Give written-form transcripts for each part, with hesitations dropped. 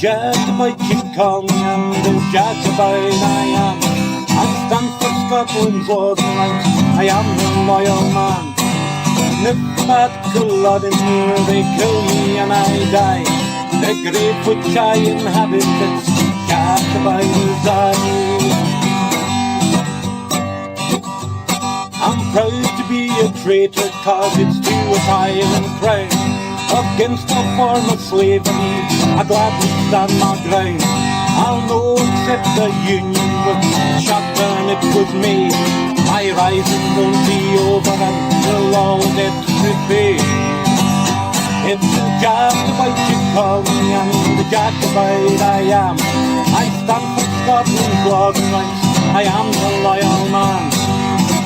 Jacobite you call me, and the Jacobite I am. I stand for Scotland's laws and rights, I am the loyal man. And if bad blood in here, they kill me and I die. The grave which I inhabit, it's Jacobite as I. I'm proud to be a traitor, cause it's to a tyrant crown. Against a form of slavery, I gladly stand my ground. I'll no accept the union with shotgun it was made. My rising won't be over until all debts repaid. It's the Jacobite you call me, and the Jacobite I am. I stand for Scotland's laws and rights, I am the loyal man.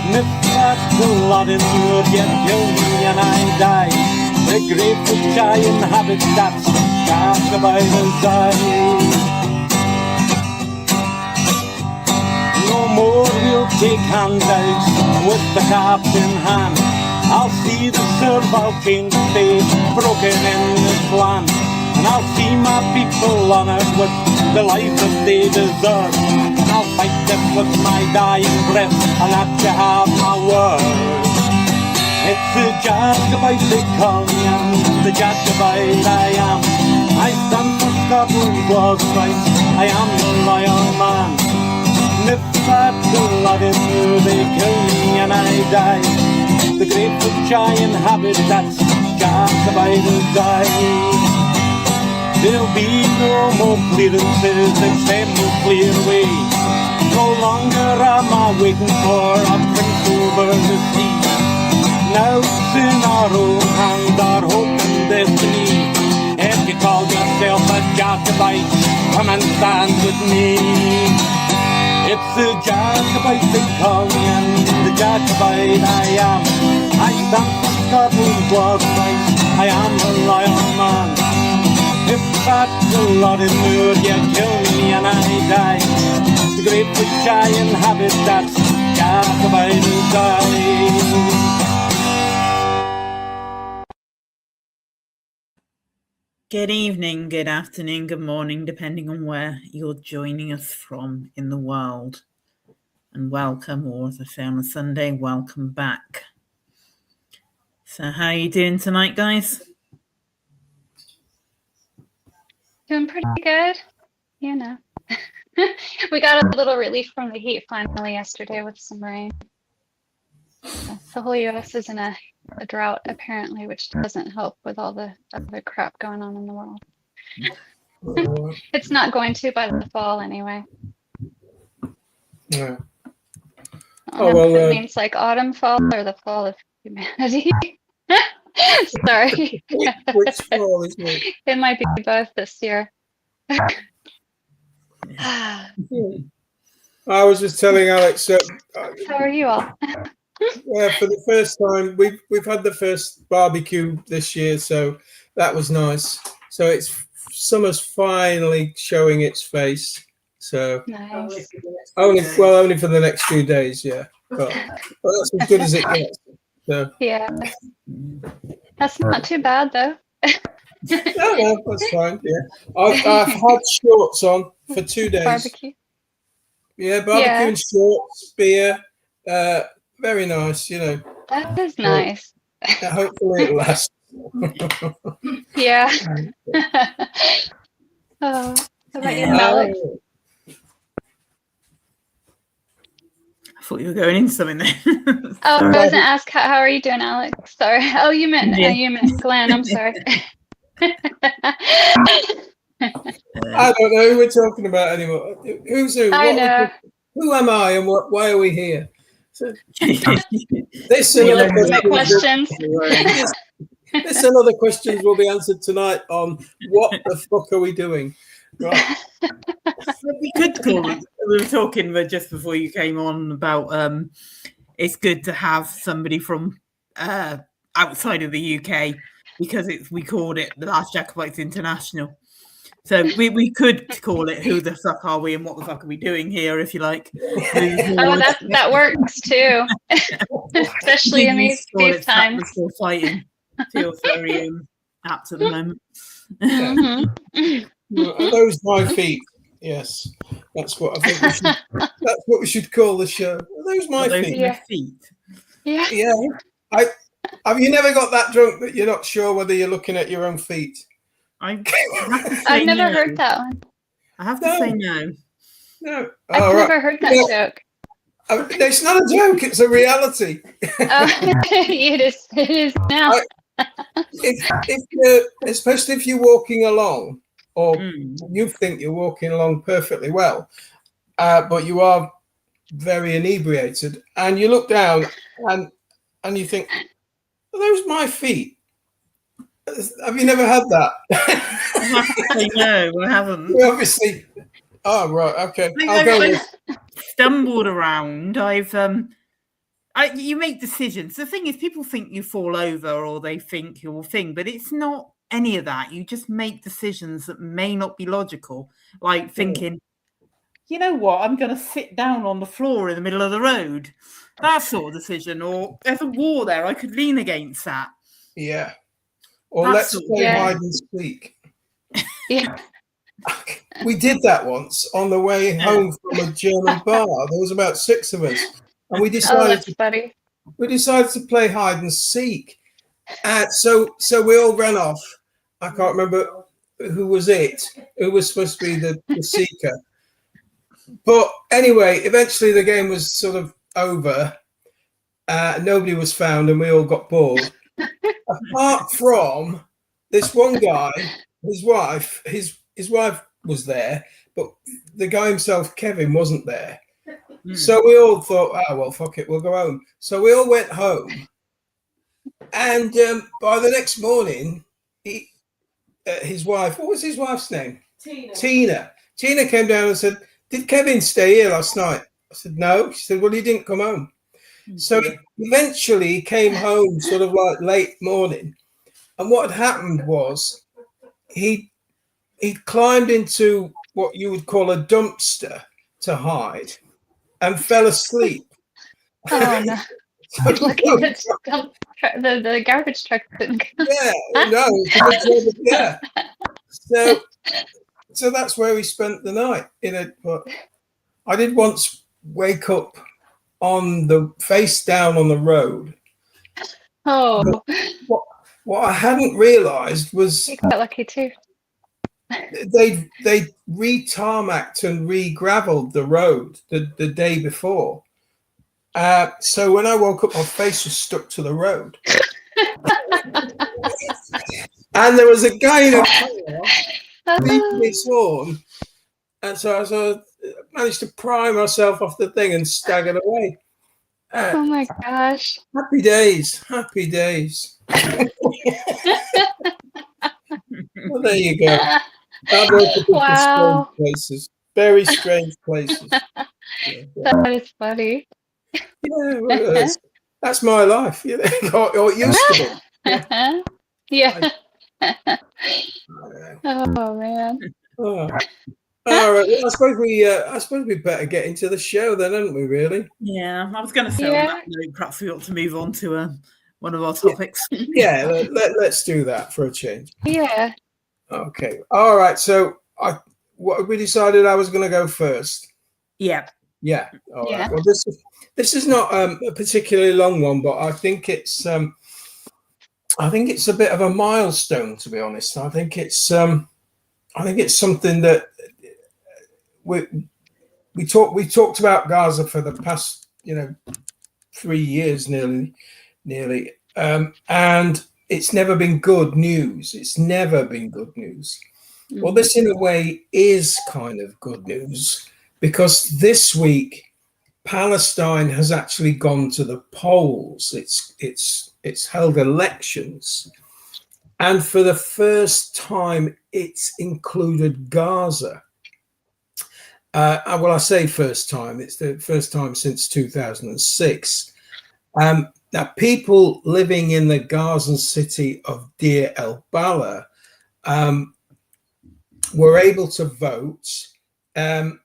And if that blood in your yet kill me and I die, the grave which I inhabit, that's Jacobite as I. No more we'll take handouts with the caps in hand. I'll see the servile chains stay broken in this land. And I'll see my people honoured with the life that they deserve. And I'll fight this with my dying breath, and that you have my word. It's the Jacobite they call me, and the Jacobite I am. I stand for Scotland's laws and rights, I am the loyal man. And if that blood in here, they kill me and I die. The grave which I inhabit, that's Jacobite as I. There'll be no more clearances, except will clear away. No longer am I waiting for a prince over the sea. Now it's in our own hands, our hope and destiny. If you call yourself a Jacobite, come and stand with me. It's the Jacobite they call me, and the Jacobite I am. I stand for Scotland's laws and rights, I am a loyal man. If that blood in Murmur, you kill me and I die. The grave which I inhabit, that's Jacobite as I. Good evening, good afternoon, good morning, depending on where you're joining us from in the world. And welcome, or as I say on a Sunday, welcome back. So how are you doing tonight, guys? Doing pretty good, you know. We got a little relief from the heat finally yesterday with some rain. The whole U.S. is in a drought, apparently, which doesn't help with all the other crap going on in the world. It's not going to by the fall, anyway. Yeah. I don't know if it means like autumn fall or the fall of humanity. Sorry. Which fall is it? It might be both this year. I was just telling Alex. How are you all? Yeah, for the first time, we've had the first barbecue this year, so that was nice. So summer's finally showing its face. So Nice. only for the next few days, yeah. But that's as good as it gets. So. Yeah. That's not too bad though. No, that's fine. Yeah, I've had shorts on for 2 days. Barbecue. Yeah, barbecue and shorts, beer. Very nice, you know. That is nice. Hopefully it lasts. Yeah. Oh, how about you, Alex? I thought you were going into something there. Oh, I was going to ask, how are you doing, Alex? Sorry. Oh, you meant Glenn. I'm sorry. I don't know who we're talking about anymore. Who's who? I know. Who am I and why are we here? So, this and other questions will be answered tonight on what the fuck are we doing? Right. We could call it. We were talking just before you came on about it's good to have somebody from outside of the UK because we called it the Last Jacobites International. So we could call it Who the Fuck Are We and What the Fuck Are We Doing Here, if you like. Oh, that works too. Especially in these times. We're still fighting. Feels very apt at the moment. Mm-hmm. Are those my feet? Yes, that's what I think we should. That's what we should call the show. Are those my Are those feet? my Yeah. feet? Yeah. Yeah. Have you never got that drunk that you're not sure whether you're looking at your own feet? I have to say I've never no. heard that one. I have to No. say no. No. I've All right. never heard that joke. It's not a joke. It's a reality. Oh, it is now. Especially if you're walking along, or Mm. you think you're walking along perfectly well, but you are very inebriated, and you look down and you think, are those my feet? Have you never had that? I have to say no, I haven't. You obviously. Oh right, okay. I'll go with. Stumbled around. You make decisions. The thing is, people think you fall over or they think you're a thing, but it's not any of that. You just make decisions that may not be logical, like thinking, you know what, I'm going to sit down on the floor in the middle of the road. That sort of decision. Or there's a wall there, I could lean against that. Yeah. Or That's let's play hide and seek. Yeah. We did that once on the way home from a German bar. There was about 6 of us, and we Oh, decided that's funny. to play hide and seek. So we all ran off. I can't remember who was supposed to be the seeker. But anyway, eventually the game was sort of over. Nobody was found, and we all got bored. Apart from this one guy, his wife was there, but the guy himself, Kevin, wasn't there. So we all thought, oh, well, fuck it, we'll go home. So we all went home. And by the next morning, his wife, what was his wife's name? Tina. Tina came down and said, did Kevin stay here last night? I said, no. She said, well, he didn't come home. So eventually he came home sort of like late morning. And what had happened was he climbed into what you would call a dumpster to hide and fell asleep. Oh no! Lucky the garbage truck didn't come. Yeah, no, yeah. So that's where we spent the night. But I did once wake up on the face down on the road. Oh, what I hadn't realised was you got lucky too. they re-tarmacked and re-gravelled the road the day before. So when I woke up, my face was stuck to the road. And there was a guy in a car beeping his horn. And so I managed to pry myself off the thing and staggered away. Oh my gosh. Happy days. Happy days. Well, there you go. Wow. Strange places. Very strange places. That is funny. Yeah, well, that's my life. You know, or it used to be. Yeah. Oh man. Oh. All right. Well, I suppose we better get into the show then, haven't we? Really? Yeah, I was going to say on that note, perhaps we ought to move on to one of our topics. Yeah. Let's do that for a change. Yeah. Okay. All right. So we decided I was going to go first. Yeah. Yeah. All Yeah. right. Well, this is not a particularly long one, but I think it's a bit of a milestone, to be honest. I think it's something that we talked about Gaza for the past 3 years nearly, and it's never been good news. It's never been good news. Mm-hmm. Well, this in a way is kind of good news, because this week Palestine has actually gone to the polls. It's held elections, and for the first time, it's included Gaza. Well, I say first time. It's the first time since 2006. Now, people living in the Gazan city of Deir el-Balah were able to vote, and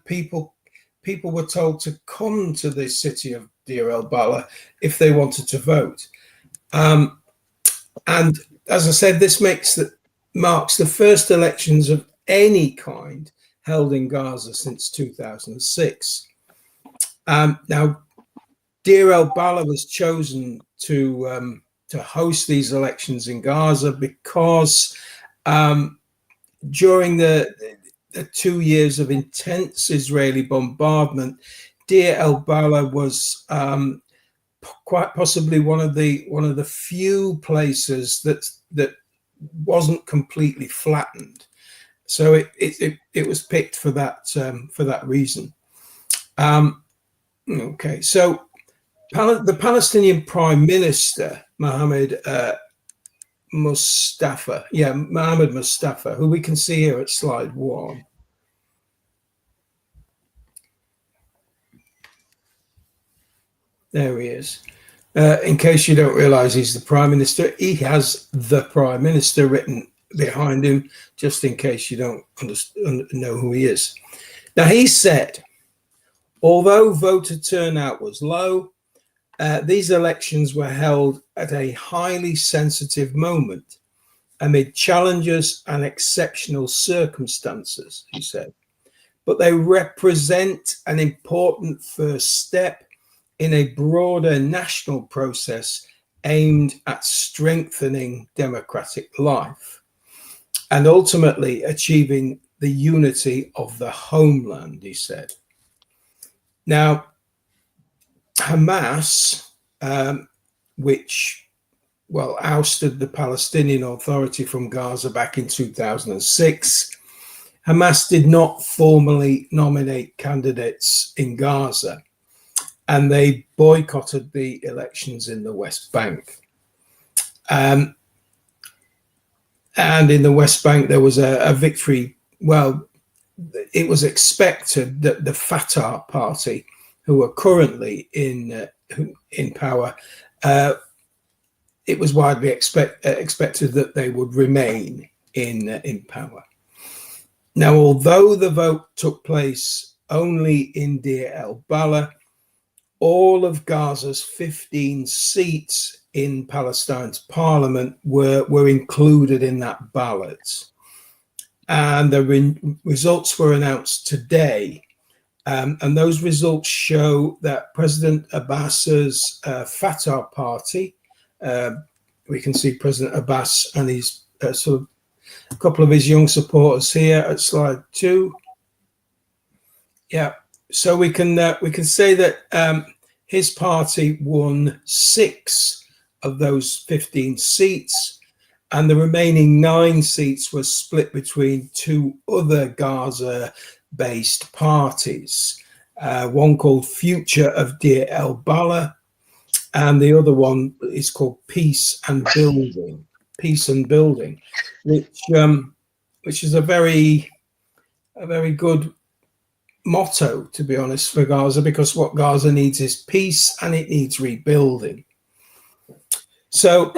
people were told to come to the city of Deir el-Balah if they wanted to vote. And as I said, this marks the first elections of any kind held in Gaza since 2006. Now, Deir el-Balah was chosen to host these elections in Gaza because during the 2 years of intense Israeli bombardment, Deir el-Balah was quite possibly one of the few places that wasn't completely flattened. So it was picked for that reason. Okay, so the Palestinian Prime Minister Mohammed Mustafa, who we can see here at slide 1. There he is. In case you don't realize he's the Prime Minister, he has the Prime Minister written behind him, just in case you don't know who he is. Now, he said, although voter turnout was low, these elections were held at a highly sensitive moment amid challenges and exceptional circumstances, he said. But they represent an important first step in a broader national process aimed at strengthening democratic life and ultimately achieving the unity of the homeland, he said. Now, Hamas, which ousted the Palestinian Authority from Gaza back in 2006, Hamas did not formally nominate candidates in Gaza, and they boycotted the elections in the West Bank. And in the West Bank, there was a victory. Well, it was expected that the Fatah party, who are currently in power, it was widely expected that they would remain in power. Now, although the vote took place only in Deir el-Balah, all of Gaza's 15 seats in Palestine's parliament were included in that ballot. And the results were announced today. And those results show that President Abbas's Fatah party, we can see President Abbas and his sort of a couple of his young supporters here at slide 2. Yeah, so we can say that his party won 6 of those 15 seats, and the remaining 9 seats were split between 2 other Gaza-based parties. One called Future of Deir el-Balah, and the other one is called Peace and Building, which is a very good motto, to be honest, for Gaza, because what Gaza needs is peace and it needs rebuilding. So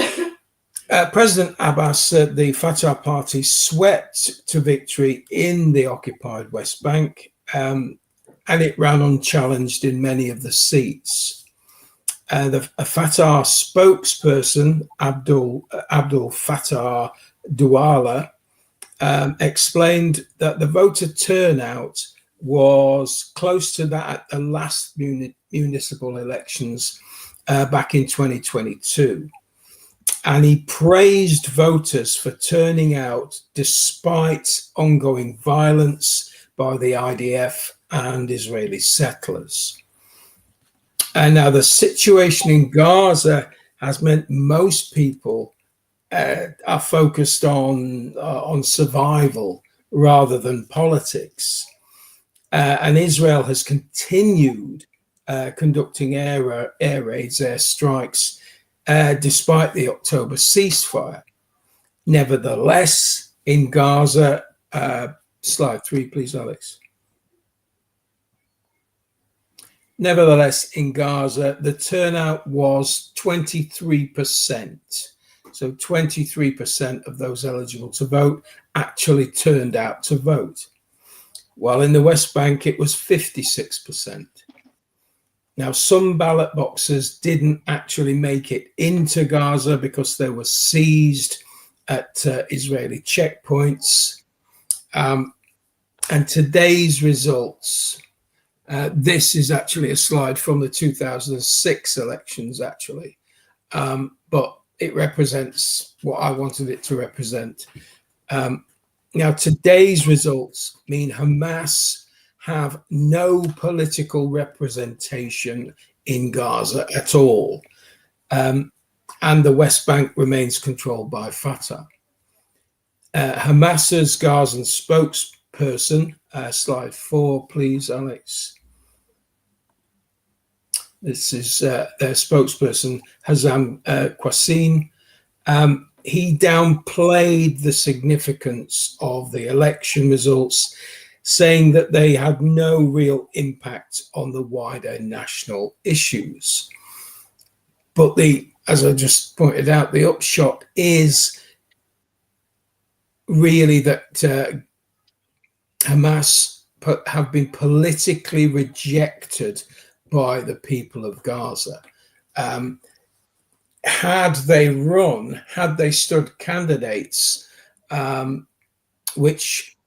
President Abbas, the Fatah party, swept to victory in the occupied West Bank, and it ran unchallenged in many of the seats. The Fatah spokesperson, Abdul Fattah Douala, explained that the voter turnout was close to that at the last municipal elections back in 2022. And he praised voters for turning out despite ongoing violence by the IDF and Israeli settlers. And now the situation in Gaza has meant most people are focused on survival rather than politics. And Israel has continued conducting air raids, air strikes, despite the October ceasefire. Nevertheless, in Gaza, slide 3, please, Alex. Nevertheless, in Gaza, the turnout was 23%. So 23% of those eligible to vote actually turned out to vote. While in the West Bank, it was 56%. Now, some ballot boxes didn't actually make it into Gaza because they were seized at Israeli checkpoints. And today's results, this is actually a slide from the 2006 elections, actually, but it represents what I wanted it to represent. Now, today's results mean Hamas have no political representation in Gaza at all, and the West Bank remains controlled by Fatah. Hamas's Gazan spokesperson, slide 4, please, Alex. This is their spokesperson, Hazam Qasim. He downplayed the significance of the election results, saying that they had no real impact on the wider national issues. But as I just pointed out, the upshot is really that Hamas have been politically rejected by the people of Gaza. Had they stood candidates, which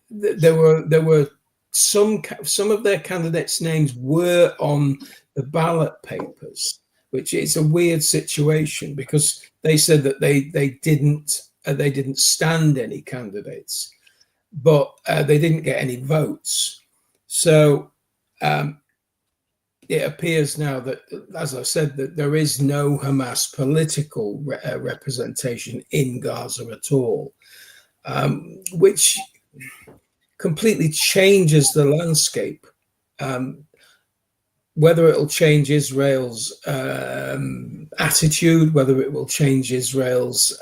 there were some of their candidates' names were on the ballot papers, which is a weird situation because they said that they didn't stand any candidates, but they didn't get any votes. So it appears now that, as I said, that there is no Hamas political representation in Gaza at all, which completely changes the landscape. Whether it will change Israel's attitude, whether it will change Israel's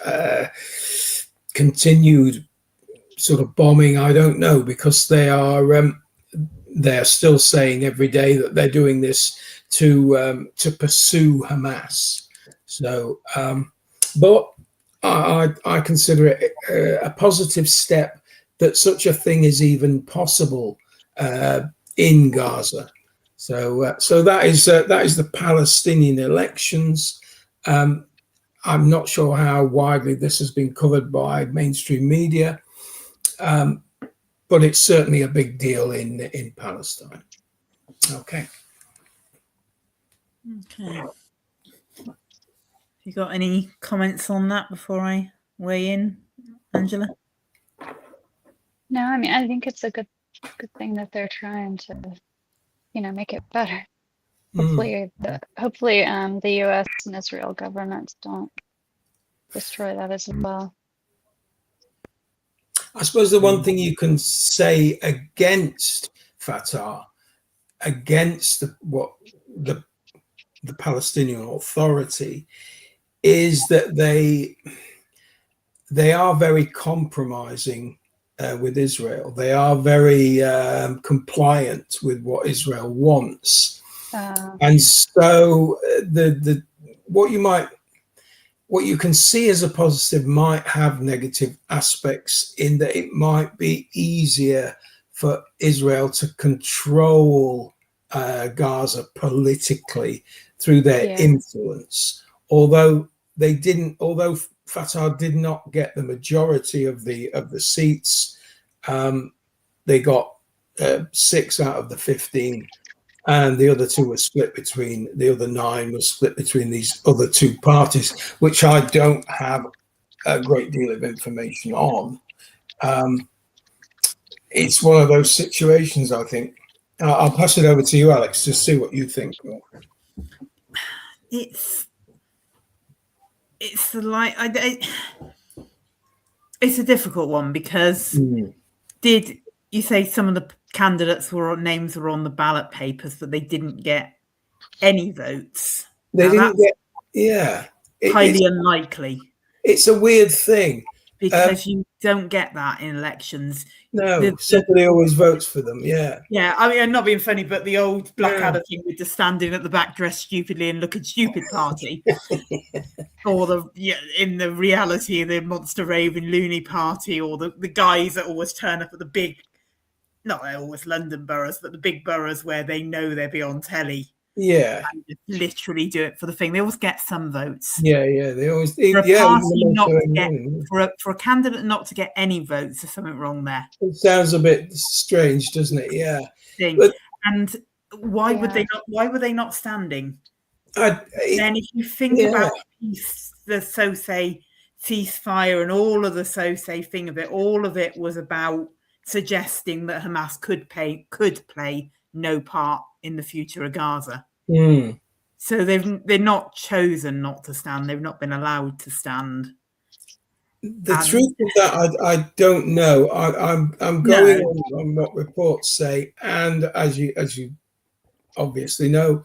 continued sort of bombing, I don't know, because they're still saying every day that they're doing this to pursue Hamas. So, but I consider it a positive step that such a thing is even possible in Gaza. So that is the Palestinian elections. I'm not sure how widely this has been covered by mainstream media, but it's certainly a big deal in Palestine. Okay. You got any comments on that before I weigh in, Angela? No, I mean, I think it's a good thing that they're trying to, make it better. Hopefully, the U.S. and Israel governments don't destroy that as well. I suppose the one thing you can say against Fatah, against the Palestinian Authority, is that they are very compromising with Israel. They are very compliant with what Israel wants, and so what you can see as a positive might have negative aspects in that it might be easier for Israel to control Gaza politically through their influence. Although Fatah did not get the majority of the seats, they got 6 out of the 15. And the other 2 were split between, the other 9 were split between these other 2 parties, which I don't have a great deal of information on. It's one of those situations, I think. I'll pass it over to you, Alex, to see what you think. It's a difficult one because did you say some of the candidates names were on the ballot papers, but they didn't get any votes? They didn't get, highly unlikely. It's a weird thing because you don't get that in elections. No, somebody always votes for them. Yeah. I mean, I'm not being funny, but the old Blackadder thing with the standing at the back dressed stupidly and looking stupid party, or in the reality the monster raving loony party, or the guys that always turn up at the big, not always London boroughs, but the big boroughs where they know they'll be on telly Yeah. And just literally do it for the thing. They always get some votes. Yeah. They always. For a Yeah. party not to get, for a candidate not to get any votes, there's something wrong there. It sounds a bit strange, doesn't it? Yeah. And why would they not? Why were they not standing? Then, if you think about peace, the Sosei ceasefire and all of the Sosei thing of it, all of it was about suggesting that Hamas could play no part in the future of Gaza. So they're not chosen not to stand. They've not been allowed to stand. The truth of that, I don't know. I'm going on what reports say, and as you obviously know,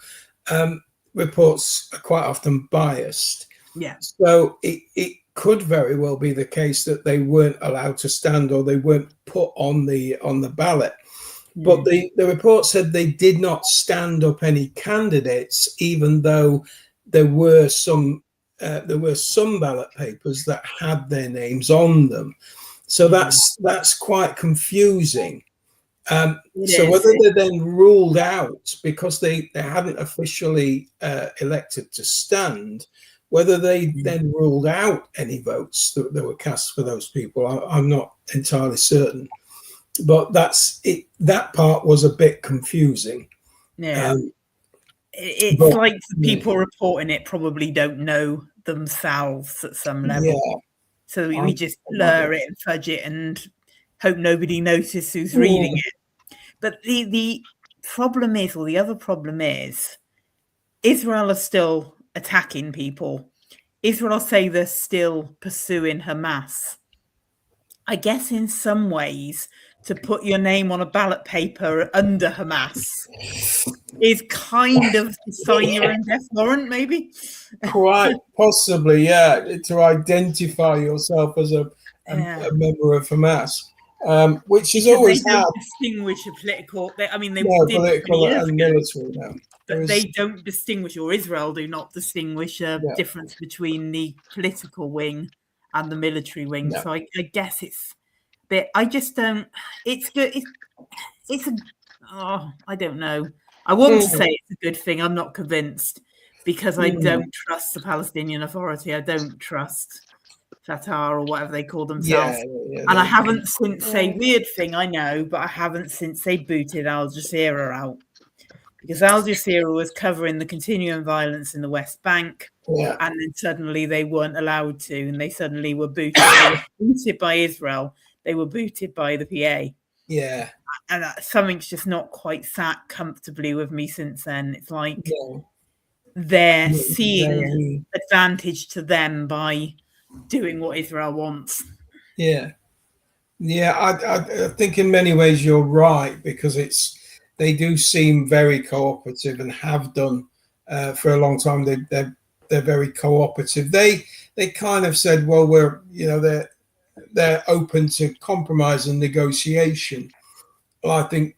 reports are quite often biased. Yeah. So it could very well be the case that they weren't allowed to stand, or they weren't put on the ballot. But the report said they did not stand up any candidates, even though there were some ballot papers that had their names on them. So that's quite confusing. So whether they're then ruled out because they hadn't officially elected to stand, whether they then ruled out any votes that were cast for those people, I'm not entirely certain. But that's it. That part was a bit confusing. Yeah. It's like the people reporting it probably don't know themselves at some level. Yeah. So we just blur it and fudge it and hope nobody notices who's reading it. But the problem is, or the other problem is, Israel are still attacking people. Israel say they're still pursuing Hamas. I guess in some ways, to put your name on a ballot paper under Hamas is kind of to sign your own death warrant, maybe? Quite possibly, yeah, to identify yourself as a member of Hamas, which is always they don't distinguish a political. They political and military now. But they don't distinguish, or Israel do not distinguish a difference between the political wing and the military wing. No. So I guess it's a bit. I just don't. It's good. It's a. Oh, I don't know. I want to say it's a good thing. I'm not convinced because I don't trust the Palestinian Authority. I don't trust Fatah or whatever they call themselves. And I haven't since a weird thing, I know, but I haven't since they booted Al Jazeera out. Because Al Jazeera was covering the continuing violence in the West Bank, and then suddenly they weren't allowed to, and they suddenly were booted. They were booted by Israel. They were booted by the PA. Yeah. And something's just not quite sat comfortably with me since then. It's like they're seeing advantage to them by doing what Israel wants. Yeah. I think in many ways you're right, because they do seem very cooperative and have done for a long time. They're very cooperative. They kind of said, well, they're open to compromise and negotiation. Well, I think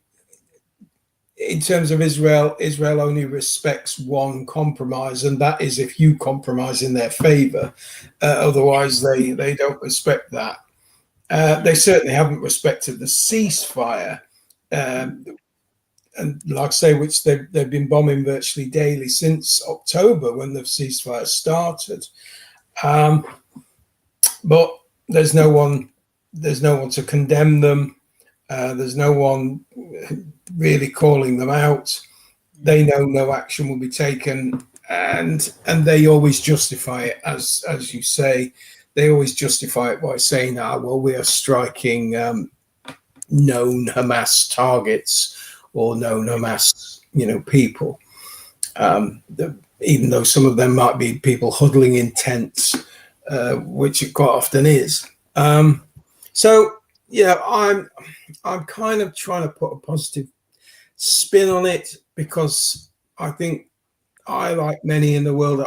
in terms of Israel only respects one compromise, and that is if you compromise in their favor. Otherwise, they don't respect that. They certainly haven't respected the ceasefire. And like I say, which they've been bombing virtually daily since October when the ceasefire started. But there's no one to condemn them. There's no one really calling them out. They know no action will be taken, and they always justify it, as you say. They always justify it by saying, well, we are striking known Hamas targets or known Hamas, people. Even though some of them might be people huddling in tents, which it quite often is. I'm kind of trying to put a positive spin on it, because I think I, like many in the world,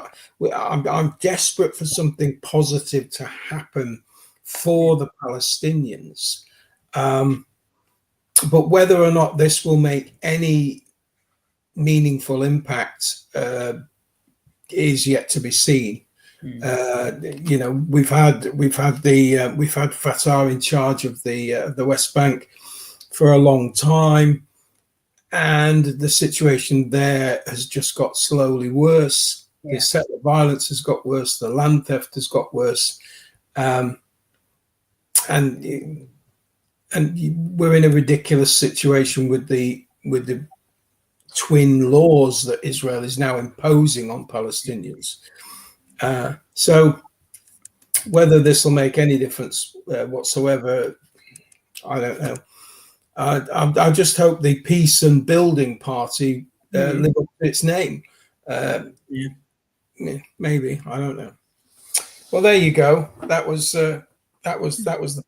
I'm desperate for something positive to happen for the Palestinians. But whether or not this will make any meaningful impact is yet to be seen. We've had Fatah in charge of the West Bank for a long time. and the situation there has just got slowly worse. Yeah. The settler violence has got worse. The land theft has got worse, and we're in a ridiculous situation with the twin laws that Israel is now imposing on Palestinians. So whether this will make any difference whatsoever, I don't know. I just hope the Peace and Building Party live up to its name. Maybe, I don't know. Well, there you go. That was the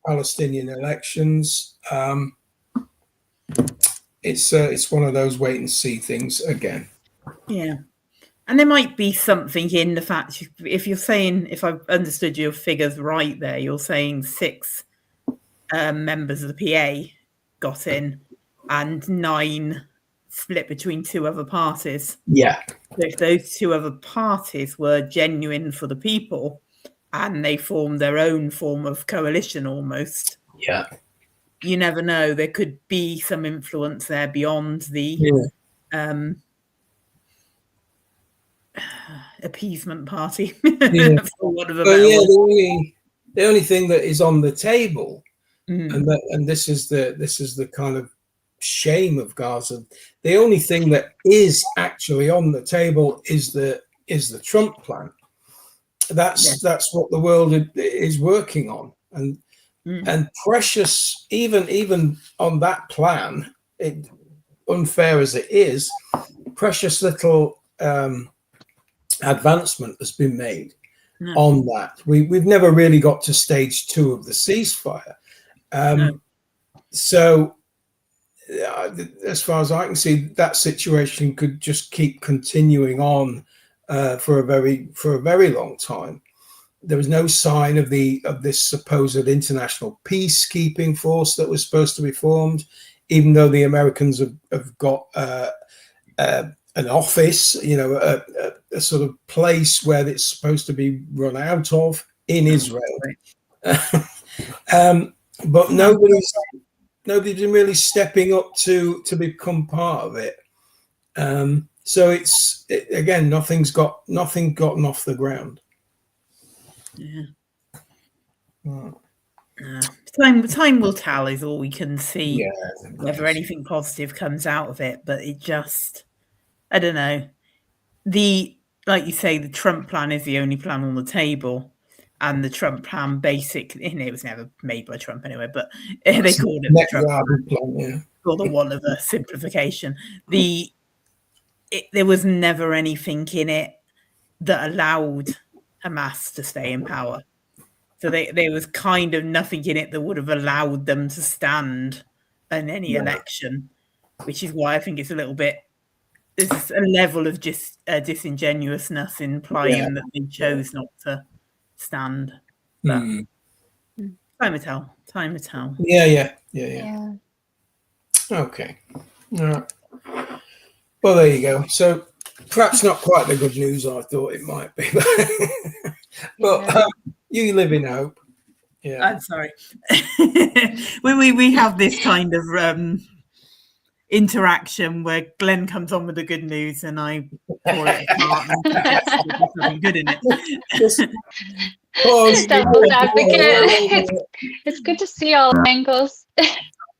Palestinian elections. It's one of those wait and see things again. Yeah. And there might be something in the fact, if you're saying, if I've understood your figures right there, you're saying 6 members of the PA got in and 9 split between 2 other parties. Yeah. So if those 2 other parties were genuine for the people and they formed their own form of coalition almost. Yeah. You never know. There could be some influence there beyond the appeasement party. For want of a better word. The only thing that is on the table, and this is the kind of shame of Gaza. The only thing that is actually on the table is the Trump plan. That's what the world is working on, and precious even on that plan, unfair as it is, precious little advancement has been made on that. We've never really got to stage 2 of the ceasefire. So as far as I can see, that situation could just keep continuing on for a very long time. There was no sign of this supposed international peacekeeping force that was supposed to be formed, even though the Americans have got an office, a sort of place where it's supposed to be run out of in Israel. But nobody's been really stepping up to become part of it. So again, nothing gotten off the ground. Time will tell is all we can see, whether anything positive comes out of it. But it just, I don't know. Like you say, the Trump plan is the only plan on the table, and the Trump plan basically, it was never made by Trump anyway, but they called it the Trump plan for the want of a simplification. There was never anything in it that allowed Hamas to stay in power. So there was kind of nothing in it that would have allowed them to stand in any election, which is why I think it's a little bit, there's a level of just disingenuousness implying that they chose not to stand. But time will tell. Yeah. Okay. All right. Well, there you go. So perhaps not quite the good news I thought it might be, but you live in hope. Yeah. I'm sorry. we have this kind of interaction where Glenn comes on with the good news and I call it apart and suggest there's something good in it. Devil's advocate. It's good to see all angles.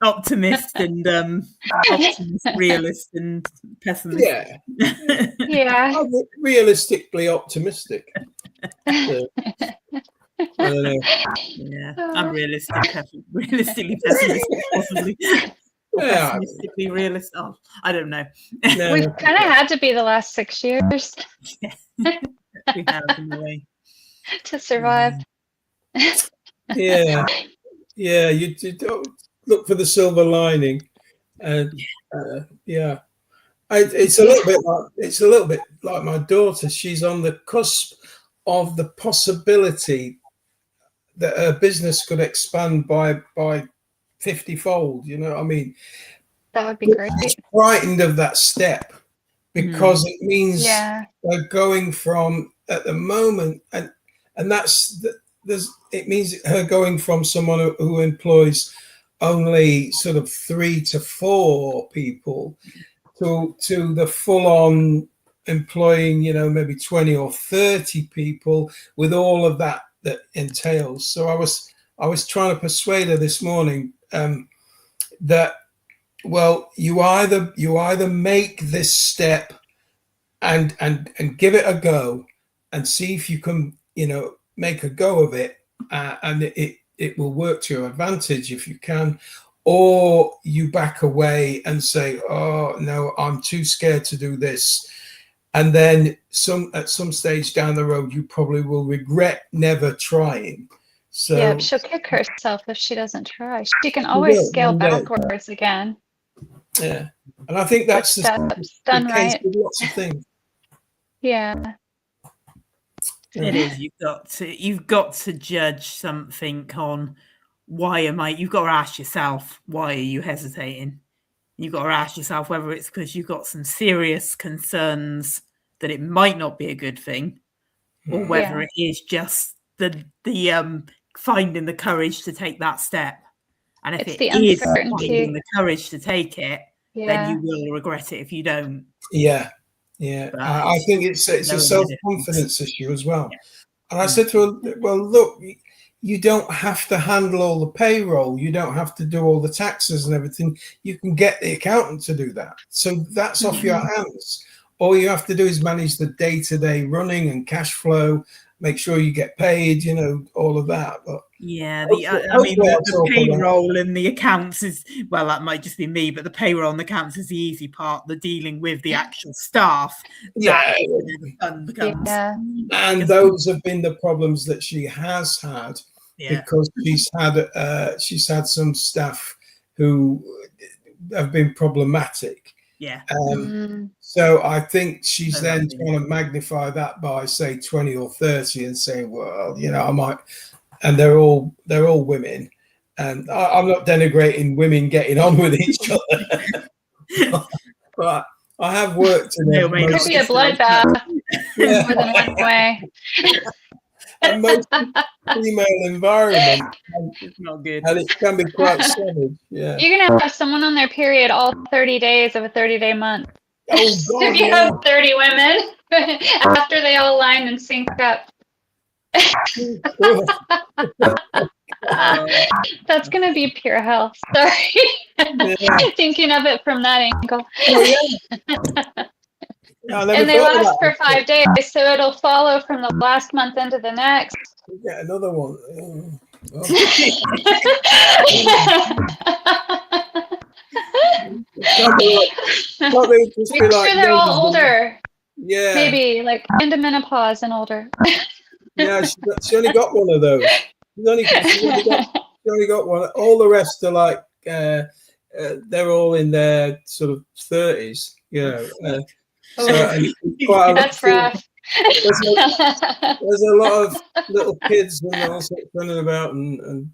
Optimist and realist and pessimist. Yeah. Realistically optimistic. I don't know. Yeah, I'm realistically pessimistic, possibly. Pessimistically realistic. Oh, I don't know. We've kind of had to be the last 6 years. We have in a way to survive. Yeah, you don't look for the silver lining. It's a little bit like my daughter. She's on the cusp of the possibility that her business could expand by 50-fold. You know what I mean? That would be great. She's frightened of that step because it means they're going from at the moment, and it means her going from someone who employs only sort of 3 to 4 people to the full-on employing, maybe 20 or 30 people with all of that entails. So I was trying to persuade her this morning that, well, you either make this step and give it a go and see if you can, make a go of it, and it will work to your advantage if you can, or you back away and say, oh no, I'm too scared to do this. And then at some stage down the road, you probably will regret never trying. So yeah, she'll kick herself if she doesn't try. She can always scale backwards again. Yeah, and I think that's the done case right. with lots of things. Yeah. It is. You've got to judge something on you've got to ask yourself, why are you hesitating? You've got to ask yourself whether it's because you've got some serious concerns that it might not be a good thing, or whether it is just the finding the courage to take that step. And if it's it the is uncertainty. finding the courage to take it, then you will regret it if you don't. Yeah. I think it's a self-confidence issue as well. Yeah. And I said to her, well, look, you don't have to handle all the payroll. You don't have to do all the taxes and everything. You can get the accountant to do that. So that's off your hands. All you have to do is manage the day-to-day running and cash flow, make sure you get paid, all of that. But the payroll and the accounts is, well, that might just be me, but the payroll and the accounts is the easy part. The dealing with the actual staff. And those have been the problems that she has had, because she's had some staff who have been problematic. Yeah. So I think she's then trying to magnify that by, say, 20 or 30 and saying, well, I might. And they're all women, and I'm not denigrating women getting on with each other, but I have worked in it could be a bloodbath more than one way. A most female environment. It's not good, and it can be quite savage. Yeah, you're gonna have someone on their period all 30 days of a 30-day month. Oh God! You have 30 women after they all line and sync up. That's gonna be pure hell. Sorry. Thinking of it from that angle. And they last for 5 days, so it'll follow from the last month into the next. Yeah, another one. Make sure they're all older. Yeah. Maybe like into menopause and older. Yeah, she only got one of those. She only got one. All the rest are like they're all in their sort of 30s. That's rough. There's a lot of little kids and all sorts running about, and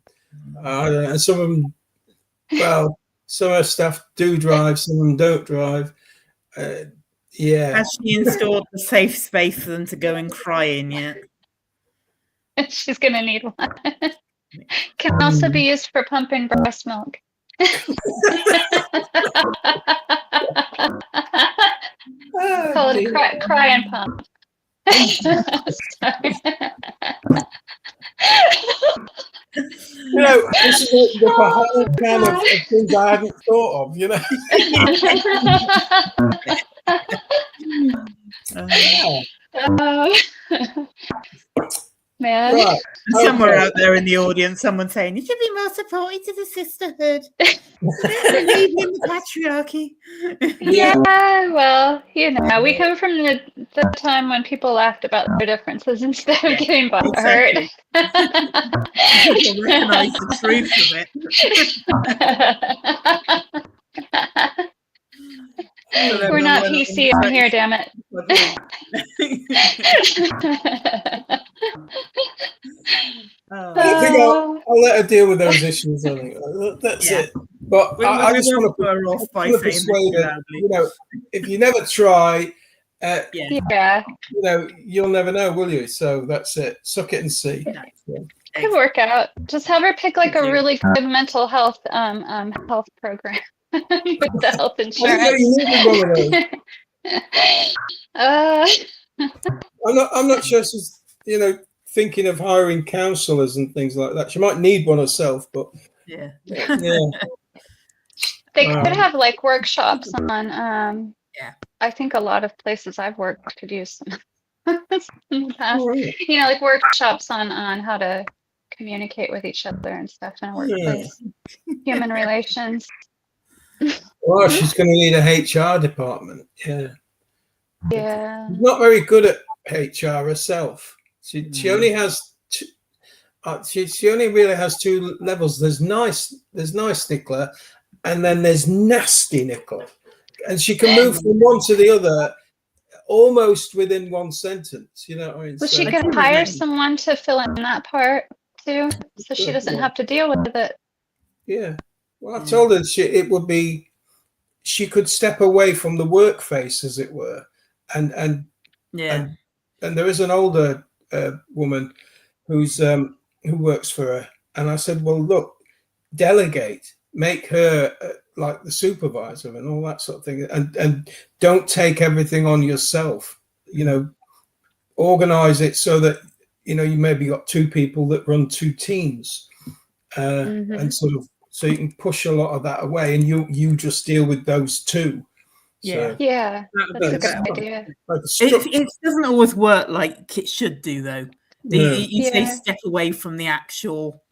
I don't know. And some of them, well, some of our staff do drive, some of them don't drive. Has she installed a safe space for them to go and cry in yet? She's gonna need one. Can also be used for pumping breast milk. Call it cry and pump. Sorry. This is the whole kind of things I hadn't thought of, Man. Right. Somewhere out there in the audience, someone saying, you should be more supportive to the sisterhood. Leaving the patriarchy. Yeah, well, we come from the time when people laughed about their differences instead of getting hurt. People recognize the truth of it. We're not PC on here, damn it. I think I'll let her deal with those issues. I think that's it. But I just want to persuade her. If you never try, you'll never know, will you? So that's it. Suck it and see. Could work out. Just have her pick like a really good mental health health program. with the health I didn't know insurance. you needed one of those. I'm not sure she's, thinking of hiring counselors and things like that. She might need one herself, but Yeah. They could have like workshops on. Yeah. I think a lot of places I've worked could use some in the past. All right. Like workshops on how to communicate with each other and stuff in a workplace. Human relations. Well, she's going to need a HR department. Yeah. Yeah. She's not very good at HR herself. She only has she only really has two levels. There's nice Nicola, and then there's nasty Nicola, and she can move from one to the other almost within one sentence. You know what I mean? Well, she could hire someone to fill in that part too, so she doesn't have to deal with it. Yeah. Well, I told her she could step away from the work face, as it were, and there is an older woman who works for her, and I said, well, look, delegate, make her like the supervisor and all that sort of thing, and don't take everything on yourself. Organize it so that you maybe got two people that run two teams, and sort of, so you can push a lot of that away, and you just deal with those two. Yeah. So, Yeah, that's a good idea. like It doesn't always work like it should do, though. You say step away from the actual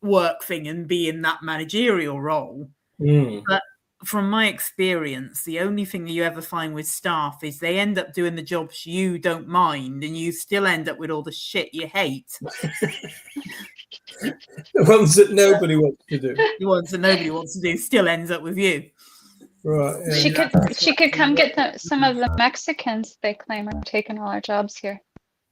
work thing and be in that managerial role. But from my experience, the only thing you ever find with staff is they end up doing the jobs you don't mind, and you still end up with all the shit you hate. The ones that nobody wants to do. The ones that nobody wants to do still ends up with you. Right. Yeah. She could come get some of the Mexicans they claim are taking all our jobs here.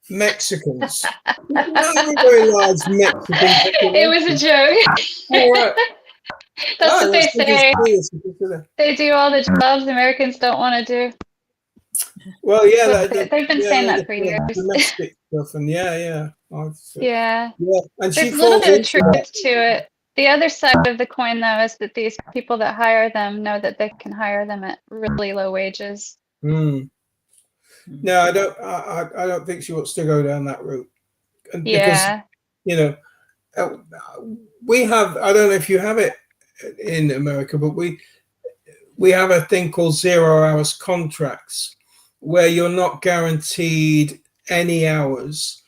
Mexicans. Very large Mexican. It was a joke. All right. That's what they say. They do all the jobs Americans don't want to do. Well, yeah, they've been saying that for years. Domestic stuff, and yeah. And And there's a little bit of truth to it. The other side of the coin, though, is that these people that hire them know that they can hire them at really low wages. No, I don't think she wants to go down that route. Yeah. Because, we have, I don't know if you have it in America, but we have a thing called 0 hours contracts where you're not guaranteed any hours,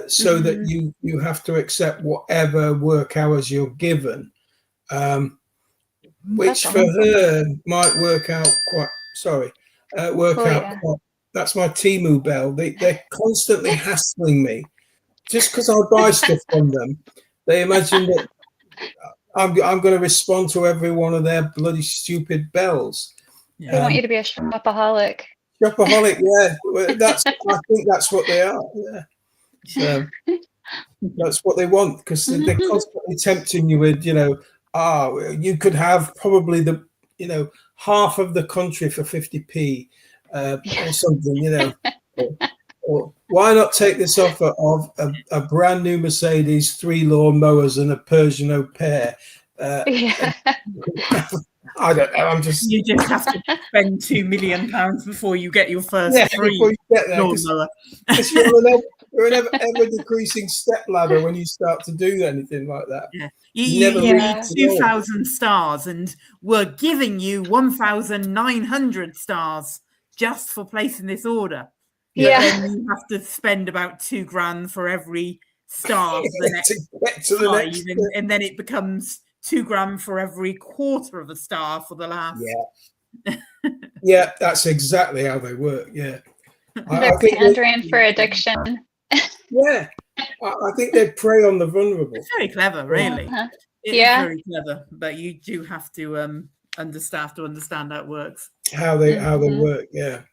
so that you have to accept whatever work hours you're given, which for her might work out quite. That's my Temu bell. They're constantly hassling me just because I buy stuff from them. They imagine that I'm going to respond to every one of their bloody stupid bells. They want you to be a shopaholic. Shopaholic, yeah. I think that's what they are. Yeah. So that's what they want, because they're constantly tempting you with, you could have probably the, half of the country for 50p or something, or why not take this offer of a brand new Mercedes, 3 lawn mowers and a Persian au pair? I don't know. You just have to spend £2 million before you get your first free lawnmower. You're an ever decreasing step ladder when you start to do anything like that. Yeah. You need 2,000 stars, and we're giving you 1,900 stars just for placing this order. Yeah. Then you have to spend about $2,000 for every star for the next 5, and then it becomes $2,000 for every quarter of a star for the last. Yeah, that's exactly how they work. Yeah, they're pandering for addiction. Yeah, I think they prey on the vulnerable. It's very clever, really. It's very clever, but you do have to understand how it works. How they work. Yeah.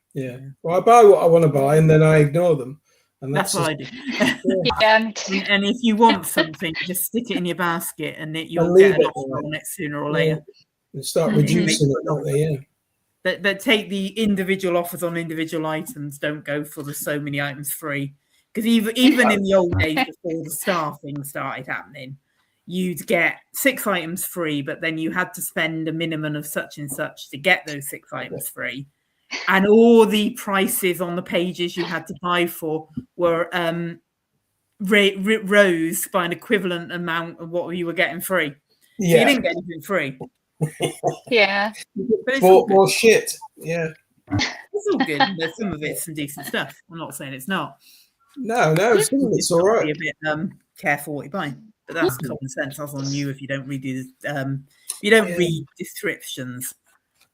Well, I buy what I want to buy, and then I ignore them. And that's what I do. And if you want something, just stick it in your basket, and you'll get an offer on it sooner or later. And start reducing it, don't they? Yeah. But take the individual offers on individual items. Don't go for the so many items free, because even in the old days before the star thing started happening, you'd get 6 items free, but then you had to spend a minimum of such and such to get those 6 items free. And all the prices on the pages you had to buy for were rose by an equivalent amount of what you were getting free. So you didn't get anything free. Yeah. But it's all good. More shit. Yeah. It's all good. There's some of it's some decent stuff. I'm not saying it's not. No, it's all right. Be a bit careful what you buy, but that's common sense. That's on you if you don't read read descriptions.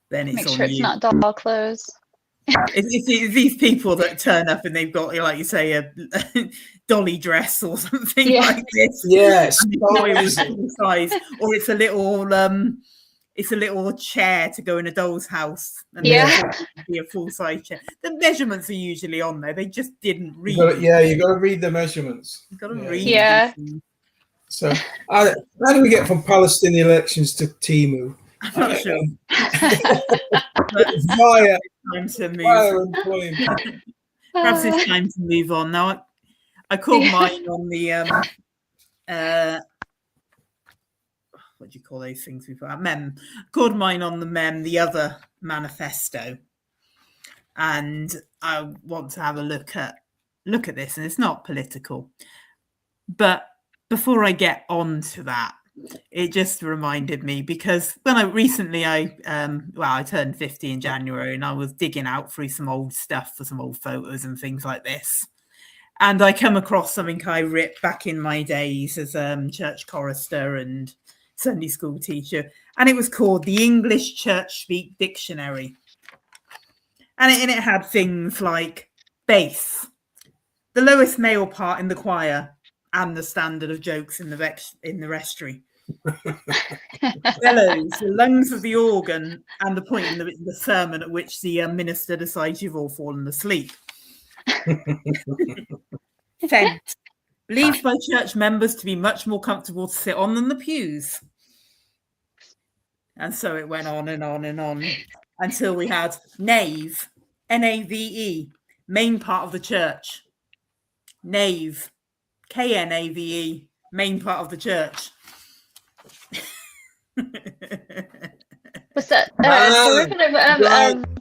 Then it's Make on sure you. it's not doll clothes. It's these people that turn up and they've got, like you say, a dolly dress or something like this. Yes, size, or it's a little chair to go in a doll's house, and be a full size chair. The measurements are usually on there. They just didn't read. You got to read the measurements. You got to read. Yeah. So, how do we get from Palestinian elections to Temu? I'm not sure. Via time to move. Perhaps it's time to move on. Now, I called mine on the what do you call those things we've got? Mem. I called mine on the mem, the other manifesto, and I want to have a look at this. And it's not political, but before I get on to that, it just reminded me, because when I turned 50 in January, and I was digging out through some old stuff for some old photos and things like this, and I come across something I ripped back in my days as church chorister and Sunday school teacher, and it was called the English Church Speak Dictionary, and it had things like bass, the lowest male part in the choir, and the standard of jokes in the vestry. Bellows, the lungs of the organ, and the point in the sermon at which the minister decides you've all fallen asleep. Fent, believed by church members to be much more comfortable to sit on than the pews. And so it went on and on and on until we had nave, Nave, main part of the church. Nave, Knave, main part of the church. Was that derivative of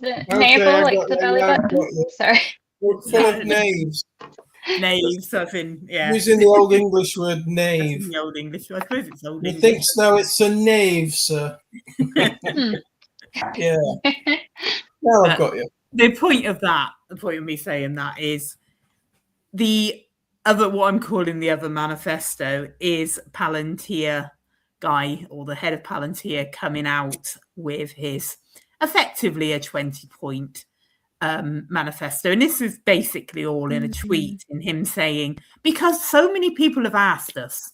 the navel, like the belly button? Sorry. Full of knaves. Knaves, I think, yeah. Using the old English word knave. The old English, I suppose it's old He English. thinks now it's a knave, sir. Yeah. Now I've got you. The point of me saying that is the other, what I'm calling the other manifesto, is Palantir guy, or the head of Palantir, coming out with his effectively a 20-point manifesto. And this is basically all in a tweet, in him saying, because so many people have asked us.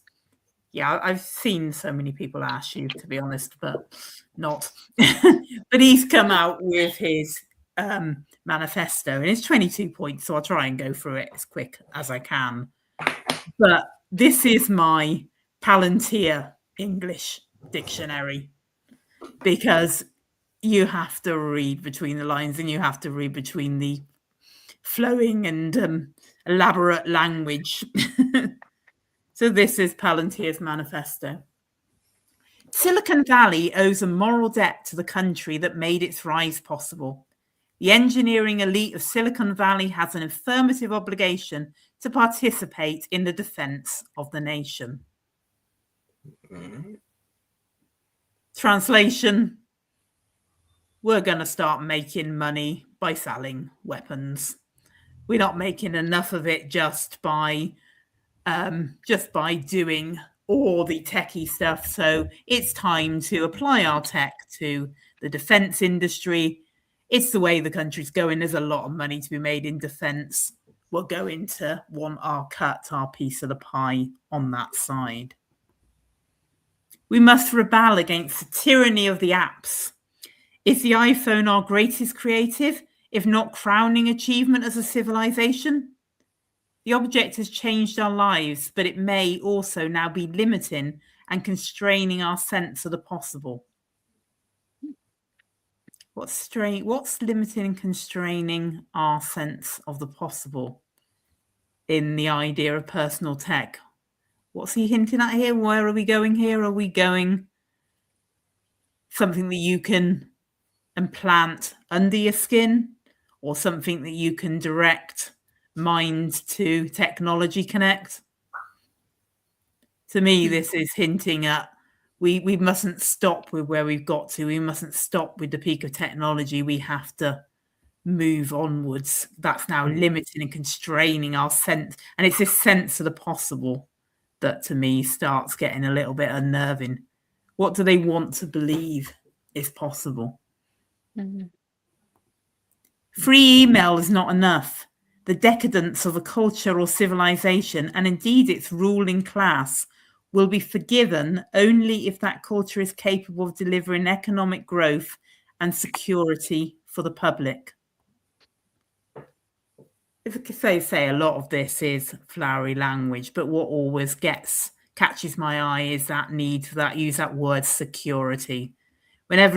Yeah, I've seen so many people ask you, to be honest, but not. But he's come out with his manifesto, and it's 22 points, so I'll try and go through it as quick as I can. But this is my Palantir English dictionary, because you have to read between the lines, and you have to read between the flowing and elaborate language. So this is Palantir's manifesto. Silicon Valley owes a moral debt to the country that made its rise possible. The engineering elite of Silicon Valley has an affirmative obligation to participate in the defense of the nation. Translation: we're going to start making money by selling weapons. We're not making enough of it just by doing all the techie stuff. So it's time to apply our tech to the defense industry. It's the way the country's going. There's a lot of money to be made in defense. We're going to want our cut, our piece of the pie on that side. We must rebel against the tyranny of the apps. Is the iPhone our greatest creative, if not crowning achievement as a civilization? The object has changed our lives, but it may also now be limiting and constraining our sense of the possible. What's limiting and constraining our sense of the possible in the idea of personal tech? What's he hinting at here? Where are we going here? Are we going something that you can implant under your skin, or something that you can direct mind to technology connect? To me, this is hinting at we mustn't stop with where we've got to. We mustn't stop with the peak of technology. We have to move onwards. That's now limiting and constraining our sense. And it's this sense of the possible that, to me, starts getting a little bit unnerving. What do they want to believe is possible? Mm-hmm. Free email is not enough. The decadence of a culture or civilization, and indeed its ruling class, will be forgiven only if that culture is capable of delivering economic growth and security for the public. If I could say a lot of this is flowery language, but what always catches my eye is that need for that, use that word security. Whenever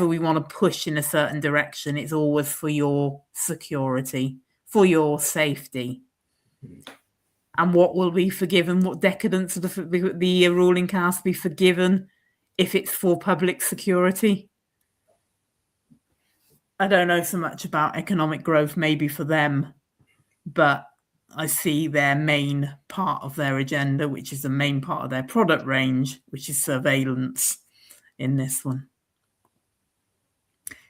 we want to push in a certain direction, it's always for your security, for your safety. And what will be forgiven? What decadence of the ruling class be forgiven if it's for public security? I don't know so much about economic growth, maybe for them, but I see their main part of their agenda, which is the main part of their product range, which is surveillance in this one.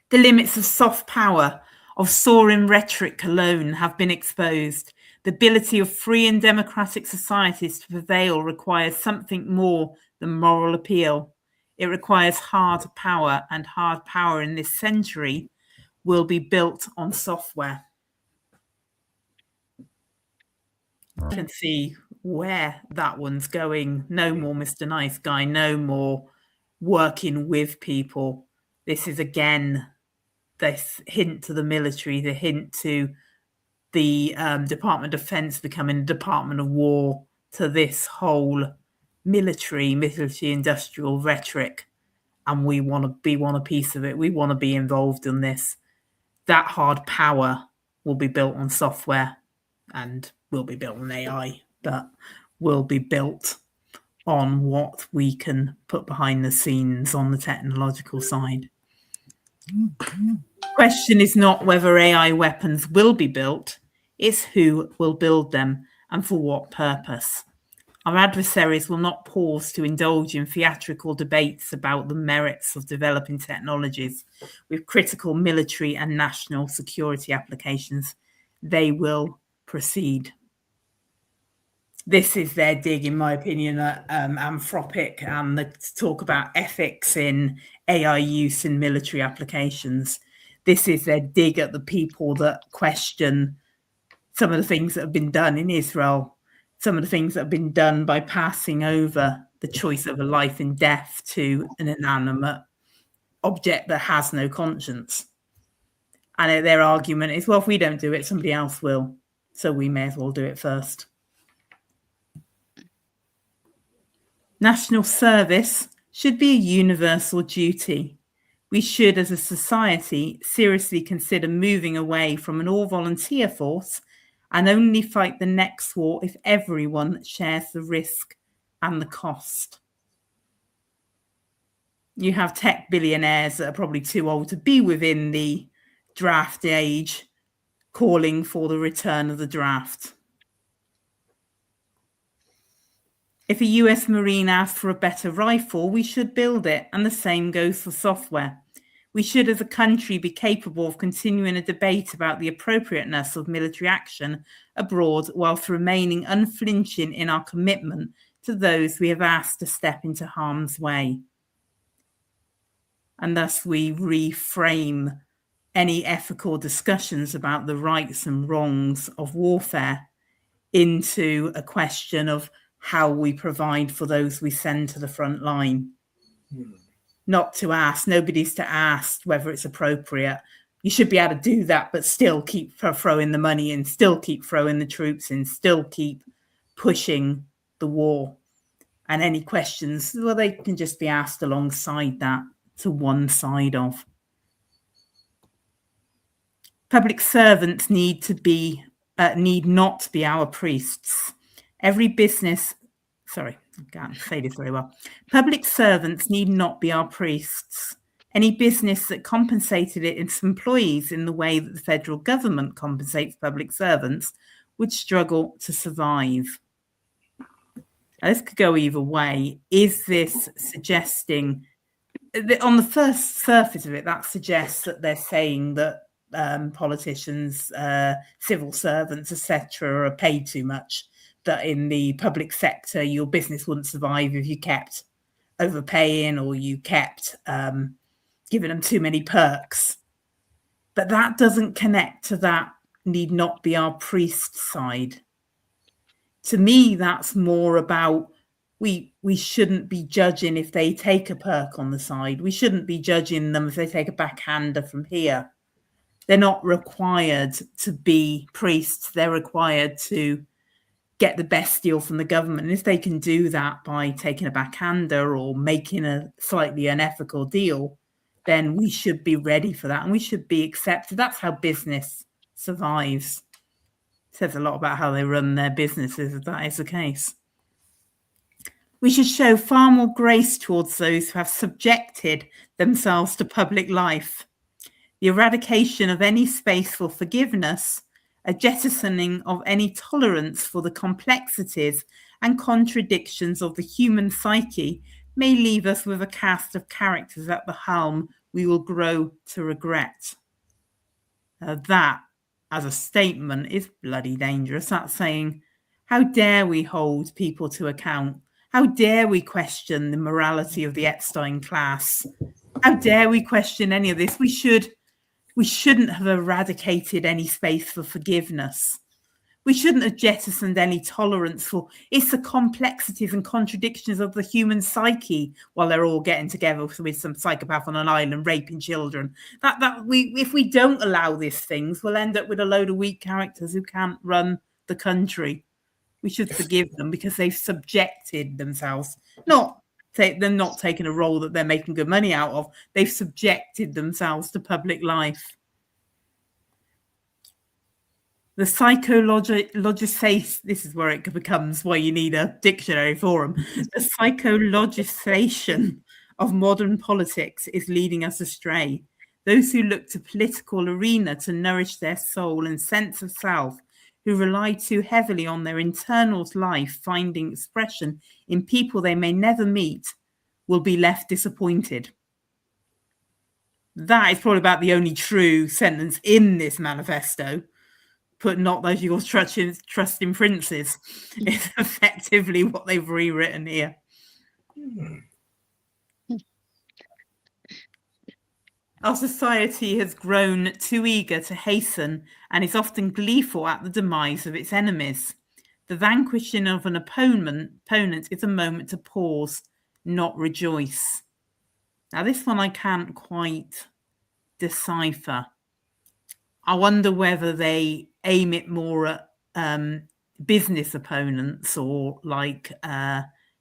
The limits of soft power, of soaring rhetoric alone have been exposed. The ability of free and democratic societies to prevail requires something more than moral appeal. It requires hard power, and hard power in this century will be built on software. You can see where that one's going. No more Mr. Nice Guy, no more working with people. This is, again, this hint to the military, the hint to the Department of Defense becoming a Department of War, to this whole military industrial rhetoric. And we want a piece of it. We want to be involved in this. That hard power will be built on software and will be built on AI, but will be built on what we can put behind the scenes on the technological side. Question is not whether AI weapons will be built, it's who will build them and for what purpose. Our adversaries will not pause to indulge in theatrical debates about the merits of developing technologies with critical military and national security applications. They will proceed. This is their dig, in my opinion, at Anthropic and the talk about ethics in AI use in military applications. This is their dig at the people that question some of the things that have been done in Israel, some of the things that have been done by passing over the choice of a life and death to an inanimate object that has no conscience. And their argument is, well, if we don't do it, somebody else will. So we may as well do it first. National service should be a universal duty. We should, as a society, seriously consider moving away from an all-volunteer force and only fight the next war if everyone shares the risk and the cost. You have tech billionaires that are probably too old to be within the draft age calling for the return of the draft. If a US Marine asks for a better rifle, we should build it, and the same goes for software. We should, as a country, be capable of continuing a debate about the appropriateness of military action abroad whilst remaining unflinching in our commitment to those we have asked to step into harm's way. And thus we reframe any ethical discussions about the rights and wrongs of warfare into a question of how we provide for those we send to the front line. Not to ask, nobody's to ask whether it's appropriate. You should be able to do that, but still keep throwing the money in, still keep throwing the troops in, still keep pushing the war. And any questions, well, they can just be asked alongside that, to one side of. Public servants need not be our priests. Every business sorry, I can't say this very well. Public servants need not be our priests. Any business that compensated its employees in the way that the federal government compensates public servants would struggle to survive. Now, this could go either way. Is this suggesting, on the first surface of it, that suggests that they're saying that politicians, civil servants, etc., are paid too much, that in the public sector, your business wouldn't survive if you kept overpaying or you kept giving them too many perks. But that doesn't connect to that need not be our priest side. To me, that's more about we shouldn't be judging if they take a perk on the side. We shouldn't be judging them if they take a backhander from here. They're not required to be priests. They're required to get the best deal from the government. And if they can do that by taking a backhander or making a slightly unethical deal, then we should be ready for that and we should be accepted. That's how business survives. It says a lot about how they run their businesses if that is the case. We should show far more grace towards those who have subjected themselves to public life. The eradication of any space for forgiveness, a jettisoning of any tolerance for the complexities and contradictions of the human psyche may leave us with a cast of characters at the helm we will grow to regret. That, as a statement, is bloody dangerous. That's saying, how dare we hold people to account? How dare we question the morality of the Epstein class? How dare we question any of this? We shouldn't have eradicated any space for forgiveness. We shouldn't have jettisoned any tolerance for it's the complexities and contradictions of the human psyche while they're all getting together with some psychopath on an island raping children. If we don't allow these things, we'll end up with a load of weak characters who can't run the country. We should forgive them because they've subjected themselves. They're not taking a role that they're making good money out of. They've subjected themselves to public life. The psychologization, this is where it becomes why you need a dictionary for them. The psychologization of modern politics is leading us astray. Those who look to political arena to nourish their soul and sense of self, who rely too heavily on their internal life finding expression in people they may never meet, will be left disappointed. That is probably about the only true sentence in this manifesto. Put not those you will trust in princes is effectively what they've rewritten here. Our society has grown too eager to hasten and is often gleeful at the demise of its enemies. The vanquishing of an opponent is a moment to pause, not rejoice. Now, this one I can't quite decipher. I wonder whether they aim it more at business opponents or like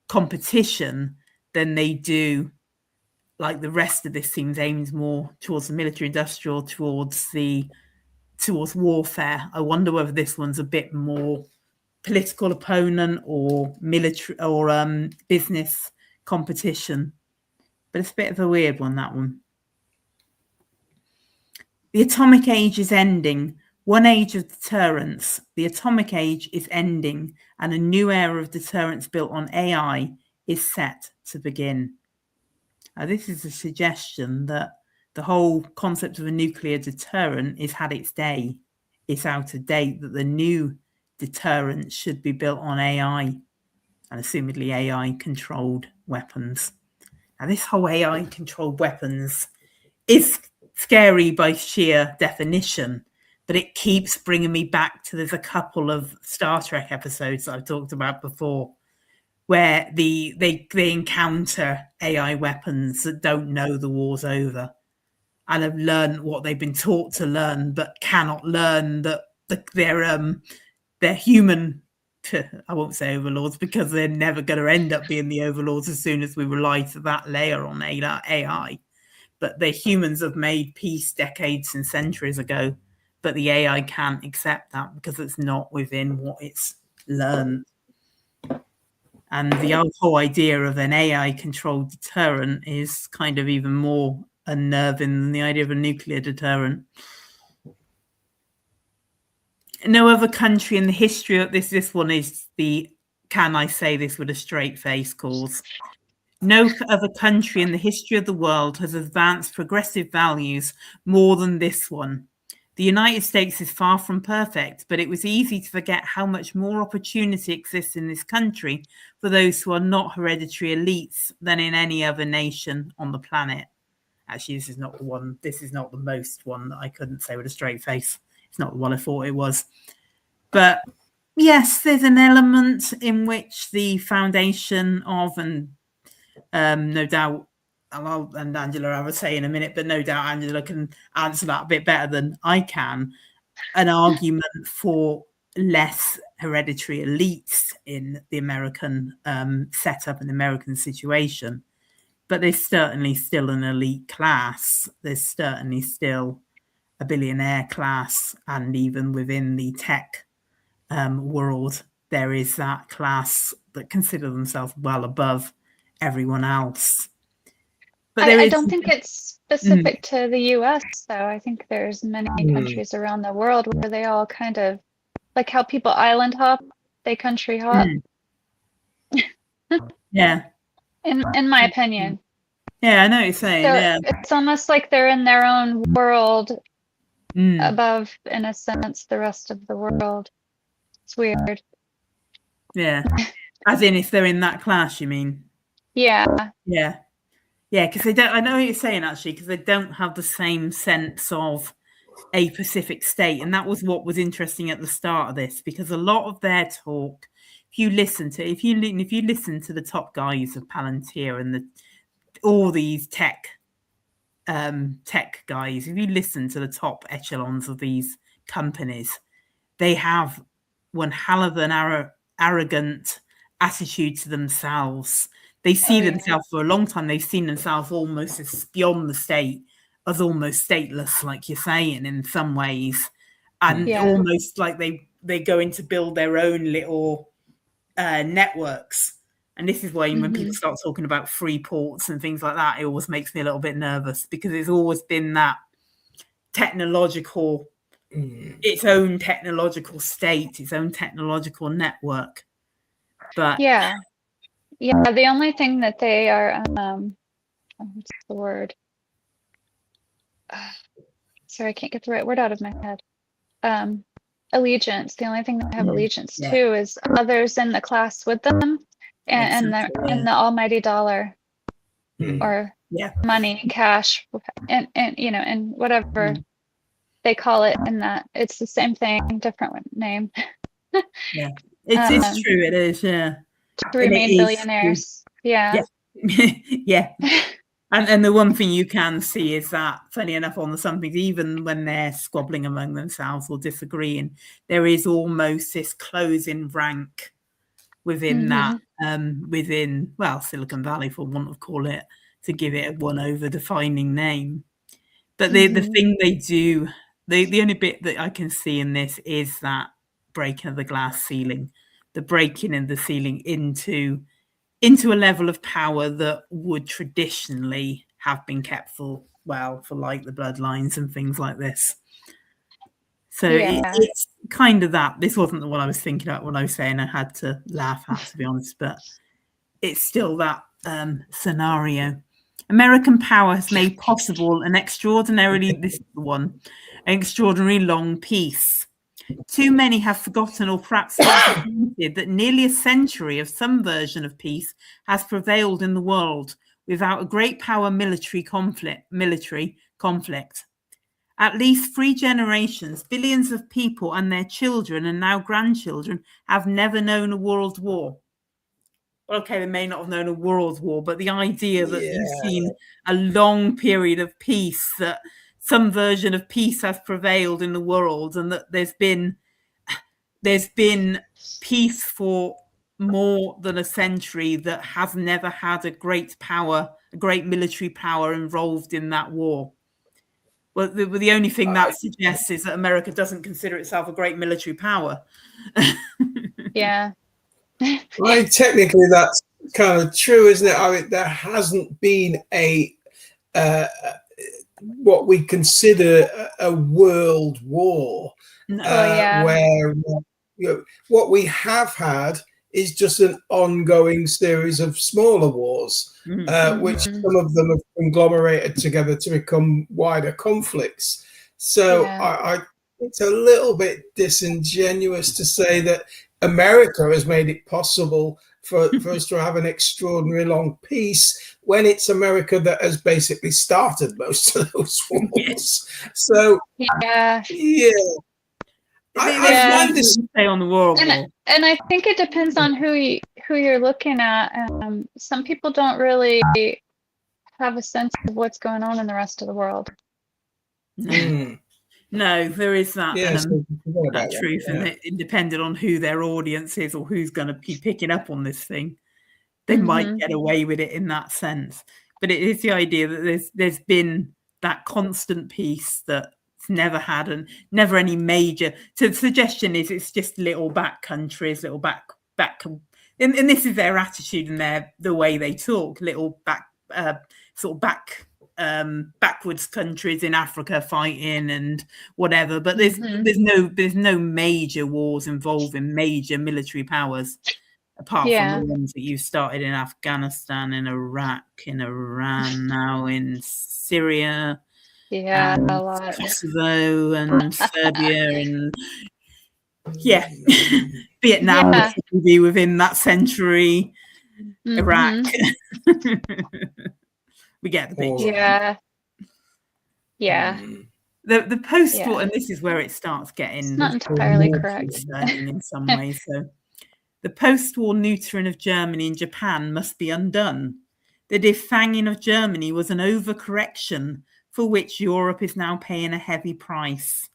competition than they do. Like the rest of this seems aimed more towards the military industrial, towards warfare. I wonder whether this one's a bit more political opponent or military or business competition. But it's a bit of a weird one, that one. The atomic age is ending. One age of deterrence. The atomic age is ending, and a new era of deterrence built on AI is set to begin. This is a suggestion that the whole concept of a nuclear deterrent has had its day. It's out of date, that the new deterrent should be built on AI and assumedly AI-controlled weapons. Now, this whole AI-controlled weapons is scary by sheer definition, but it keeps bringing me back to there's a couple of Star Trek episodes that I've talked about before, where they encounter AI weapons that don't know the war's over and have learned what they've been taught to learn, but cannot learn that they're human. I won't say overlords because they're never going to end up being the overlords as soon as we rely to that layer on AI. But the humans have made peace decades and centuries ago, but the AI can't accept that because it's not within what it's learned. And the whole idea of an AI-controlled deterrent is kind of even more unnerving than the idea of a nuclear deterrent. No other country in the history of this one is the, can I say this with a straight face cause. No other country in the history of the world has advanced progressive values more than this one. The United States is far from perfect, but it was easy to forget how much more opportunity exists in this country for those who are not hereditary elites than in any other nation on the planet. Actually, this is not the one. This is not the most one that I couldn't say with a straight face. It's not the one I thought it was. But yes, there's an element in which the foundation of, and no doubt, and Angela, I would say in a minute, but no doubt Angela can answer that a bit better than I can, an argument for less hereditary elites in the American setup and the American situation. But there's certainly still an elite class. There's certainly still a billionaire class. And even within the tech world, there is that class that consider themselves well above everyone else. But I don't think it's specific to the US, though. I think there's many countries around the world where they all kind of, like how people island hop, they country hop. Yeah. In my opinion. Yeah, I know what you're saying. So yeah. it's almost like they're in their own world above, in a sense, the rest of the world. It's weird. Yeah. As in if they're in that class, you mean? Yeah. Yeah. Yeah, because they don't, I know what you're saying actually, because they don't have the same sense of a Pacific state. And that was what was interesting at the start of this, because a lot of their talk, if you listen to the top guys of Palantir and all these tech guys, if you listen to the top echelons of these companies, they have one hell of an arrogant attitude to themselves. They see themselves for a long time. They've seen themselves almost as beyond the state, as almost stateless, like you're saying, in some ways, and almost like they go in to build their own little networks. And this is why when people start talking about free ports and things like that, it always makes me a little bit nervous, because it's always been that technological, its own technological state, its own technological network. But yeah, the only thing that they are, what's the word? Sorry, I can't get the right word out of my head. Allegiance. The only thing that I have allegiance to is others in the class with them, and the almighty dollar, or money, cash, and and whatever they call it. In that, it's the same thing, different name. Yeah, it's true. It is. Yeah. To remain billionaires. Yeah. And the one thing you can see is that, funny enough, on the somethings, even when they're squabbling among themselves or disagreeing, there is almost this closing rank within that, within Silicon Valley, for want of call it, to give it a one over defining name. But the thing they do, the only bit that I can see in this is that breaking of the glass ceiling, the breaking of the ceiling into a level of power that would traditionally have been kept for like the bloodlines and things like this. So it's kind of that. This wasn't the one I was thinking about when I was saying I had to laugh at, to be honest, but it's still that scenario. American power has made possible an extraordinarily long peace. Too many have forgotten, or perhaps forgotten, that nearly a century of some version of peace has prevailed in the world without a great power military conflict. At least 3 generations, billions of people and their children and now grandchildren have never known a world war. Okay, they may not have known a world war, but the idea that you've seen a long period of peace, that some version of peace has prevailed in the world, and that there's been peace for more than a century, that has never had a great military power involved in that war. Well, the only thing that suggests is that America doesn't consider itself a great military power. Yeah. Well, technically, that's kind of true, isn't it? I mean, there hasn't been a what we consider a world war, where what we have had is just an ongoing series of smaller wars, which some of them have conglomerated together to become wider conflicts. So it's a little bit disingenuous to say that America has made it possible for us to have an extraordinarily long peace when it's America that has basically started most of those wars. So I find this stay on the world war. And I think it depends on who you're looking at. Some people don't really have a sense of what's going on in the rest of the world. No, there is that, that truth, and it depended on who their audience is or who's going to be picking up on this thing. They might get away with it in that sense, but it is the idea that there's been that constant peace that's never had and never any major. So the suggestion is it's just little back countries, little back, and this is their attitude and the way they talk, little back sort of backwards countries in Africa fighting and whatever, but there's no major wars involving major military powers apart from the ones that you started in Afghanistan, in Iraq, in Iran, now in Syria, a lot, Kosovo and Serbia, and Vietnam will be within that century, Iraq. We get the picture. The post-war, and this is where it starts getting it's not entirely correct in some ways. So, the post-war neutering of Germany and Japan must be undone. The defanging of Germany was an overcorrection for which Europe is now paying a heavy price.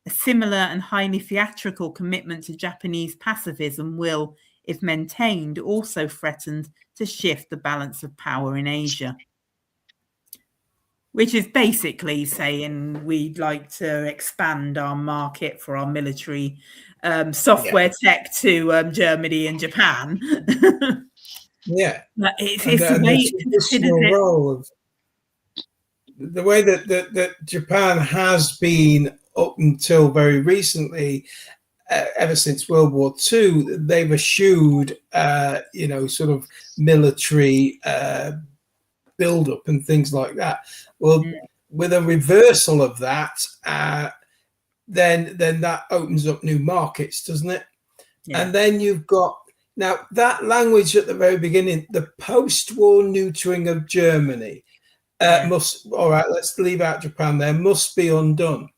A similar and highly theatrical commitment to Japanese pacifism will, if maintained, also threaten to shift the balance of power in Asia. Which is basically saying we'd like to expand our market for our military software tech to Germany and Japan. But it's the way it considers role of the way that Japan has been up until very recently, ever since World War II, they've eschewed, sort of military build-up and things like that. Well, with a reversal of that, then that opens up new markets, doesn't it? And then you've got now that language at the very beginning, the post-war neutering of Germany must. All right, let's leave out Japan. There must be undone.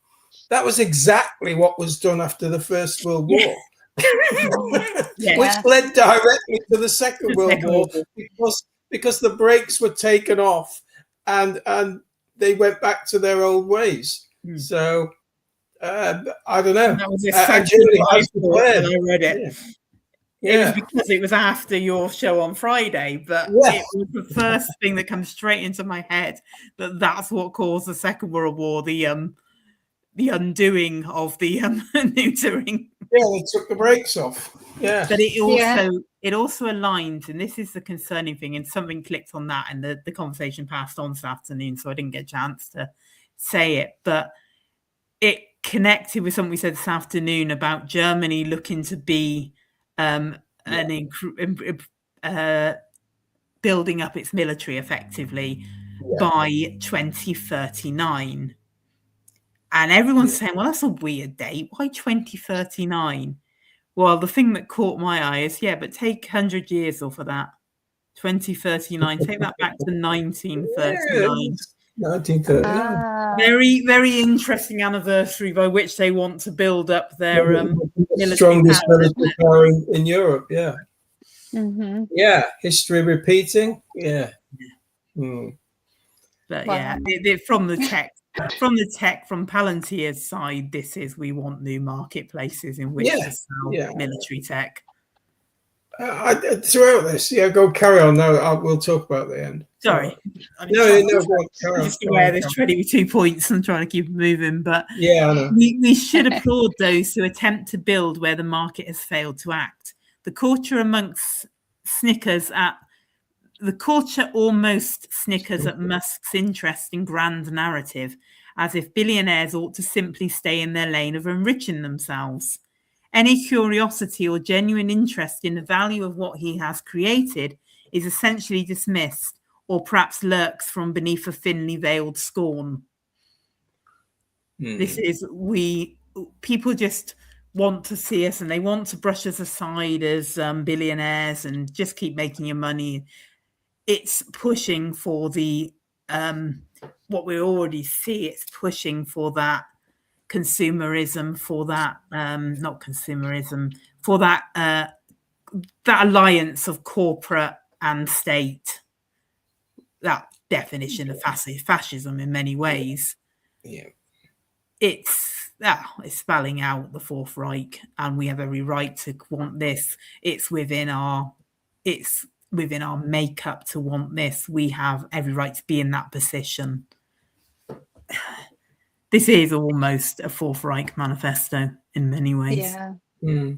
That was exactly what was done after the First World War, which led directly to the Second World War because the brakes were taken off and they went back to their old ways. So I don't know. That was exactly what I thought when I read it. It was because it was after your show on Friday, but it was the first thing that comes straight into my head that's what caused the Second World War, the undoing of the neutering. Yeah, they took the brakes off. Yeah, but it also aligns, and this is the concerning thing, and something clicked on that, and the conversation passed on this afternoon, so I didn't get a chance to say it, but it connected with something we said this afternoon about Germany looking to be building up its military effectively by 2039. And everyone's saying, well, that's a weird date. Why 2039? Well, the thing that caught my eye is, but take 100 years off of that. 2039. Take that back to 1939. 1939. Very, very interesting anniversary by which they want to build up their strongest military power in Europe. Yeah. Yeah. History repeating. Yeah. But from Palantir's side, this is we want new marketplaces in which to sell military tech. Throughout this, go carry on. No, we'll talk about the end. Sorry, carry on. Just aware there's 22 points. I'm trying to keep moving, but I know. We should applaud those who attempt to build where the market has failed to act. The culture almost snickers at Musk's interest in grand narrative, as if billionaires ought to simply stay in their lane of enriching themselves. Any curiosity or genuine interest in the value of what he has created is essentially dismissed, or perhaps lurks from beneath a thinly veiled scorn. This is, people just want to see us and they want to brush us aside as billionaires and just keep making your money. It's pushing for the what we already see. It's pushing for that consumerism, for that not consumerism, for that that alliance of corporate and state. That definition of fascism in many ways. Yeah. It's spelling out the Fourth Reich, and we have every right to want this. It's within our makeup to want this. We have every right to be in that position. This is almost a Fourth Reich manifesto in many ways. Yeah.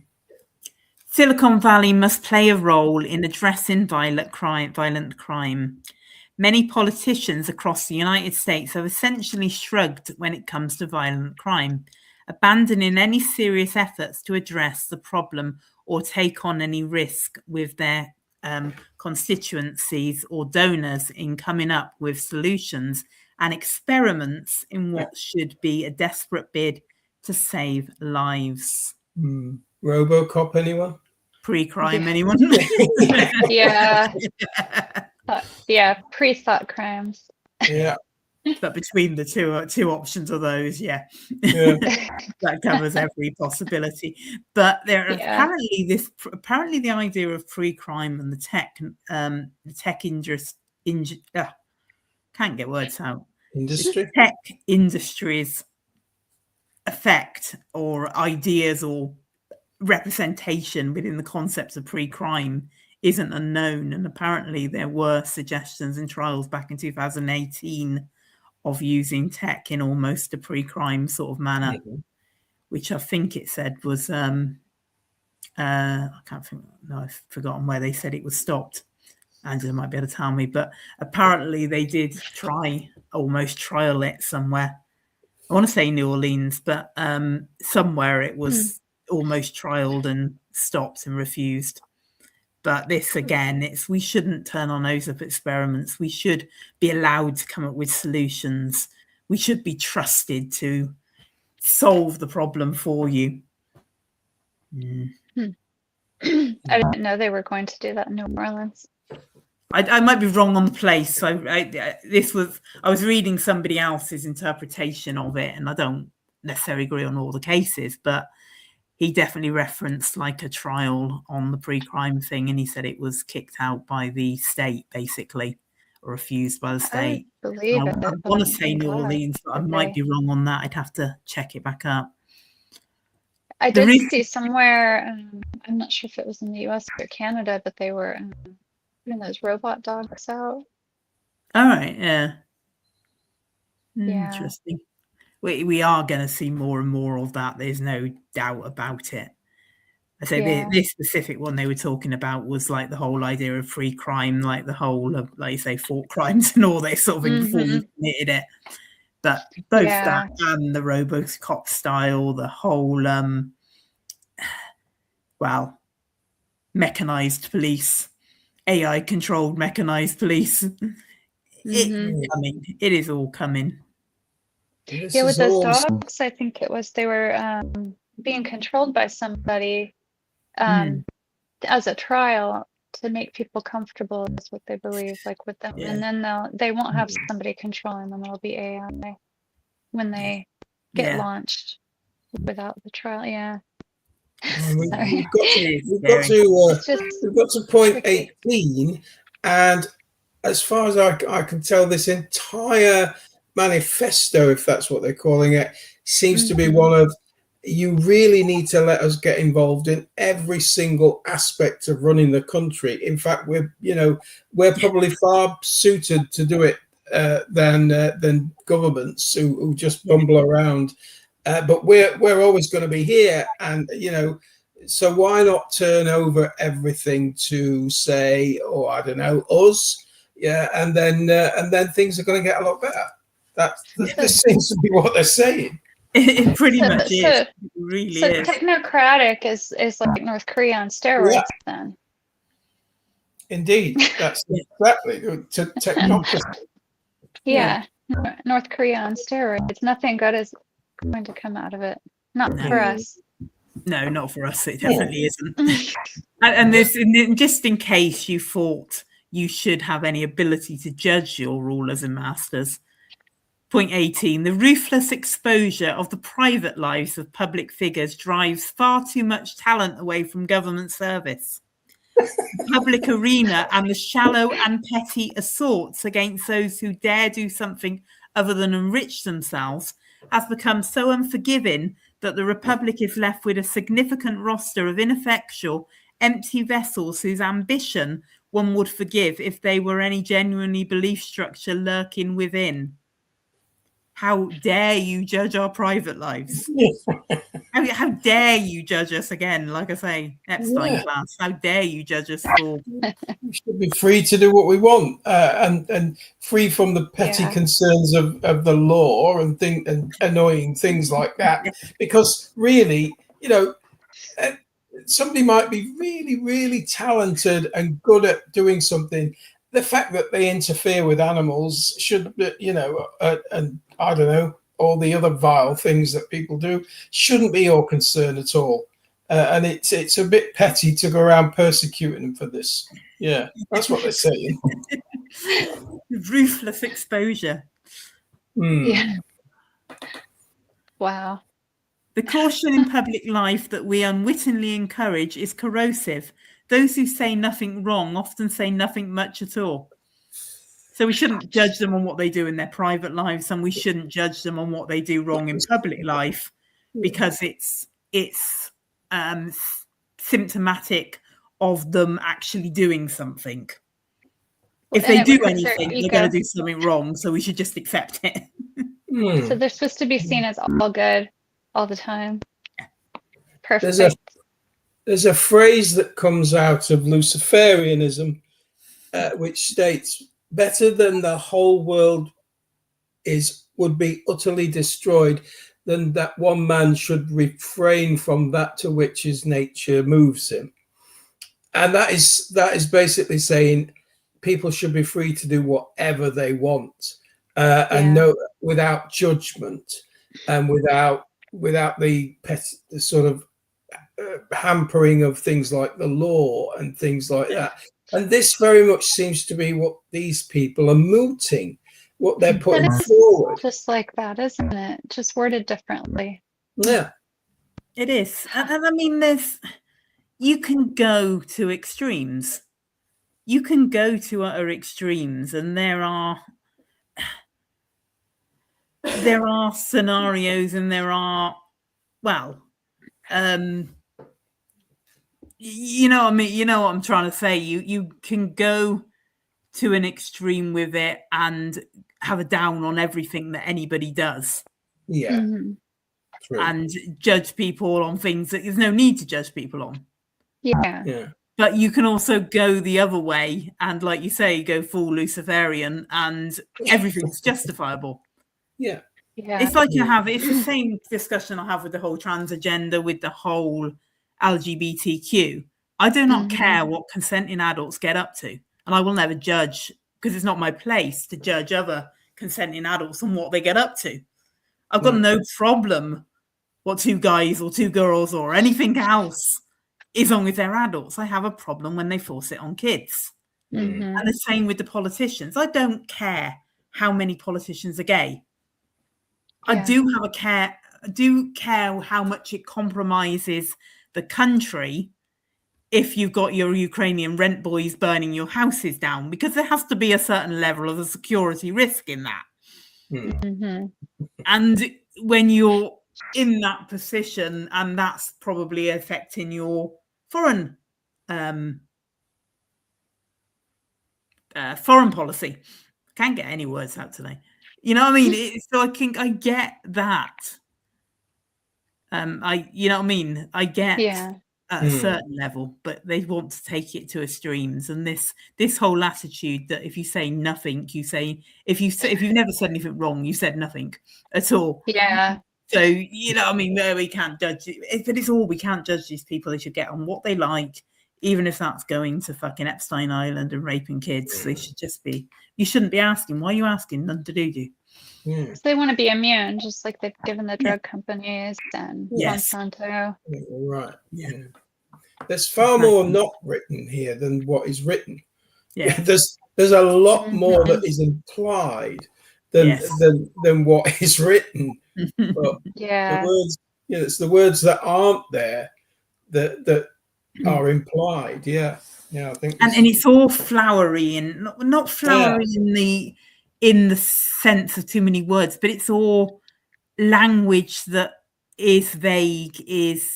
Silicon Valley must play a role in addressing violent crime. Many politicians across the United States have essentially shrugged when it comes to violent crime, abandoning any serious efforts to address the problem or take on any risk with their constituencies or donors in coming up with solutions and experiments in what should be a desperate bid to save lives. RoboCop, anyone? Pre-crime, anyone? Yeah. Yeah, pre-thought crimes. Yeah. But between the two options of those, that covers every possibility. But there apparently the idea of pre-crime and the tech industry, can't get words out. Tech industry's effect or ideas or representation within the concepts of pre-crime isn't unknown, and apparently there were suggestions and trials back in 2018 of using tech in almost a pre-crime sort of manner, which I think it said was I can't think. No, I've forgotten where they said it was stopped. Angela might be able to tell me, but apparently they did almost trial it somewhere. I want to say New Orleans, but somewhere it was almost trialed and stopped and refused. But this again, we shouldn't turn our nose up at experiments. We should be allowed to come up with solutions. We should be trusted to solve the problem for you. I didn't know they were going to do that in New Orleans. I might be wrong on the place. I was reading somebody else's interpretation of it, and I don't necessarily agree on all the cases, but he definitely referenced like a trial on the pre-crime thing, and he said it was kicked out by the state, basically, or refused by the state. I believe it. I want to say New Orleans, but I might be wrong on that. I'd have to check it back up. I did see somewhere, I'm not sure if it was in the US or Canada, but they were putting those robot dogs out. All right, yeah. Yeah. Interesting. We are going to see more and more of that. There's no doubt about it. I say this specific one they were talking about was like the whole idea of free crime, like the whole of, like you say, fought crimes and all this sort of thing before you committed it. But both that and the RoboCop style, the whole, mechanized police, AI-controlled mechanized police. It's coming. It is all coming. With those dogs, I think it was they were being controlled by somebody as a trial to make people comfortable is what they believe, like with them, and then they won't have somebody controlling them. It'll be AI when they get launched without the trial. Yeah. We've got to point 18, and as far as I can tell, this entire manifesto, if that's what they're calling it, seems to be one of, you really need to let us get involved in every single aspect of running the country. In fact, we're probably far suited to do it than governments who just bumble around. But we're always going to be here, and So why not turn over everything to, say, oh, I don't know, us? Yeah, and then things are going to get a lot better. This seems to be what they're saying. It pretty much is. So, It really so is. technocratic is like North Korea on steroids then. Indeed, that's exactly technocracy. Yeah. North Korea on steroids. Nothing good is going to come out of it. Not for us. No, not for us. It definitely isn't. And this, just in case you thought you should have any ability to judge your rulers and masters. Point 18, the ruthless exposure of the private lives of public figures drives far too much talent away from government service. The public arena and the shallow and petty assaults against those who dare do something other than enrich themselves has become so unforgiving that the Republic is left with a significant roster of ineffectual, empty vessels whose ambition one would forgive if they were any genuinely belief structure lurking within. How dare you judge our private lives? How dare you judge us again? Like I say, Epstein class. How dare you judge us for? We should be free to do what we want, and free from the petty concerns of the law and annoying things like that. Because really, somebody might be really, really talented and good at doing something. The fact that they interfere with animals should, and I don't know, all the other vile things that people do shouldn't be your concern at all. And it's a bit petty to go around persecuting them for this. Yeah, that's what they're saying. Ruthless exposure. Yeah. Wow. The caution in public life that we unwittingly encourage is corrosive. Those who say nothing wrong often say nothing much at all. So we shouldn't judge them on what they do in their private lives, and we shouldn't judge them on what they do wrong in public life, because it's symptomatic of them actually doing something. If they do anything, they're going to do something wrong, so we should just accept it. So they're supposed to be seen as all good all the time. Perfect. There's a phrase that comes out of Luciferianism, which states, better than the whole world would be utterly destroyed than that one man should refrain from that to which his nature moves him. And that is basically saying people should be free to do whatever they want, and without judgment and without the sort of hampering of things like the law and things like that. And this very much seems to be what these people are mooting, what they're putting forward. Just like that, isn't it? Just worded differently. Yeah. It is. And I mean, you can go to extremes. You can go to utter extremes, and there are scenarios, and there are, you know what I mean? You know what I'm trying to say? You can go to an extreme with it and have a down on everything that anybody does. Yeah. Mm-hmm. And judge people on things that there's no need to judge people on. Yeah. But you can also go the other way and, like you say, go full Luciferian and everything's justifiable. Yeah. It's like it's the same discussion I have with the whole trans agenda, with the whole LGBTQ. I do not care what consenting adults get up to, and I will never judge, because it's not my place to judge other consenting adults on what they get up to. I've got no problem what two guys or two girls or anything else, as long as they're adults. I have a problem when they force it on kids. And the same with the politicians. I don't care how many politicians are gay. I do care how much it compromises the country if you've got your Ukrainian rent boys burning your houses down, because there has to be a certain level of a security risk in that. And when you're in that position, and that's probably affecting your foreign policy. Can't get any words out today. You know what I mean? So I get that. You know what I mean? I get at a certain level, but they want to take it to extremes. And this whole attitude that if you say nothing, you say if you've never said anything wrong, you said nothing at all. Yeah. So I mean, we can't judge it, but it's all we can't judge these people. They should get on what they like, even if that's going to fucking Epstein Island and raping kids. They should just be. You shouldn't be asking. Why are you asking? Nothing to do with you. So they want to be immune, just like they've given the drug companies and Monsanto. Right. Yeah. There's far more not written here than what is written. Yeah. There's a lot more that is implied than what is written. But the words, it's the words that aren't there that are implied. Yeah. I think. And it's all flowery and not flowery in the sense of too many words, but it's all language that is vague, it's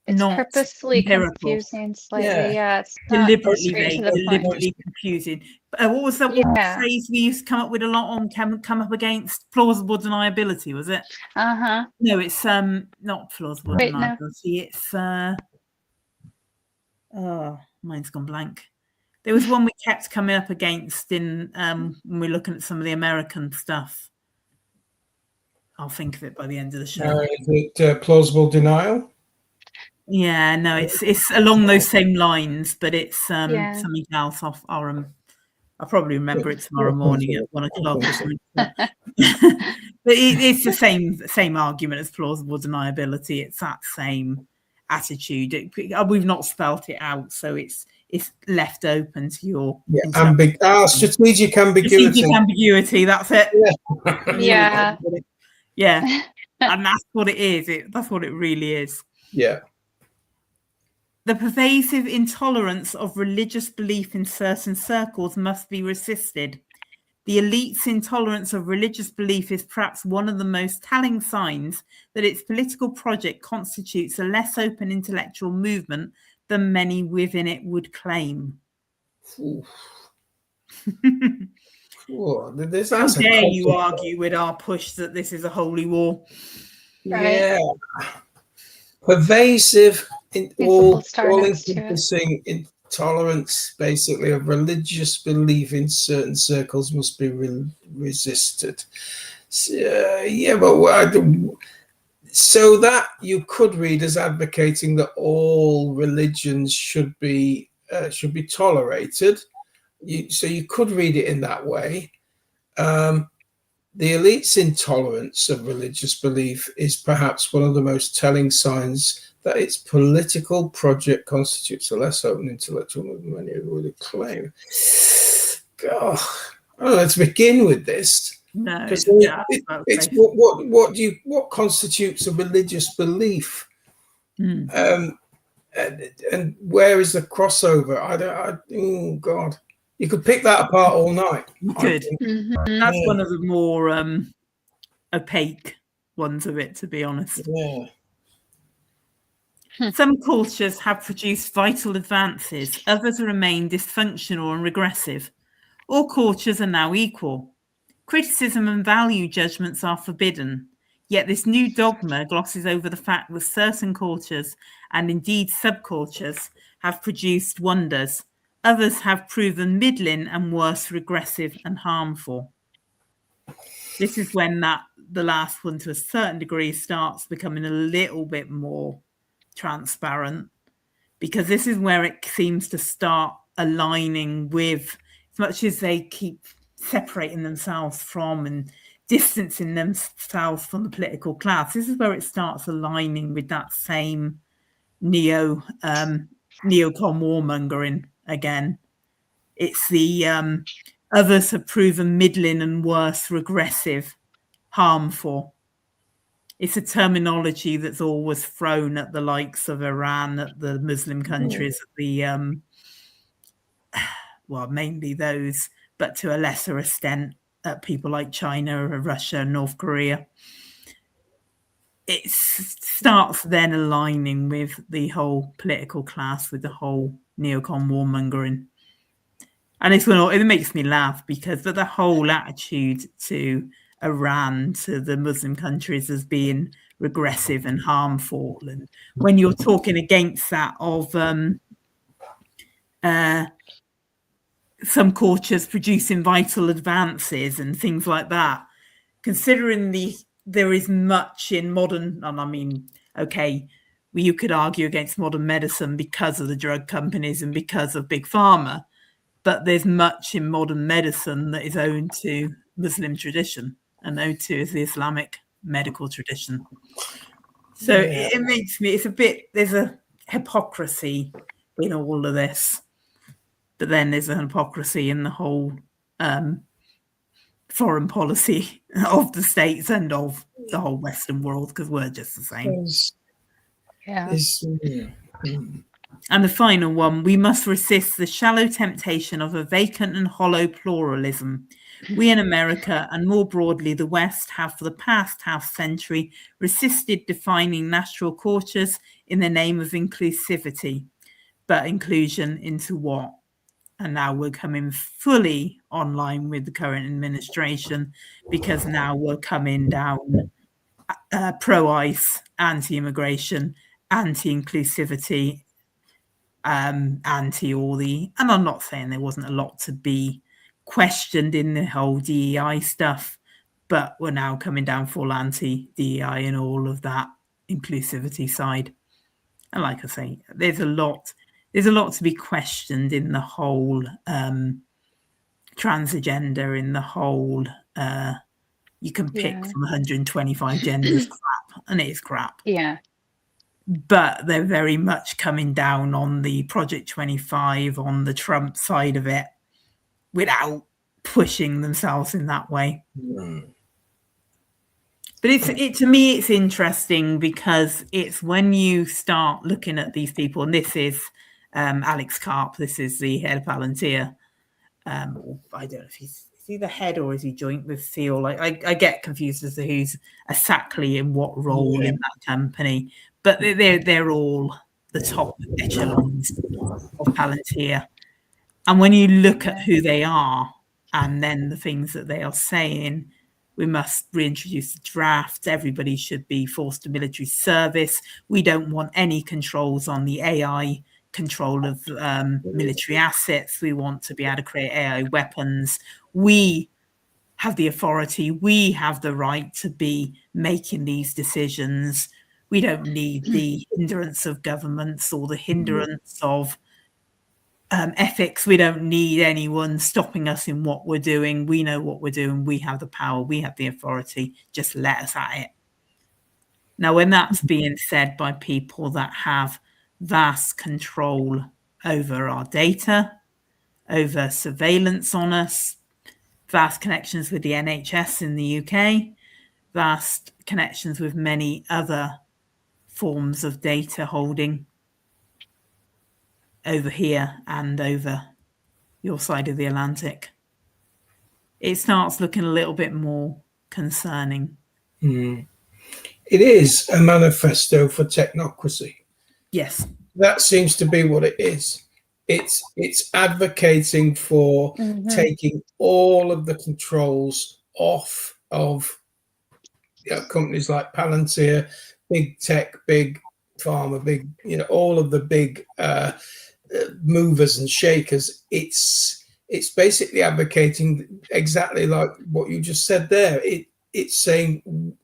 not purposely empirical. Confusing slightly. It's deliberately not vague, to the deliberately confusing. What was that phrase we used to come up with a lot on come up against? Plausible deniability, was it? No, it's not plausible deniability. It's mine's gone blank. There was one we kept coming up against in when we're looking at some of the American stuff. I'll think of it by the end of the show. Is it plausible denial? Yeah, no, it's along those same lines, but it's something else. I'll probably remember it tomorrow morning at 1 o'clock or something. But it's the same argument as plausible deniability. It's that same attitude. We've not spelt it out, so it's left open to your strategic ambiguity. Strategic ambiguity, that's it. Yeah. And that's what it is. That's what it really is. Yeah. The pervasive intolerance of religious belief in certain circles must be resisted. The elite's intolerance of religious belief is perhaps one of the most telling signs that its political project constitutes a less open intellectual movement than many within it would claim. How dare you argue with our push that this is a holy war? Yeah. Pervasive, all-encompassing intolerance, basically, of religious belief in certain circles must be resisted. So that you could read as advocating that all religions should be tolerated. So you could read it in that way. The elite's intolerance of religious belief is perhaps one of the most telling signs that its political project constitutes a less open intellectual movement than many would claim. God, I don't know where to begin with this. No, it's what constitutes a religious belief, and where is the crossover? Oh God. You could pick that apart all night. You could. That's one of the more opaque ones of it, to be honest. Yeah. Some cultures have produced vital advances. Others remain dysfunctional and regressive. All cultures are now equal. Criticism and value judgments are forbidden. Yet this new dogma glosses over the fact that certain cultures, and indeed subcultures, have produced wonders. Others have proven middling and worse, regressive and harmful. This is when the last one, to a certain degree, starts becoming a little bit more transparent, because this is where it seems to start aligning with, as much as they keep separating themselves from and distancing themselves from the political class, this is where it starts aligning with that same neocon warmongering again. It's the others have proven middling and worse, regressive, harmful. It's a terminology that's always thrown at the likes of Iran, at the Muslim countries, mainly those, but to a lesser extent at people like China, Russia, North Korea. It starts then aligning with the whole political class, with the whole neocon warmongering. And it makes me laugh because the whole attitude to Iran, to the Muslim countries as being regressive and harmful. And when you're talking against that of some cultures producing vital advances and things like that, considering there is much in modern, and I mean, okay, you could argue against modern medicine because of the drug companies and because of big pharma, but there's much in modern medicine that is owed to Muslim tradition and owed to the Islamic medical tradition. So it makes me, there's a hypocrisy in all of this, but then there's a hypocrisy in the whole foreign policy of the States and of the whole Western world, because we're just the same. And the final one, we must resist the shallow temptation of a vacant and hollow pluralism. We in America, and more broadly the West, have for the past half century resisted defining natural cultures in the name of inclusivity. But inclusion into what? And now we're coming fully online with the current administration, because now we're coming down pro-ICE, anti-immigration, anti-inclusivity, anti all the, and I'm not saying there wasn't a lot to be questioned in the whole DEI stuff, but we're now coming down full anti-DEI and all of that inclusivity side. And like I say, there's a lot to be questioned in the whole transgender, in the whole you can pick from 125 genders crap, and it is crap. Yeah. But they're very much coming down on the Project 25, on the Trump side of it, without pushing themselves in that way. But to me, it's interesting because it's when you start looking at these people, and this is Alex Karp, this is the head of Palantir. I don't know if is he the head or is he joint with Phil? I get confused as to who's exactly in what role in that company. But they're all the top echelons of Palantir. And when you look at who they are and then the things that they are saying, we must reintroduce the draft. Everybody should be forced to military service. We don't want any controls on the AI control of military assets. We want to be able to create AI weapons. We have the authority. We have the right to be making these decisions. We don't need the hindrance of governments or the hindrance of ethics. We don't need anyone stopping us in what we're doing. We know what we're doing. We have the power. We have the authority. Just let us at it. Now, when that's being said by people that have vast control over our data, over surveillance on us, vast connections with the NHS in the UK, vast connections with many other forms of data holding over here and over your side of the Atlantic, it starts looking a little bit more concerning. It is a manifesto for technocracy. Yes. That seems to be what it is. It's advocating for taking all of the controls off of companies like Palantir, big tech, big pharma, big, all of the big movers and shakers. It's basically advocating exactly like what you just said there. It's saying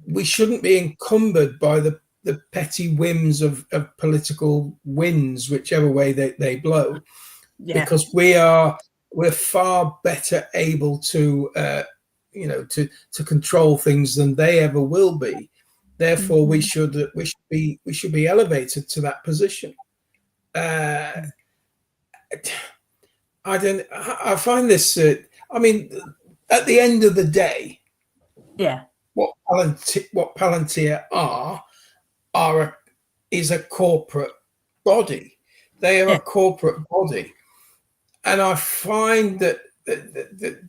we shouldn't be encumbered by the petty whims of political winds, whichever way they blow, because we're far better able to to control things than they ever will be. Therefore, we should be elevated to that position. I find this. I mean, at the end of the day, what Palantir is a corporate body. They are a corporate body, and I find that the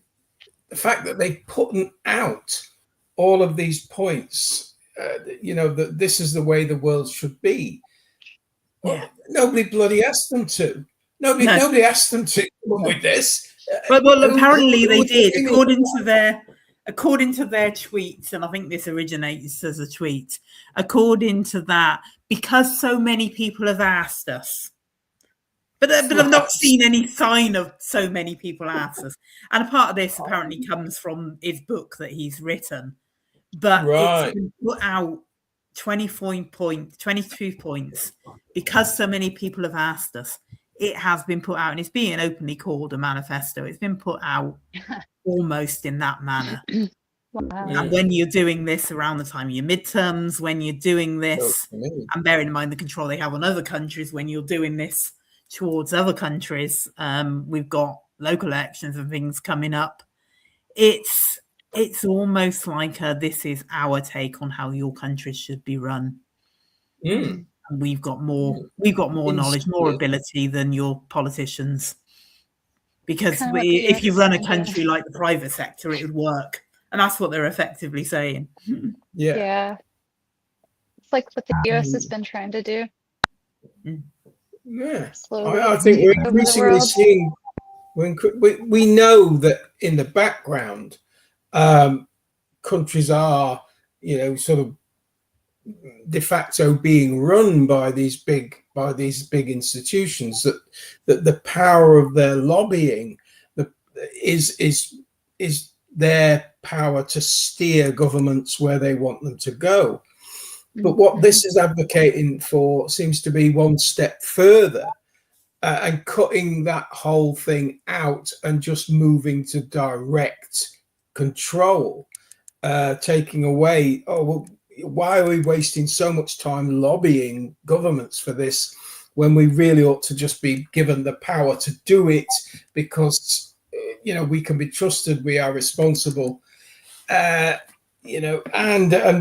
fact that they put out all of these points, that this is the way the world should be. Well, nobody bloody asked them to. Nobody asked them to come up with this. Well, apparently they did, according to according to their tweets, and I think this originates as a tweet, according to that, because so many people have asked us, but I've not seen any sign of so many people ask us. And a part of this apparently comes from his book that he's written, but it's been put out 22 points because so many people have asked us. It has been put out, and it's being openly called a manifesto. It's been put out almost in that manner. Wow. And when you're doing this around the time of your midterms, when you're doing this, and bearing in mind the control they have on other countries, when you're doing this towards other countries, we've got local elections and things coming up. It's almost like this is our take on how your countries should be run. And we've got more knowledge, more ability than your politicians. Because if you run a country like the private sector, it would work. And that's what they're effectively saying. Yeah. It's like what the US has been trying to do. Yeah. Slowly I think we're increasingly seeing, we know that in the background, countries are, sort of de facto being run by these big institutions, that the power of their lobbying is their power to steer governments where they want them to go. But what this is advocating for seems to be one step further, and cutting that whole thing out and just moving to direct control, taking away, why are we wasting so much time lobbying governments for this when we really ought to just be given the power to do it because, we can be trusted, we are responsible, and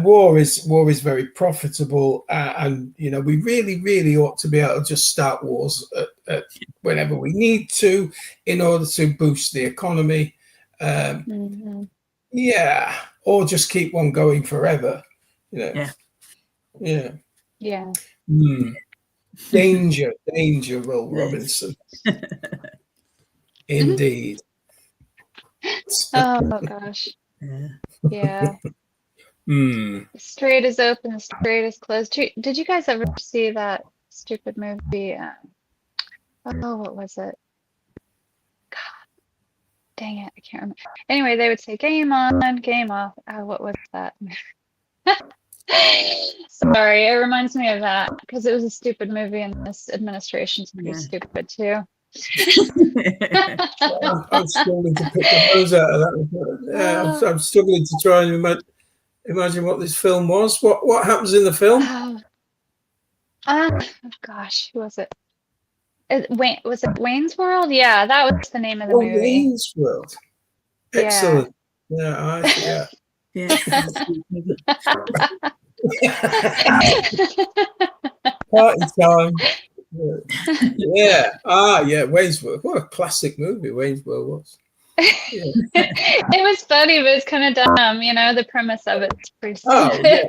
war is very profitable, and we really ought to be able to just start wars whenever we need to in order to boost the economy, or just keep one going forever. Danger, Will Robinson. Indeed. Oh gosh. Yeah. The Strait is open, the Strait is closed. Did you guys ever see that stupid movie? What was it? God, dang it, I can't remember. Anyway, they would say game on, game off. What was that? Sorry, it reminds me of that because it was a stupid movie, and this administration's pretty stupid too. I'm struggling to pick the nose out of that. I'm struggling to try and imagine what this film was. What happens in the film? Gosh, who was it? Was it Wayne's World? Yeah, that was the name of the movie. Wayne's World. Excellent. Yeah. Party time. Wayne's World. What a classic movie Wayne's World was. It was funny, but it's kind of dumb. The premise of it's pretty stupid.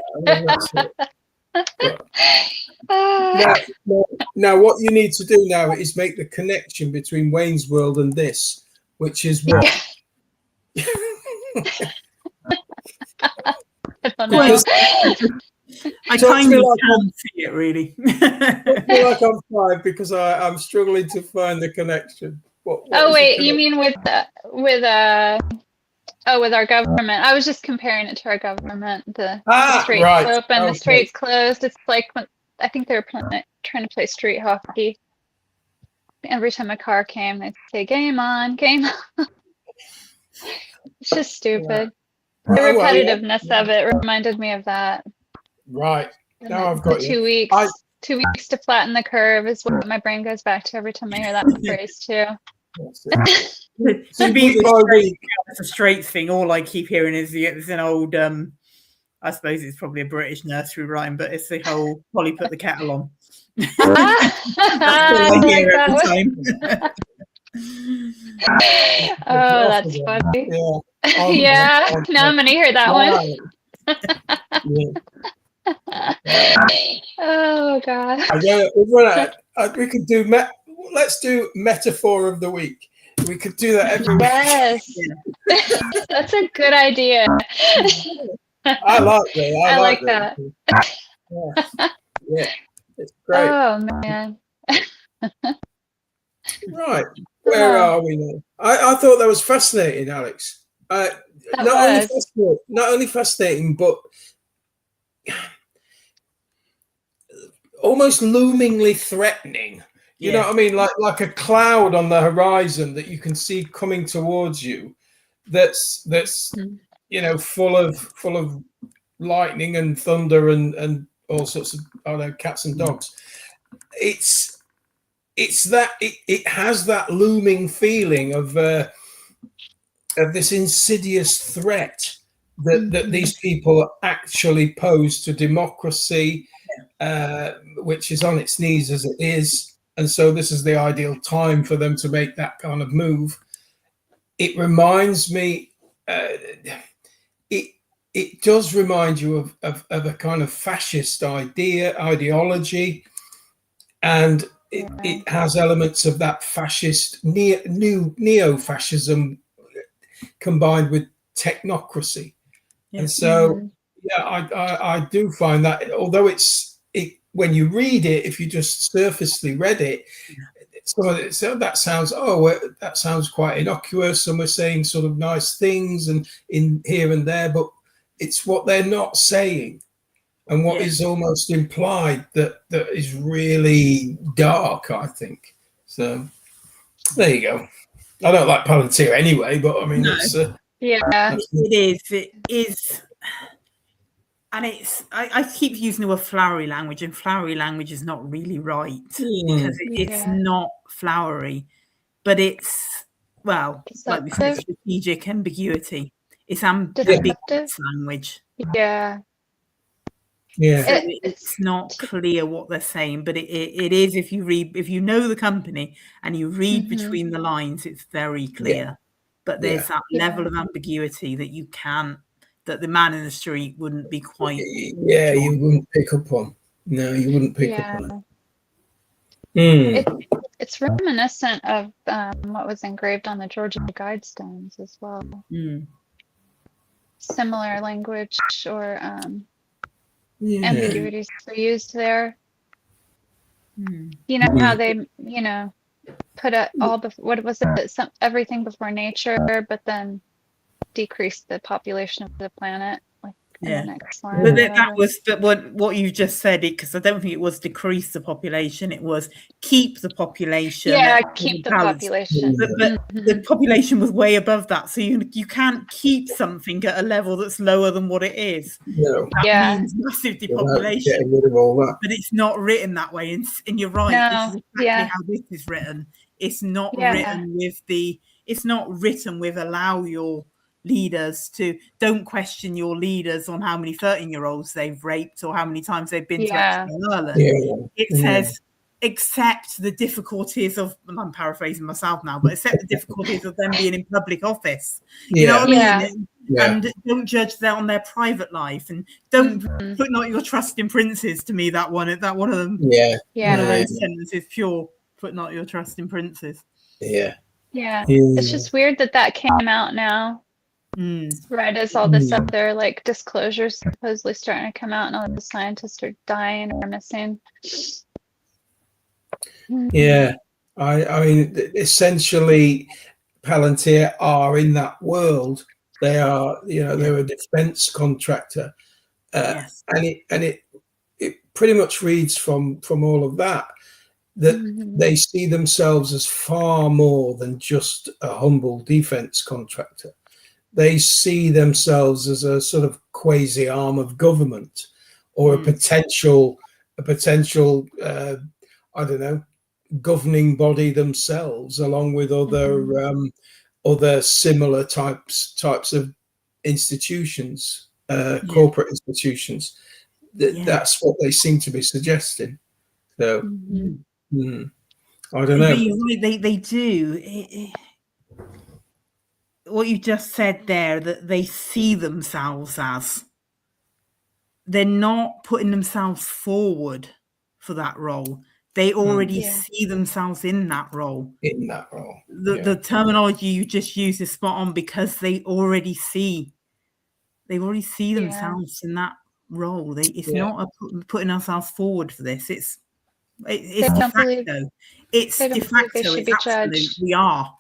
Now, what you need to do now is make the connection between Wayne's World and this, which is what? I don't know. I kind of can't see it really. I feel like I'm 5 because I'm struggling to find the connection. Wait, you mean with our government? I was just comparing it to our government. The strait's open, the strait's closed. It's like when I think they were trying to play street hockey. Every time a car came, they'd say "game on, game on." It's just stupid. The repetitiveness of it reminded me of that. Right. Now I've got 2 weeks. 2 weeks to flatten the curve is what my brain goes back to every time I hear that phrase too. To be it's a straight thing. All I keep hearing is there's an old I suppose it's probably a British nursery rhyme, but it's the whole Polly put the kettle on. That's all I hear every time. Oh, that's funny. Yeah, now I'm gonna hear that one. Oh God. We could do let's do metaphor of the week. We could do that every week. Yes, that's a good idea. I like that. I like that. Yeah, it's great. Oh man. Right, where are we now? I thought that was fascinating, Alex. Not only fascinating, but almost loomingly threatening. You know what I mean? Like a cloud on the horizon that you can see coming towards you. That's you know, full of lightning and thunder and all sorts of, I don't know, cats and dogs. It's that it has that looming feeling of this insidious threat that these people actually pose to democracy, which is on its knees as it is. And so this is the ideal time for them to make that kind of move. It reminds me, it does remind you of a kind of fascist ideology, and it has elements of that fascist neo-fascism combined with technocracy. And so I do find that, although when you read it, if you just surfacely read it, that sounds quite innocuous, and we're saying sort of nice things and in here and there, but it's what they're not saying and what is almost implied that is really dark, I think. So there you go. I don't like Palantir anyway, but I mean, it is. And I keep using the word flowery language, and flowery language is not really right because it's not flowery, but it's, well, like we said, strategic ambiguity. It's ambiguous language. Yeah. Yeah. So it's not clear what they're saying, but it is, if you know the company and you read between the lines, it's very clear. Yeah. But there's that level of ambiguity that the man in the street wouldn't be quite. Yeah, you wouldn't pick up on. No, you wouldn't pick up on it. It's reminiscent of what was engraved on the Georgia Guidestones as well. Similar language or ambiguities were used there. You know how they, put what was it? Everything before nature, but then decrease the population of the planet. Like in the next line. But that was what you just said. Because I don't think it was decrease the population. It was keep the population. Yeah, keep the population. But the population was way above that, so you can't keep something at a level that's lower than what it is. No. That means massive depopulation. Getting rid of all that. But it's not written that way, and you're right. No. This is exactly how this is written. It's not written with It's not written with allow your leaders to, don't question your leaders on how many 13-year-olds they've raped or how many times they've been to Ireland. It says accept the difficulties of, and I'm paraphrasing myself now, but accept the difficulties of them being in public office. You know what I mean? And don't judge them on their private life, and don't put not your trust in princes. To me, that one of them. One of those sentences, pure. Put not your trust in princes. It's just weird that came out now. Right as all this other like disclosures supposedly starting to come out, and all the scientists are dying or missing. I mean, essentially, Palantir are in that world. They are, they're a defense contractor, and it pretty much reads from all of that they see themselves as far more than just a humble defense contractor. They see themselves as a sort of quasi arm of government, or a potential I don't know, governing body themselves, along with other similar types of institutions, corporate institutions. That's what they seem to be suggesting. So I don't know. They do. What you just said there, that they see themselves as, they're not putting themselves forward for that role. They already see themselves in that role. In that role. The terminology you just used is spot on, because they already see themselves in that role. It's not putting ourselves forward for this. It's de facto. It's de facto. It's absolute. We are.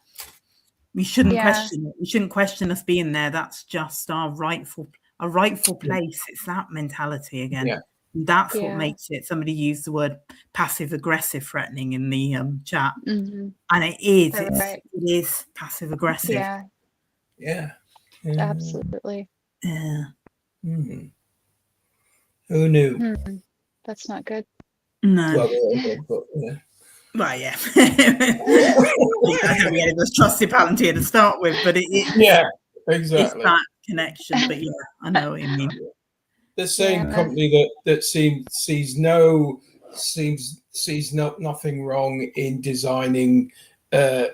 We shouldn't question it. We shouldn't question us being there. That's just our rightful place. It's that mentality again. Yeah. That's what makes it. Somebody used the word passive aggressive threatening in the chat, and it is. It is passive aggressive. Yeah. Absolutely. Yeah. Mm-hmm. Who knew? That's not good. No. Well, Well, yeah. I don't think it was trusted Palantir to start with, but exactly. It's that connection. But yeah, I know what you mean. The same company that sees nothing wrong in designing I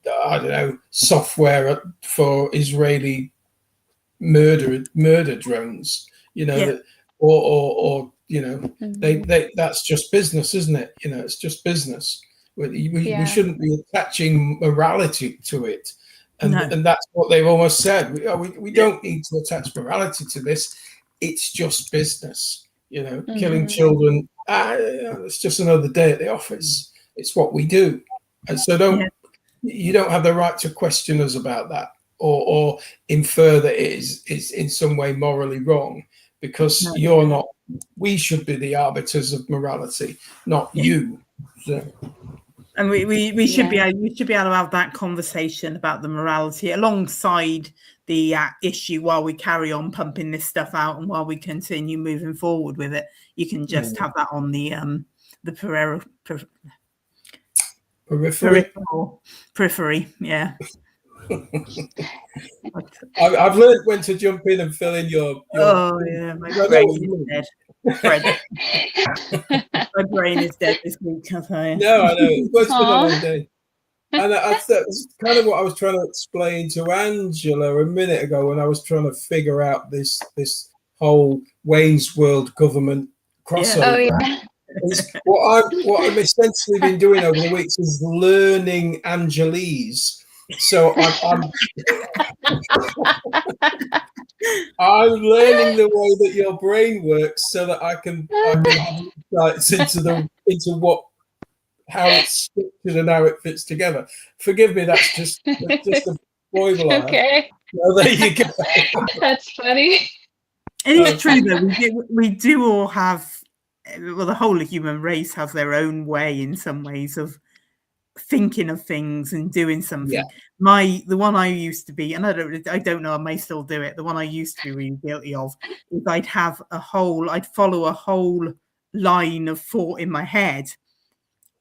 don't know, software for Israeli murder drones, or they that's just business, isn't it? It's just business. We shouldn't be attaching morality to it, and that's what they've almost said. We don't need to attach morality to this. It's just business, killing children. It's just another day at the office. It's what we do, and so you don't have the right to question us about that or infer that it is in some way morally wrong, because you're not. We should be the arbiters of morality, not you. So. And we should be able to have that conversation about the morality alongside the issue while we carry on pumping this stuff out and while we continue moving forward with it. You can just have that on the periphery. Yeah. I've learned when to jump in and fill in your my brain is dead. My brain is dead this week, I tell you. No, I know. It's been a long day. And that's kind of what I was trying to explain to Angela a minute ago when I was trying to figure out this whole Wayne's World government crossover. What I've essentially been doing over the weeks is learning Angelese. So I'm learning the way that your brain works so that I can have insights into how it's structured and how it fits together. Forgive me, that's just a foible. Okay. Well, there you go. That's funny. It is true though. We do all have. Well, the whole human race has their own way, in some ways, of thinking of things and doing something. The one I used to be, and I don't know, I may still do it. The one I used to be really guilty of is I'd follow a whole line of thought in my head,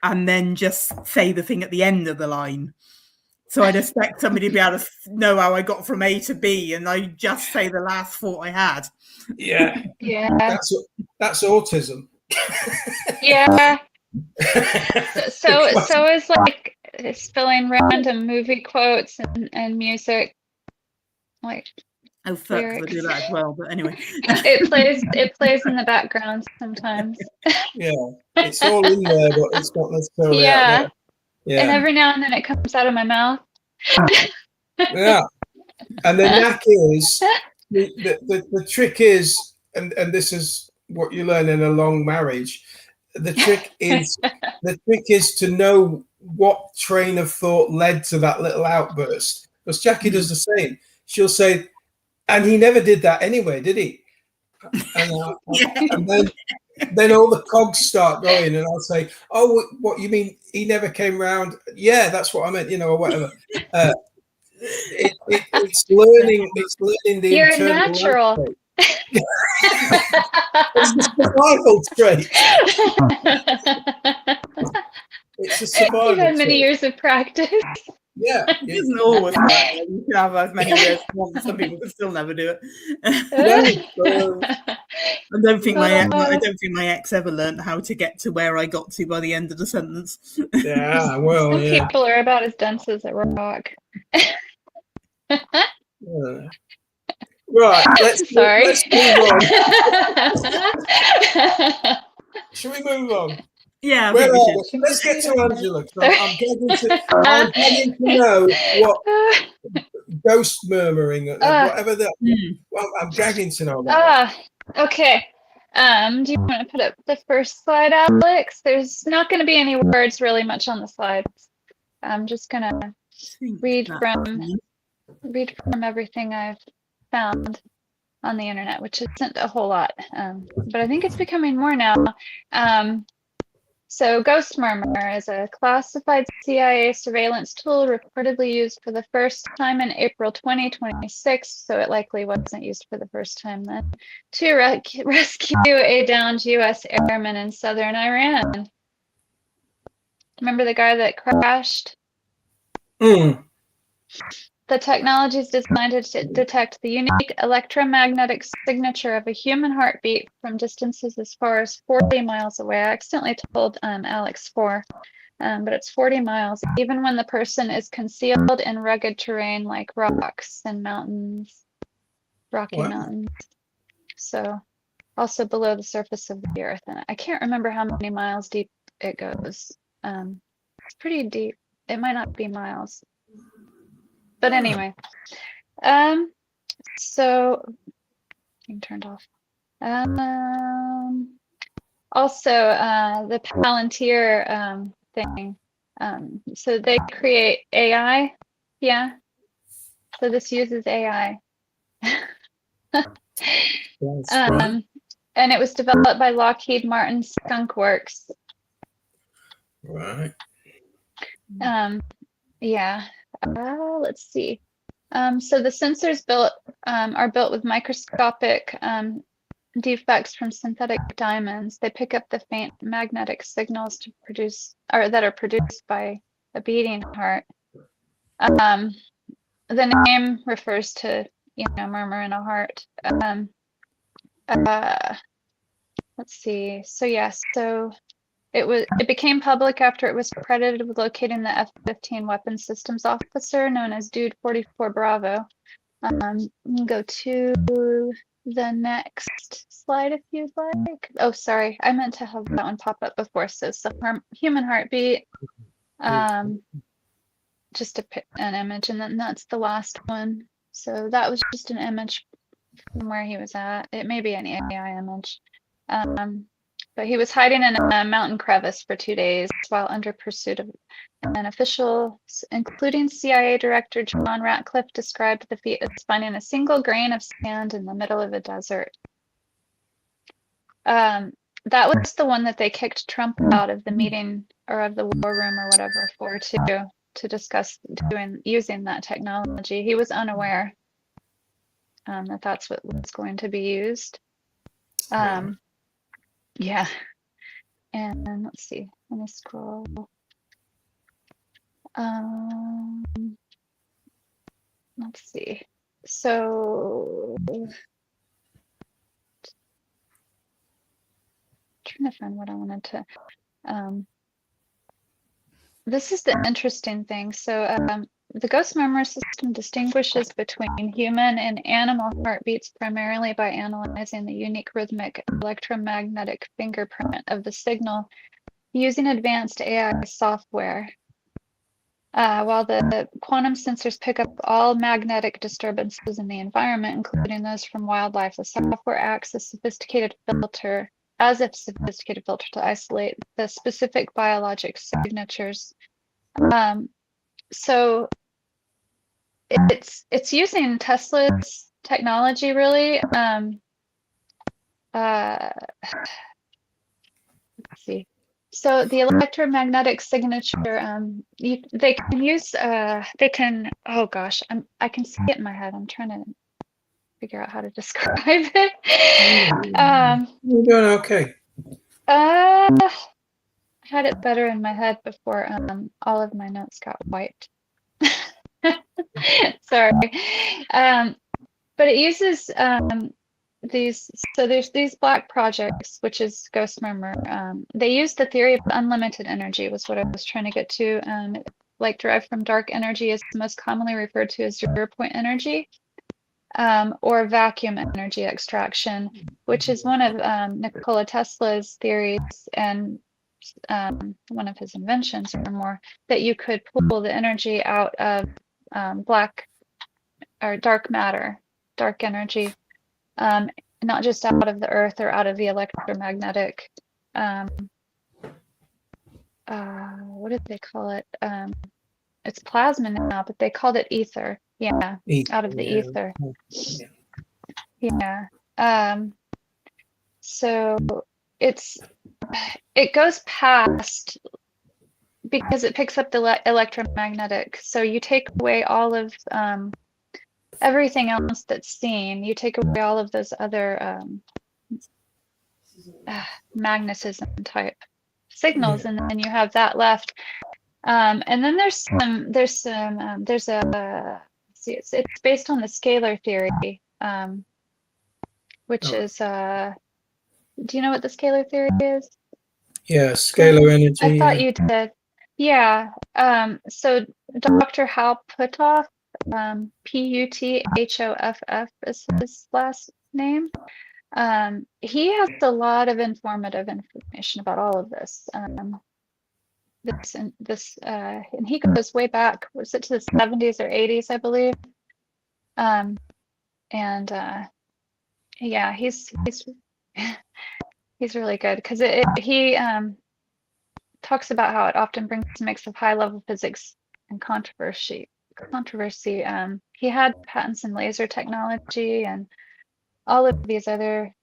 and then just say the thing at the end of the line. So I'd expect somebody to be able to know how I got from A to B, and I just say the last thought I had. Yeah. That's autism. Yeah. So it's like spilling random movie quotes and music, like. Oh fuck! I do that as well. But anyway, it plays in the background sometimes. Yeah, it's all in there, but it's not necessarily out there. Yeah. And every now and then it comes out of my mouth. Yeah. And the knack is the trick is, and this is what you learn in a long marriage. The trick is to know what train of thought led to that little outburst. Because Jackie does the same. She'll say, and he never did that anyway, did he? And then all the cogs start going, and I'll say, "Oh, what you mean? He never came round?" Yeah, that's what I meant, or whatever. It's learning. It's learning the. You're natural. It's a survival trait. It's a survival. You've had many years of practice. Yeah, it isn't always that. You can have as many years as one. Some people can still never do it. I don't think my ex ever learned how to get to where I got to by the end of the sentence. Yeah, well, some people are about as dense as a rock. Yeah. Right, let's move on. Should we move on? Yeah, I Where think we are should. we? Let's get to Angela. 'Cause I'm begging to know what ghost murmuring, whatever that. Well, I'm gagging to know about that. Okay. Do you want to put up the first slide, Alex? There's not going to be any words really much on the slides. I'm just going to read from everything I've found on the internet, which isn't a whole lot, but I think it's becoming more now. So Ghost Murmur is a classified CIA surveillance tool reportedly used for the first time in April 2026, so it likely wasn't used for the first time then, to rescue a downed U.S. airman in southern Iran. Remember the guy that crashed? The technology is designed to detect the unique electromagnetic signature of a human heartbeat from distances as far as 40 miles away. I accidentally told Alex 4, but it's 40 miles, even when the person is concealed in rugged terrain like rocks and mountains, rocky mountains. So also below the surface of the earth. And I can't remember how many miles deep it goes. It's pretty deep. It might not be miles. But anyway, so being turned off. Also, the Palantir thing. So they create AI. Yeah. So this uses AI. And it was developed by Lockheed Martin Skunk Works. Right. Yeah. Let's see. So the sensors are built with microscopic defects from synthetic diamonds. They pick up the faint magnetic signals that are produced by a beating heart. The name refers to murmur in a heart. Let's see. So yes, so it became public after it was credited with locating the F-15 weapons systems officer known as Dude 44 Bravo. Go to the next slide if you'd like. Oh, sorry, I meant to have that one pop up before. So human heartbeat, just an image, and then that's the last one. So that was just an image from where he was at. It may be an AI image. But he was hiding in a mountain crevice for 2 days while under pursuit of an official, including CIA Director John Ratcliffe, described the feat as finding a single grain of sand in the middle of a desert. That was the one that they kicked Trump out of the meeting or of the war room or whatever for to discuss using that technology. He was unaware that that's what was going to be used. Yeah. And let's see, let me scroll. Let's see. So trying to find what I wanted to. This is the interesting thing. So the Ghost Murmur system distinguishes between human and animal heartbeats primarily by analyzing the unique rhythmic electromagnetic fingerprint of the signal using advanced AI software. While the quantum sensors pick up all magnetic disturbances in the environment, including those from wildlife, the software acts as a sophisticated filter to isolate the specific biologic signatures. So it's using Tesla's technology, really. Let's see. So the electromagnetic signature, they can use, oh gosh, I can see it in my head. I'm trying to figure out how to describe it. You're doing okay. I had it better in my head before all of my notes got wiped. Sorry. But it uses there's these black projects, which is Ghost Murmur. They use the theory of unlimited energy, was what I was trying to get to. Like derived from dark energy is most commonly referred to as 0-point energy, or vacuum energy extraction, which is one of Nikola Tesla's theories. And one of his inventions or more, that you could pull the energy out of black or dark matter, dark energy, not just out of the earth or out of the electromagnetic, what did they call it? It's plasma now, but they called it ether. Yeah, out of the ether. Yeah. So it goes past, because it picks up the electromagnetic. So you take away all of everything else that's seen. You take away all of those other magnetism type signals, and then you have that left. And then there's a it's based on the scalar theory, which is do you know what the scalar theory is? Yeah, scalar energy. I thought you did. Yeah. So Dr. Hal Puthoff, Puthoff is his last name. He has a lot of informative information about all of this. And he goes way back. Was it to the 70s or 80s, I believe? Yeah, he's really good, because he talks about how it often brings a mix of high level physics and controversy. He had patents in laser technology and all of these other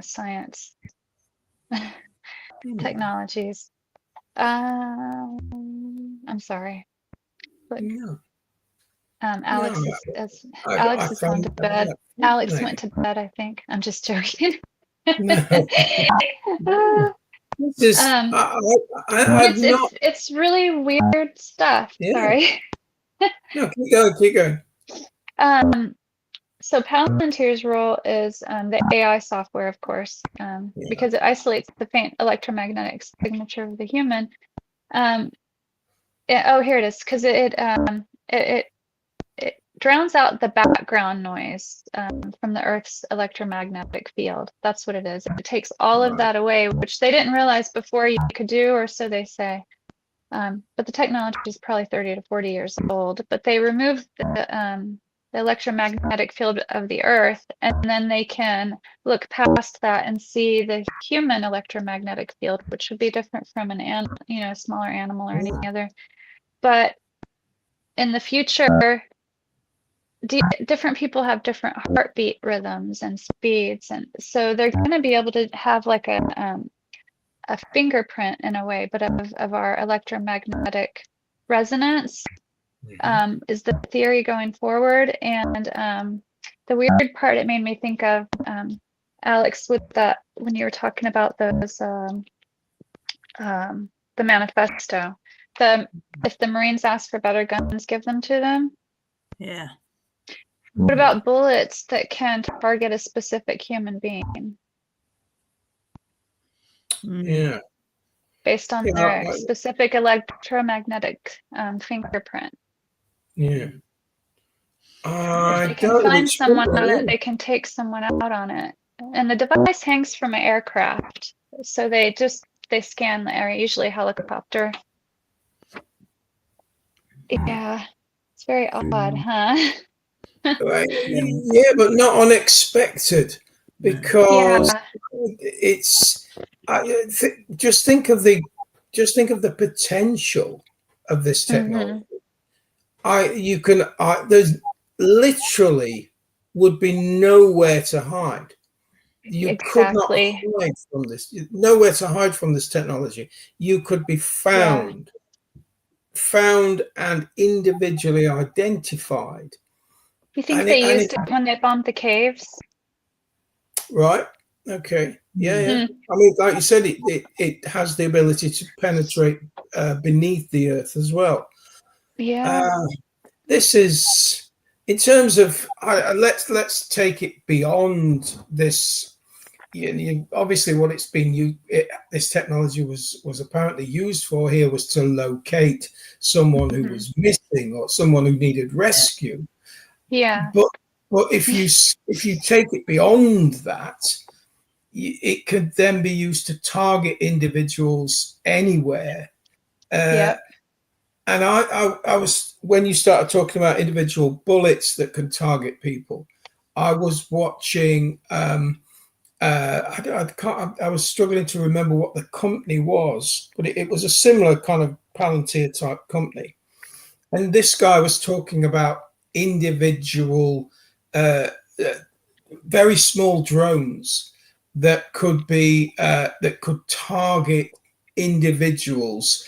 science technologies. I'm sorry, but Alex is gone to bed. Alex went to bed, I think. I'm just joking. It's really weird stuff. Sorry. No, keep going. So Palantir's role is the AI software, of course, because it isolates the faint electromagnetic signature of the human. Here it is, because it drowns out the background noise from the Earth's electromagnetic field. That's what it is. It takes all of that away, which they didn't realize before you could do, or so they say. But the technology is probably 30 to 40 years old. But they remove the electromagnetic field of the Earth, and then they can look past that and see the human electromagnetic field, which would be different from a smaller animal or any other. But in the future, different people have different heartbeat rhythms and speeds, and so they're going to be able to have like a fingerprint in a way, but of our electromagnetic resonance. Is the theory going forward. And the weird part it made me think of, Alex, with that, when you were talking about those the manifesto, if the Marines ask for better guns, give them to them. Yeah. What about bullets that can target a specific human being? Yeah. Based on their specific electromagnetic fingerprint. Yeah. If they can find someone on it, they can take someone out on it. And the device hangs from an aircraft. So they scan the area, usually a helicopter. Yeah. It's very odd, huh? Yeah, but not unexpected, because just think of the potential of this technology. There's literally would be nowhere to hide. You could not hide from this. Nowhere to hide from this technology. You could be found and individually identified. You think they used it when they bombed the caves? Right. Okay. Yeah. I mean, like you said, it has the ability to penetrate beneath the earth as well. Yeah. This is, in terms of, let's take it beyond this. Obviously, what it's been this technology was apparently used for here was to locate someone who was missing or someone who needed rescue. Yeah. But if you take it beyond that, it could then be used to target individuals anywhere. Yep. And I was, when you started talking about individual bullets that can target people, I was watching. I was struggling to remember what the company was, but it was a similar kind of Palantir type company. And this guy was talking about individual, very small drones that could be that could target individuals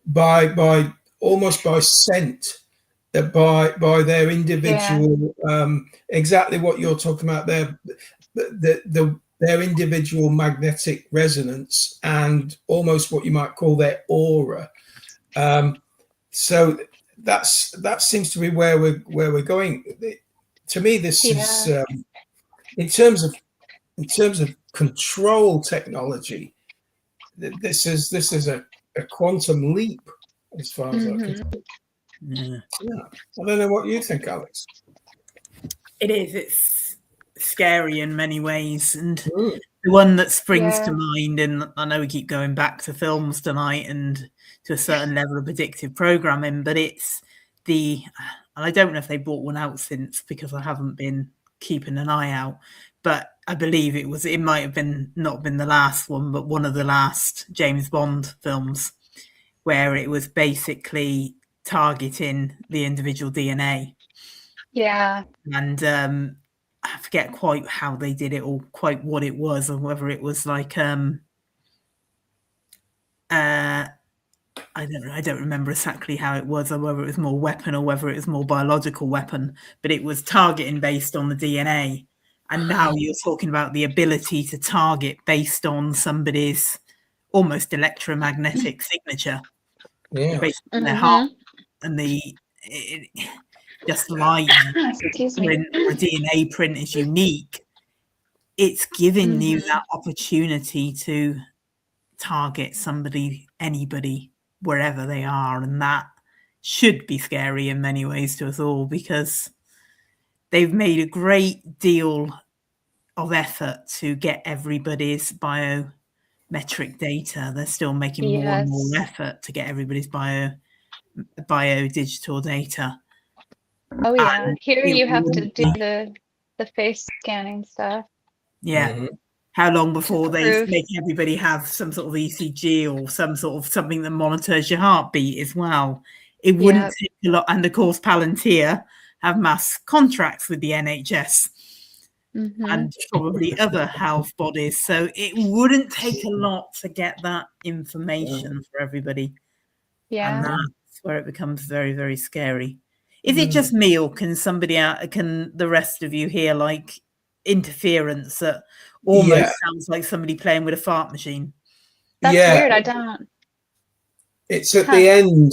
by almost by scent, by their individual, exactly what you're talking about there, their individual magnetic resonance and almost what you might call their aura. So that seems to be where we're going. To me, this is in terms of control technology. This is a quantum leap as far as I'm concerned. Yeah. I don't know what you think, Alex. It is. It's scary in many ways, and the one that springs to mind, and I know we keep going back to films tonight and to a certain level of predictive programming, but it's and I don't know if they brought one out since, because I haven't been keeping an eye out, but I believe it might have been not been the last one, but one of the last James Bond films, where it was basically targeting the individual DNA. Yeah. And I forget quite how they did it or quite what it was, or whether it was like I don't remember exactly how it was, or whether it was more weapon or whether it was more biological weapon, but it was targeting based on the DNA. And now you're talking about the ability to target based on somebody's almost electromagnetic signature, based on their heart, and just like when a DNA print is unique, it's giving you that opportunity to target somebody, anybody, wherever they are, and that should be scary in many ways to us all, because they've made a great deal of effort to get everybody's biometric data. They're still making more and more effort to get everybody's biodigital data. Oh yeah, and here you have to do the face scanning stuff. Yeah. How long before they make everybody have some sort of ECG or some sort of something that monitors your heartbeat as well? It wouldn't take a lot. And of course, Palantir have mass contracts with the NHS and probably other health bodies. So it wouldn't take a lot to get that information for everybody. Yeah. And that's where it becomes very, very scary. Is it just me, or can the rest of you hear like interference that almost sounds like somebody playing with a fart machine? That's weird. I don't. It's at the end.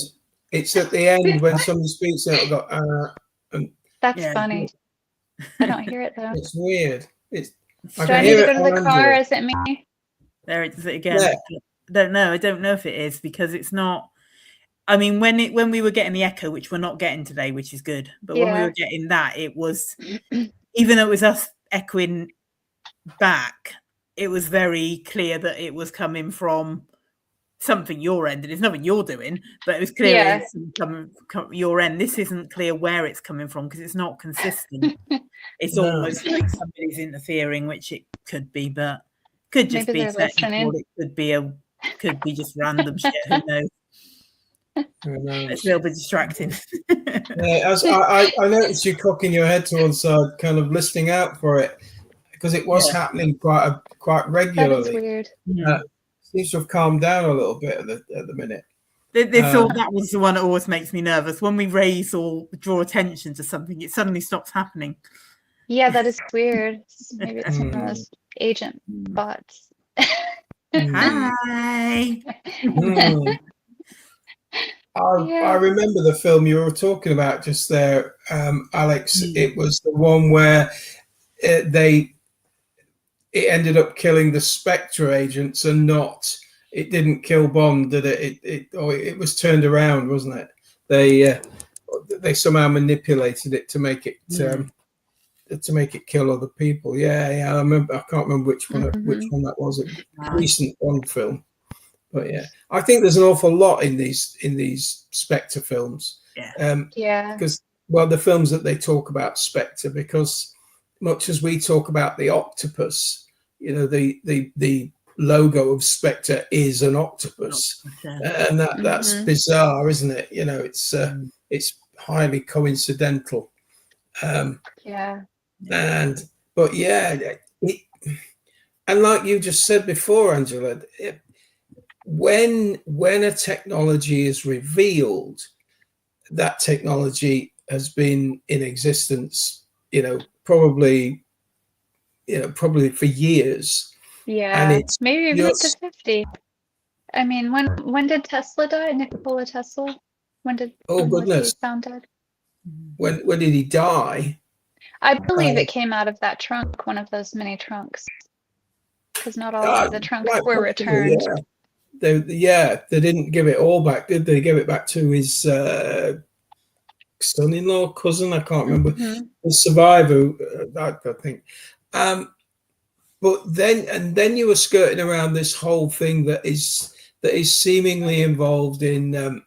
It's at the end when somebody speaks. It'll go. That's funny. I don't hear it though. It's weird. Do I need to go to the car? Is it me? There it is again. Yeah. I don't know if it is, because it's not. I mean, when we were getting the echo, which we're not getting today, which is good, but when we were getting that, it was, even though it was us echoing back, it was very clear that it was coming from something your end, and it's nothing you're doing, but it was clear it's coming from your end. This isn't clear where it's coming from because it's not consistent. It's almost like somebody's interfering, which it could be, but could just be technical. It could be just random shit. Who knows? It's a little bit distracting. I noticed you cocking your head to one side, kind of listening out for it, because it was happening quite regularly. That is weird. Seems to have calmed down a little bit at the minute. That was the one that always makes me nervous. When we raise or draw attention to something, it suddenly stops happening. Yeah, that is weird. Maybe it's one of those agent bots. Hi. I remember the film you were talking about just there, Alex. It was the one where it ended up killing the Spectre agents and it didn't kill Bond, did it? It was turned around, wasn't it? They somehow manipulated it to make it to make it kill other people. Yeah. I remember. I can't remember which one that was. A recent Bond film. But yeah, I think there's an awful lot in these Spectre films. Because the films that they talk about Spectre, because much as we talk about the octopus, you know, the logo of Spectre is an octopus, and that's bizarre, isn't it? You know, it's highly coincidental. And like you just said before, Angela, when a technology is revealed, that technology has been in existence, probably for years. Yeah, and maybe even up to 50. I mean, when did Tesla die? Nikola Tesla? When was he found dead? When did he die? I believe it came out of that trunk, one of those mini trunks, because not all of the trunks were returned. They didn't give it all back, did they? They gave it back to his son-in-law, cousin, I can't remember, the survivor, I think. But then you were skirting around this whole thing that is seemingly involved in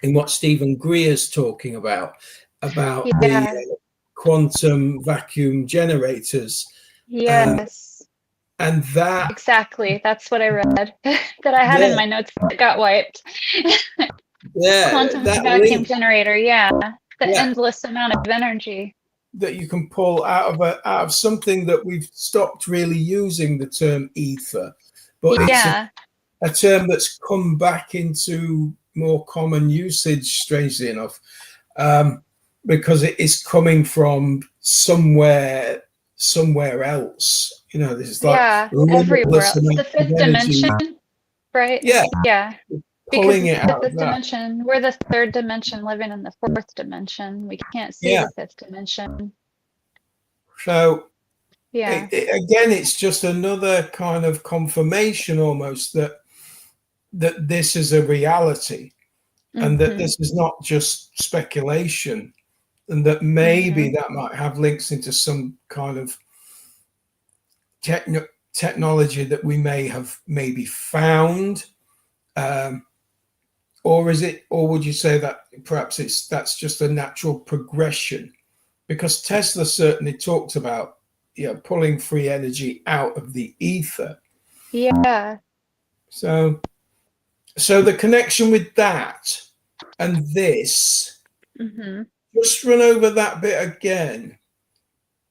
what Stephen Greer's talking about the quantum vacuum generators. Yes. And that exactly, that's what I read that I had in my notes that got wiped. Quantum vacuum generator, the endless amount of energy that you can pull out of something that we've stopped really using the term ether, but it's a term that's come back into more common usage, strangely enough, because it is coming from somewhere else. You know, this is like everywhere else. The fifth dimension, right? Yeah. Pulling because it out the fifth dimension, we're the third dimension living in the fourth dimension. We can't see the fifth dimension. So again, it's just another kind of confirmation almost that this is a reality, and that this is not just speculation, and that maybe that might have links into some kind of technology that we may have maybe found. Or would you say that perhaps that's just a natural progression? Because Tesla certainly talked about pulling free energy out of the ether. Yeah. So the connection with that and this, just run over that bit again.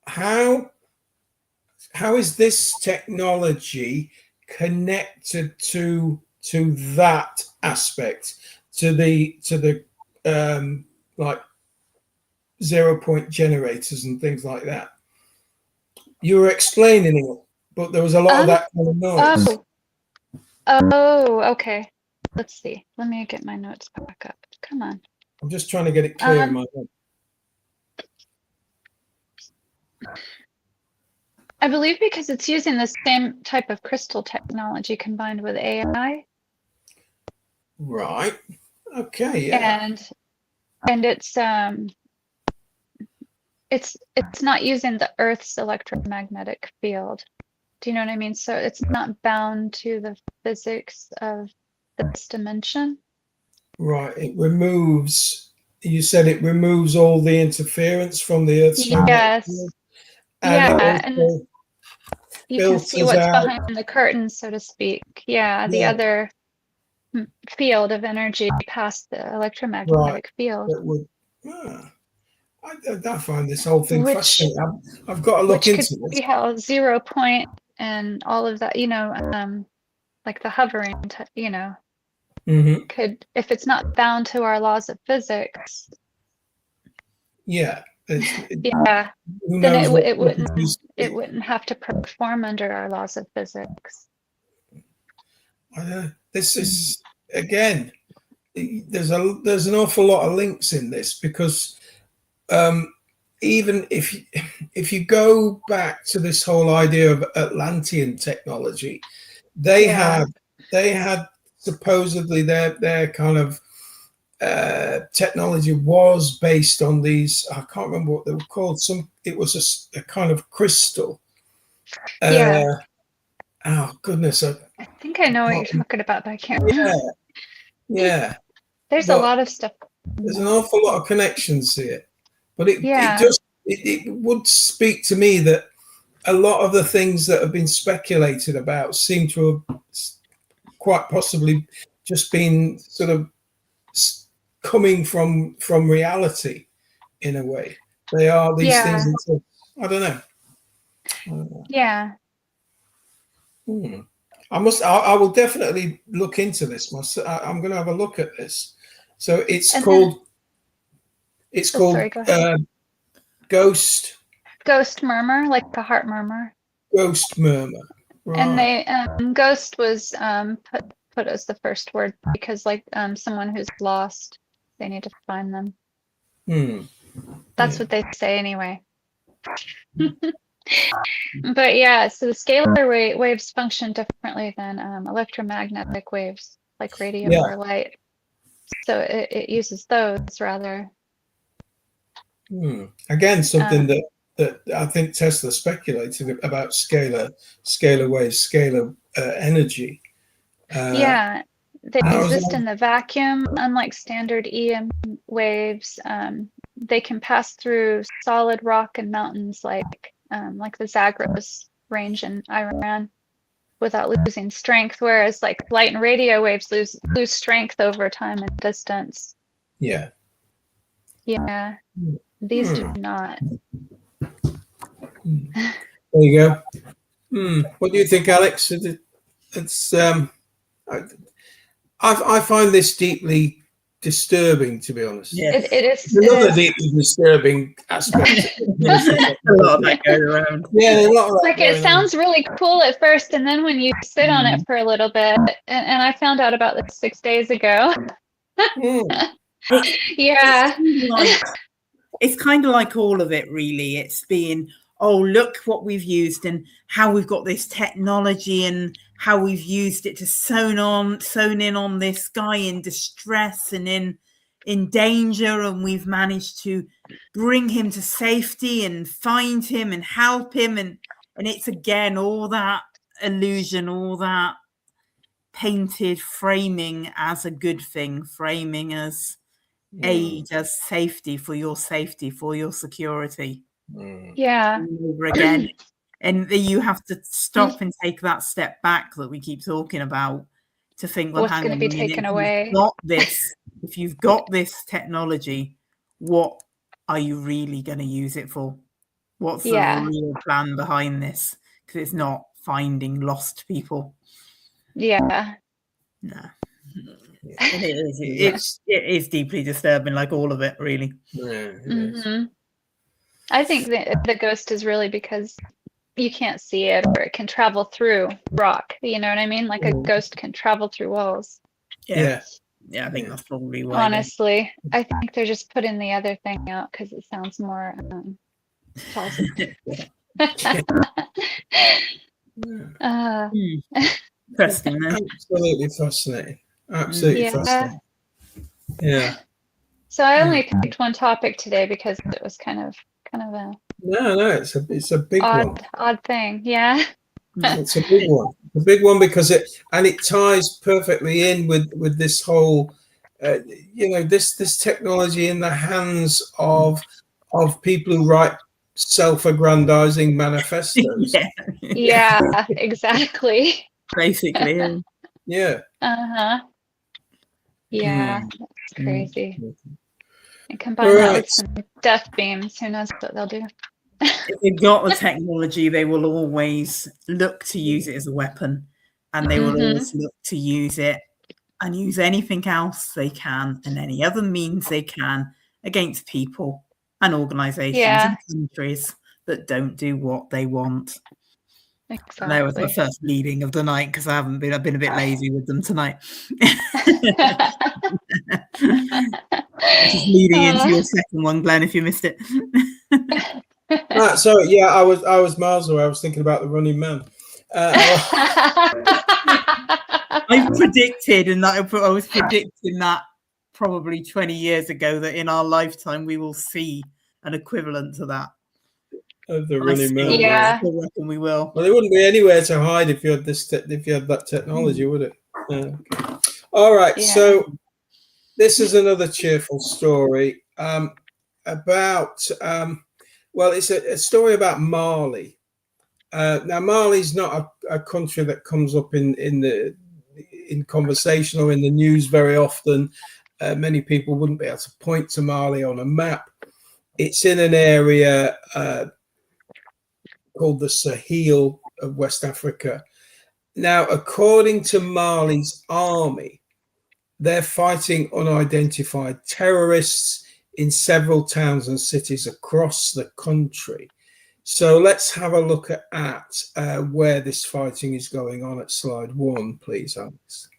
How is this technology connected to that aspect, to the like 0-point generators and things like that? You were explaining it, but there was a lot of that kind of noise. Oh, okay. Let's see. Let me get my notes back up. Come on. I'm just trying to get it clear in my head. I believe because it's using the same type of crystal technology combined with AI. Right. Okay. Yeah. And it's not using the Earth's electromagnetic field. Do you know what I mean? So it's not bound to the physics of this dimension. Right. You said it removes all the interference from the Earth's magnetic field. And you can see what's behind the curtain, so to speak. The other field of energy past the electromagnetic field. I find this whole thing fascinating. I've got to look into this. See how 0 point and all of that, like the hovering, could, if it's not bound to our laws of physics. Then it wouldn't have to perform under our laws of physics. This is again, there's an awful lot of links in this, because even if you go back to this whole idea of Atlantean technology, they had supposedly their kind of technology was based on these. I can't remember what they were called. It was a kind of crystal. Oh goodness! I think I know what you're talking about, but I can't remember. Yeah. There's a lot of stuff. There's an awful lot of connections here, but it would speak to me that a lot of the things that have been speculated about seem to have quite possibly just been sort of coming from reality in a way. They are these things. I don't know. Yeah. I will definitely look into this. I'm going to have a look at this. So it's called Ghost Murmur, like the heart murmur. Ghost Murmur. Right. And they ghost was put as the first word because like someone who's lost, they need to find them. That's what they say anyway. But yeah, so the scalar waves function differently than electromagnetic waves like radio or light. So it uses those rather. Again, something that I think Tesla speculated about scalar waves, scalar energy. They exist in the vacuum, unlike standard EM waves. They can pass through solid rock and mountains like the Zagros range in Iran without losing strength, whereas like light and radio waves lose strength over time and distance. Yeah. These do not. There you go. What do you think, Alex? It's I find this deeply disturbing, to be honest. It is another deeply disturbing aspect. There's a lot of that going around. Yeah, a lot of that. Like it sounds really cool at first, and then when you sit on it for a little bit, and I found out about this 6 days ago. It's kind of like all of it, really. It's being, oh, look what we've used and how we've got this technology and how we've used it to sewn in on this guy in distress and in danger, and we've managed to bring him to safety and find him and help him, and it's again all that illusion, all that painted framing as a good thing, framing as aid, as safety, for your security. Over again. And you have to stop and take that step back that we keep talking about to think, well, what's going to be taken away? If you've got this technology, what are you really going to use it for? What's the real plan behind this? Because it's not finding lost people. Yeah. No. It is deeply disturbing, like all of it, really. I think the ghost is really because you can't see it, or it can travel through rock. You know what I mean? Like a ghost can travel through walls. Yeah, I think that's probably why. Honestly, I think they're just putting the other thing out because it sounds more positive. Interesting, though. Absolutely fascinating. Absolutely fascinating. Yeah. So I only picked one topic today because it was kind of a it's a big odd thing. Yeah. It's a big one. A big one because it ties perfectly in with this whole this technology in the hands of people who write self-aggrandizing manifestos. Yeah, exactly. Basically. Yeah. Yeah, that's crazy. And combine that with some death beams, who knows what they'll do. If they've got the technology, they will always look to use it as a weapon, and they will always look to use it and use anything else they can and any other means they can against people and organizations and countries that don't do what they want. Exactly. And that was my first bleeding of the night because I've been a bit lazy with them tonight. Just leading into your second one, Glenn, if you missed it. So yeah, I was miles away. I was thinking about the Running Man. I predicted, and I was predicting that probably 20 years ago that in our lifetime we will see an equivalent to that. Of the I running still, mill. Yeah. still reckon we will. Well, there wouldn't be anywhere to hide if you had this. If you had that technology, would it? Okay. All right. Yeah. So this is another cheerful story about. Well, it's a story about Mali. Now, Mali's not a country that comes up in conversation or in the news very often. Many people wouldn't be able to point to Mali on a map. It's in an area called the Sahel of West Africa. Now, according to Mali's army, they're fighting unidentified terrorists in several towns and cities across the country. So let's have a look at where this fighting is going on at slide 1, please, Alex.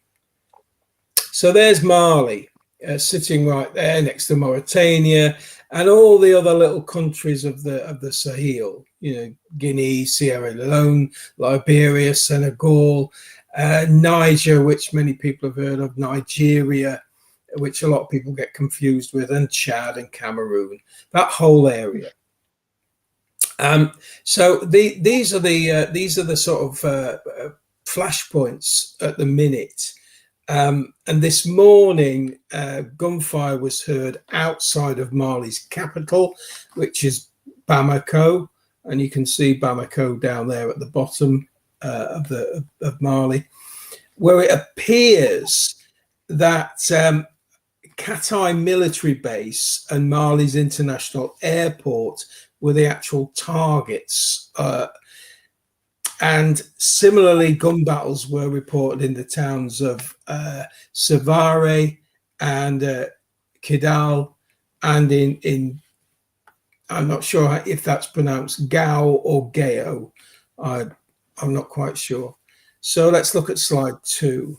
So there's Mali sitting right there next to Mauritania and all the other little countries of the Sahel, Guinea, Sierra Leone, Liberia, Senegal, Niger, which many people have heard of, Nigeria, which a lot of people get confused with, and Chad and Cameroon, that whole area. So these are the sort of flashpoints at the minute. And this morning, gunfire was heard outside of Mali's capital, which is Bamako, and you can see Bamako down there at the bottom of Mali, where it appears that Katai military base and Mali's international airport were the actual targets. And similarly, gun battles were reported in the towns of Savare and Kidal, and in I'm not sure if that's pronounced Gao or Gao. I'm not quite sure. So let's look at slide 2.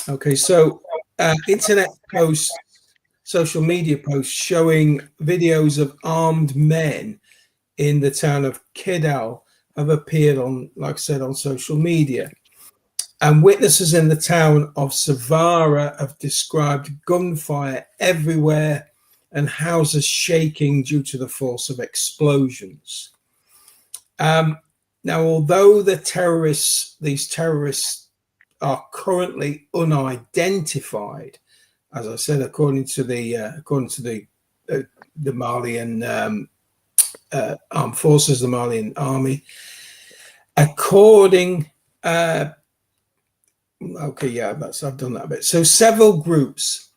Okay, so internet posts, social media posts showing videos of armed men in the town of Kidal have appeared on, like I said, on social media. And witnesses in the town of Savara have described gunfire everywhere and houses shaking due to the force of explosions. Now, although these terrorists are currently unidentified, as I said, according to the Malian armed forces, the Malian army. I've done that bit. So several groups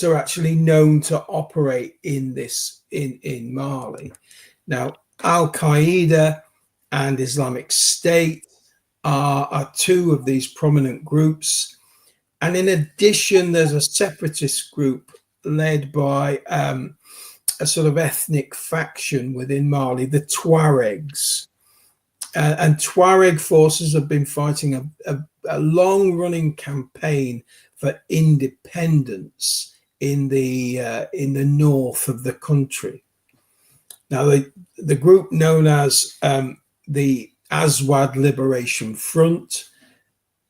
are actually known to operate in Mali. Now, Al Qaeda and Islamic State are two of these prominent groups, and in addition, there's a separatist group led by a sort of ethnic faction within Mali, the Tuaregs. And Tuareg forces have been fighting a long-running campaign for independence in the north of the country. Now, the group known as the Azawad Liberation Front,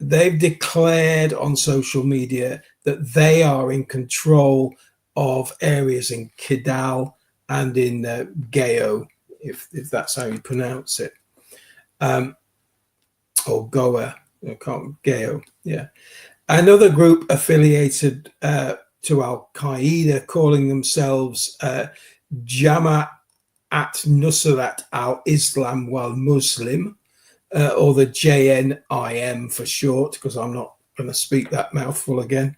they've declared on social media that they are in control of areas in Kidal and in Gao, if that's how you pronounce it, or Goa, Gao, yeah. Another group affiliated to Al Qaeda, calling themselves Jama'at Nusrat al-Islam wal Muslim, or the JNIM for short, because I'm not going to speak that mouthful again.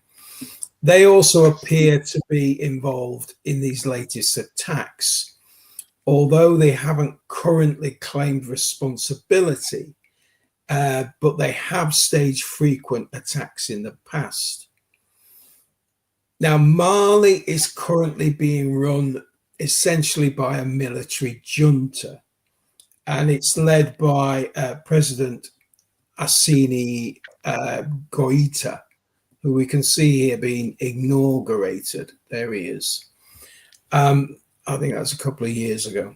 They also appear to be involved in these latest attacks, although they haven't currently claimed responsibility, but they have staged frequent attacks in the past. Now, Mali is currently being run essentially by a military junta, and it's led by President Assimi Goïta, who we can see here being inaugurated. There he is. I think that's a couple of years ago.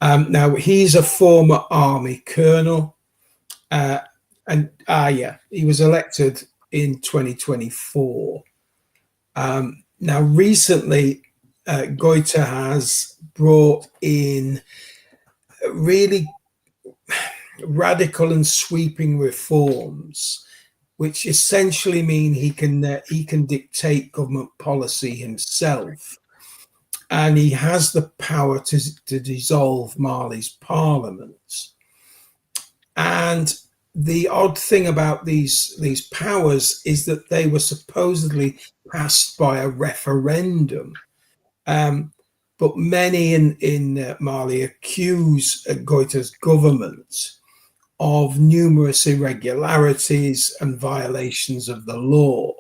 Now, he's a former army colonel, Yeah, he was elected in 2024. Now, recently, Goita has brought in really radical and sweeping reforms, which essentially mean he can dictate government policy himself, and he has the power to dissolve Mali's parliament. And the odd thing about these powers is that they were supposedly passed by a referendum. But many in Mali accuse Goita's government of numerous irregularities and violations of the law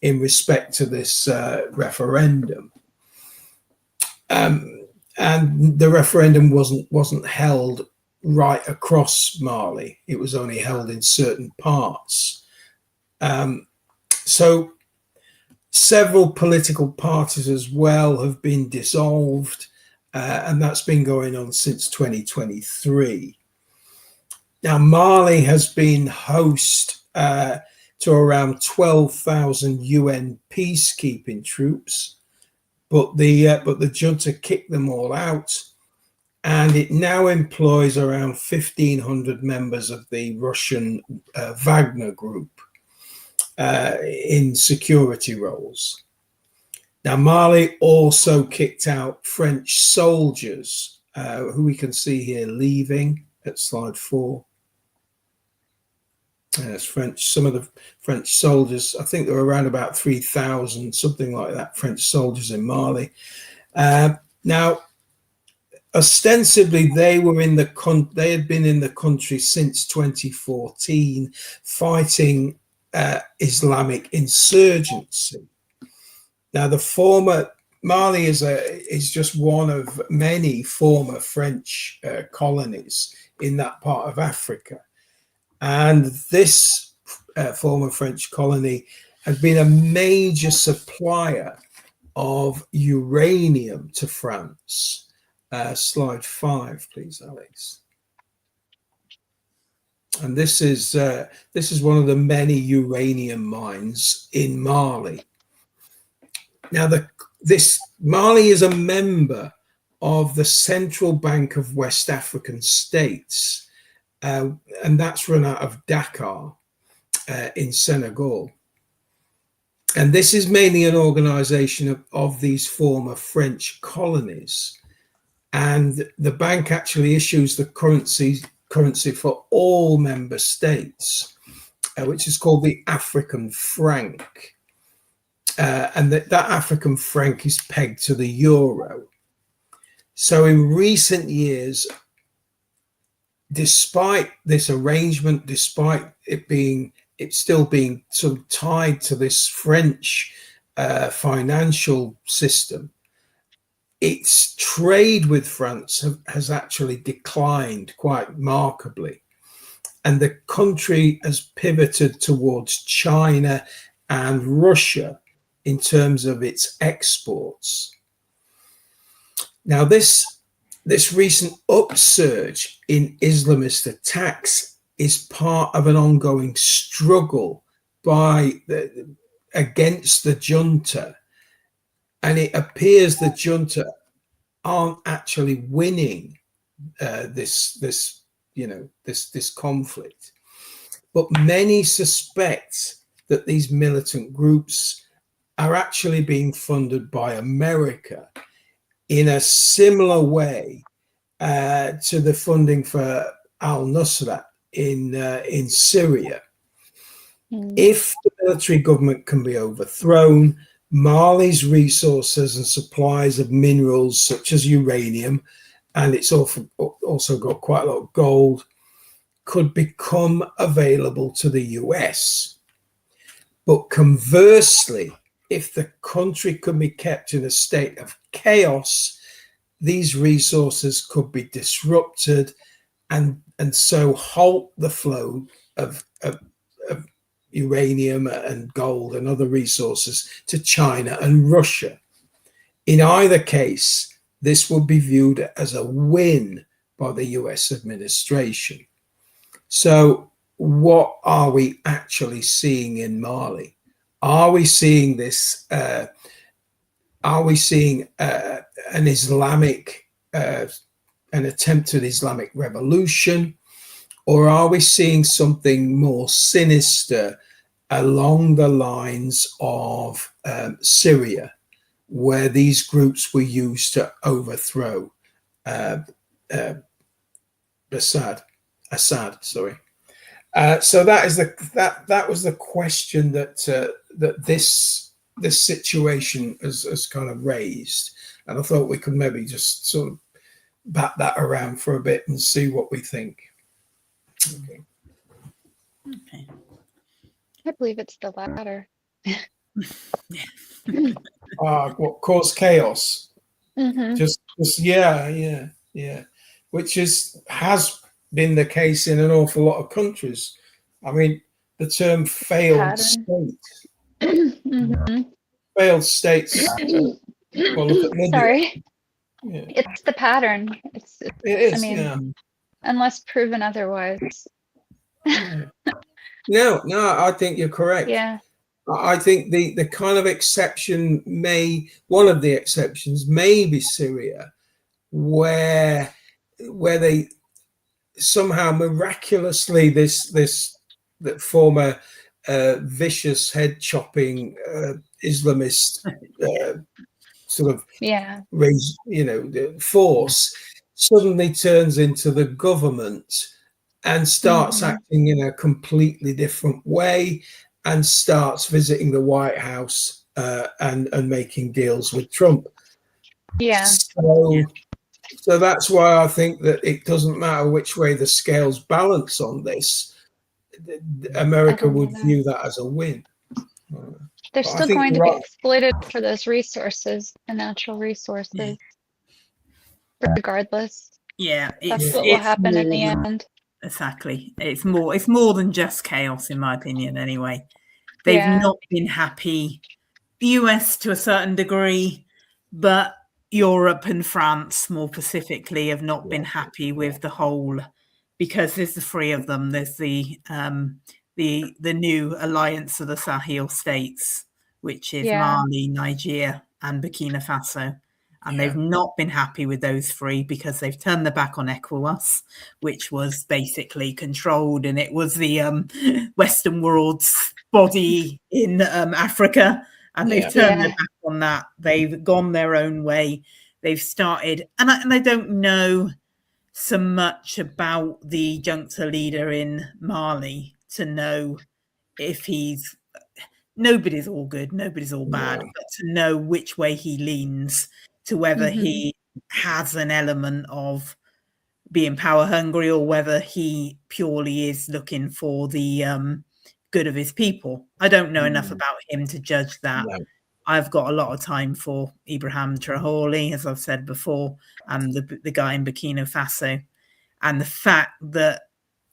in respect to this referendum. And the referendum wasn't held right across Mali. It was only held in certain parts. So several political parties as well have been dissolved, and that's been going on since 2023. Now, Mali has been host to around 12,000 UN peacekeeping troops, but the junta kicked them all out, and it now employs around 1,500 members of the Russian Wagner group in security roles. Now, Mali also kicked out French soldiers, who we can see here leaving at slide 4. Yes, some of the French soldiers, I think there were around about 3,000, something like that, French soldiers in Mali. Now, ostensibly, they had been in the country since 2014, fighting Islamic insurgency. Now, the former Mali is just one of many former French colonies in that part of Africa. And this former French colony had been a major supplier of uranium to France. Slide 5, please, Alex. And this is one of the many uranium mines in Mali. Now, Mali is a member of the Central Bank of West African States. And that's run out of Dakar in Senegal. And this is mainly an organization of these former French colonies. And the bank actually issues the currency for all member states, which is called the African franc. And that African franc is pegged to the euro. So in recent years, despite this arrangement, despite it still being sort of tied to this French financial system, its trade with France has actually declined quite markedly. And the country has pivoted towards China and Russia in terms of its exports. Now, this recent upsurge in Islamist attacks is part of an ongoing struggle against the junta, and it appears the junta aren't actually winning this conflict. But many suspect that these militant groups are actually being funded by America in a similar way to the funding for al-Nusra in Syria. If the military government can be overthrown, Mali's resources and supplies of minerals such as uranium, and it's also got quite a lot of gold, could become available to the US. But conversely, if the country could be kept in a state of chaos, these resources could be disrupted and so halt the flow of uranium and gold and other resources to China and Russia. In either case, this would be viewed as a win by the US administration. So what are we actually seeing in Mali? Are we seeing this? Are we seeing an Islamic, an attempted Islamic revolution, or are we seeing something more sinister along the lines of Syria, where these groups were used to overthrow Assad? Sorry. So that was the question that this situation has kind of raised, and I thought we could maybe just sort of bat that around for a bit and see what we think. Okay. I believe it's the latter. What caused chaos? Mm-hmm. Just yeah. Which has been the case in an awful lot of countries. I mean, the term failed state. Mm-hmm. Failed states. Well, look at Libya. Sorry. Yeah. It's the pattern. It is. I mean, unless proven otherwise. Yeah. No, I think you're correct. Yeah. I think the kind of exception one of the exceptions may be Syria, where they somehow miraculously that former vicious head chopping Islamist sort of force suddenly turns into the government and starts acting in a completely different way and starts visiting the White House and making deals with Trump. Yeah. So that's why I think that it doesn't matter which way the scales balance on this, America would view that as a win. They're still going to be exploited for those resources, the natural resources, regardless. Yeah, that's what will happen in the end. Exactly. It's more than just chaos, in my opinion, anyway. They've not been happy. The US to a certain degree, but Europe and France more specifically have not been happy with the whole, because there's the three of them. There's the new alliance of the Sahel states, which is Mali, Niger, and Burkina Faso. And they've not been happy with those three because they've turned their back on ECOWAS, which was basically controlled, and it was the Western world's body in Africa. And they've turned their back on that. They've gone their own way. They've started, and I don't know so much about the junta leader in Mali to know if nobody's all good, nobody's all bad, but to know which way he leans, to whether he has an element of being power hungry or whether he purely is looking for the good of his people. I don't know enough about him to judge that. No. I've got a lot of time for Ibrahim Traoré, as I've said before, and the guy in Burkina Faso. And the fact that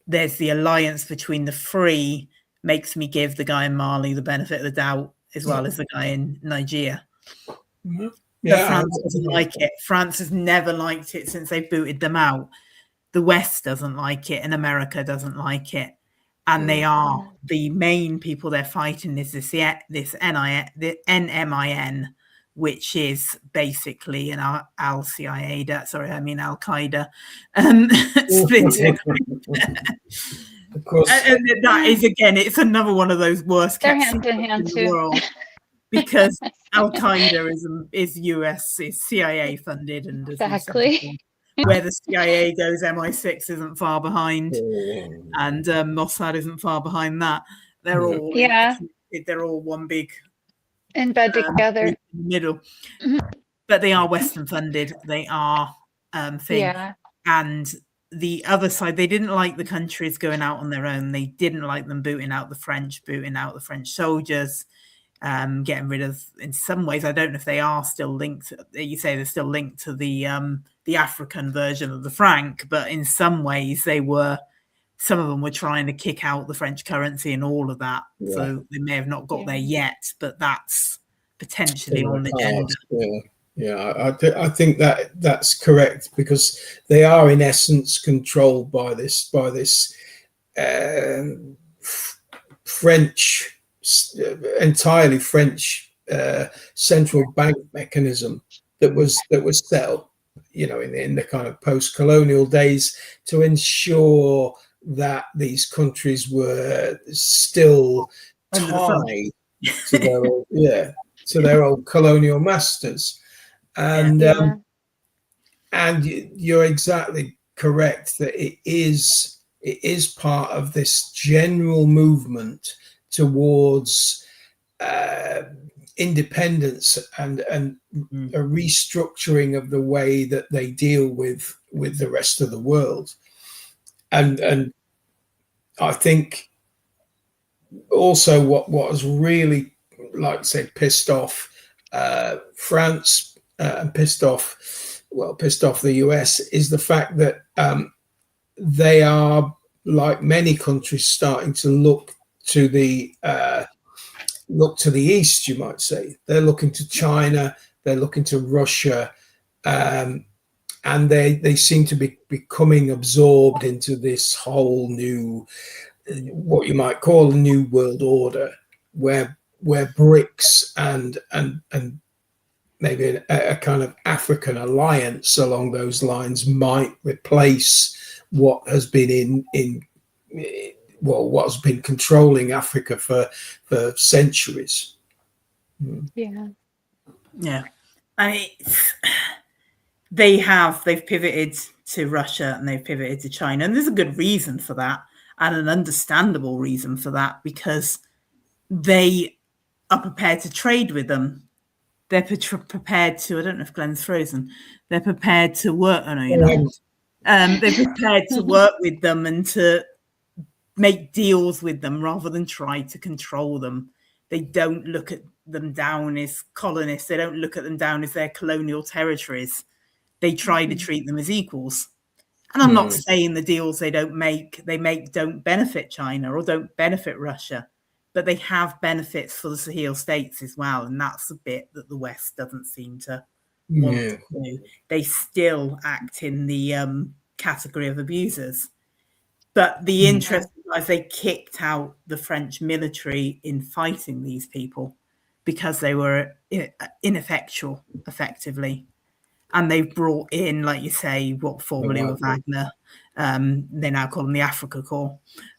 there's the alliance between the three makes me give the guy in Mali the benefit of the doubt, as well as the guy in Niger. But France doesn't like it. France has never liked it since they booted them out. The West doesn't like it, and America doesn't like it. And they are the main people they're fighting is this NMIN, which is basically an Al Qaeda splinter. Of course, and that is again, it's another one of those worst kept secrets in the world, because Al Qaeda is US, is CIA funded, and exactly. Where the CIA goes, MI6 isn't far behind, and Mossad isn't far behind that. They're all they're all one big in bed together in the middle. But they are Western funded. They are and the other side, they didn't like the countries going out on their own. They didn't like them booting out the French soldiers. Getting rid of, in some ways, I don't know if they are still linked. You say they're still linked to the African version of the franc, but in some ways some of them were trying to kick out the French currency and all of that. Yeah. So they may have not got there yet, but that's potentially on the agenda. I think that's correct, because they are in essence controlled by this French, entirely French central bank mechanism that was set up, in the kind of post-colonial days to ensure that these countries were still tied to their old colonial masters. And and you're exactly correct that it is part of this general movement towards independence and a restructuring of the way that they deal with the rest of the world. And I think also what has really, like I said, pissed off France and pissed off the US is the fact that they are, like many countries, starting to look to the east, you might say. They're looking to China, they're looking to Russia, and they seem to be becoming absorbed into this whole new, what you might call a new world order, where BRICS and maybe a kind of African alliance along those lines might replace what has been what has been controlling Africa for centuries. Yeah. And they've pivoted to Russia and they've pivoted to China, and there's a good reason for that, and an understandable reason for that, because they are prepared to trade with them. They're prepared to, I don't know if Glenn's frozen, they're prepared to work, oh no, you're not. They're prepared to work with them and to make deals with them rather than try to control them. They don't look at them down as colonists. They don't look at them down as their colonial territories. They try to treat them as equals. And I'm not saying the deals they make don't benefit China or don't benefit Russia, but they have benefits for the Sahel states as well. And that's the bit that the West doesn't seem to want to do. They still act in the category of abusers. But the interest is they kicked out the French military in fighting these people because they were ineffectual, effectively. And they've brought in, like you say, what formerly were Wagner. They now call them the Africa Corps.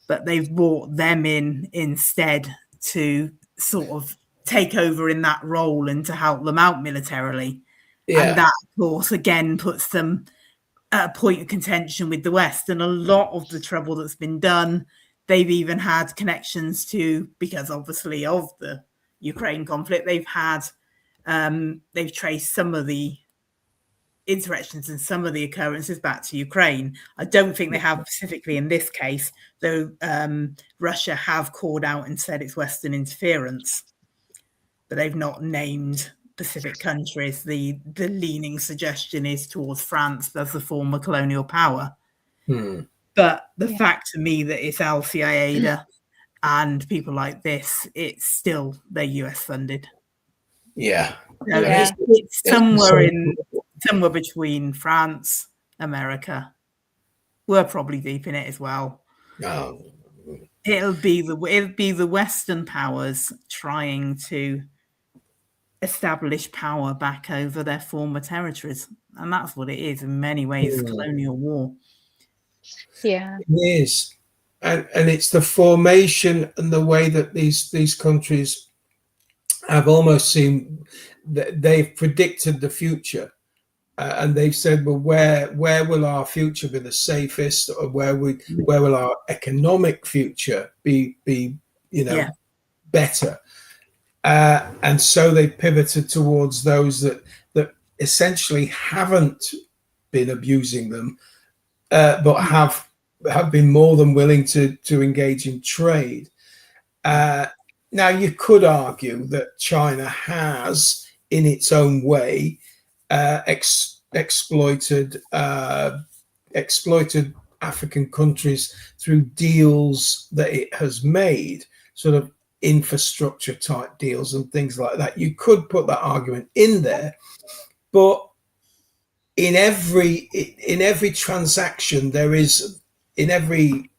But they've brought them in instead to sort of take over in that role and to help them out militarily. Yeah. And that, of course, again, puts them at a point of contention with the West. And a lot of the trouble that's been done, they've even had connections to, because obviously of the Ukraine conflict, they've traced some of the insurrections and some of the occurrences back to Ukraine. I don't think they have specifically in this case, though Russia have called out and said it's Western interference, but they've not named specific countries. The leaning suggestion is towards France as the former colonial power. But the fact to me that it's Al-Qaeda and people like this, it's still they're US funded. Yeah. So it's somewhere between France, America. We're probably deep in it as well. It'll be the Western powers trying to establish power back over their former territories, and that's what it is in many ways. Colonial war. Yeah, it is, and it's the formation and the way that these countries have almost seen that they've predicted the future. And they've said, well, where will our future be the safest, or where will our economic future be better? And so they pivoted towards those that essentially haven't been abusing them, but have been more than willing to engage in trade. Now, you could argue that China has, in its own way, exploited African countries through deals that it has made, sort of infrastructure type deals and things like that. You could put that argument in there, but in every transaction, there is, in every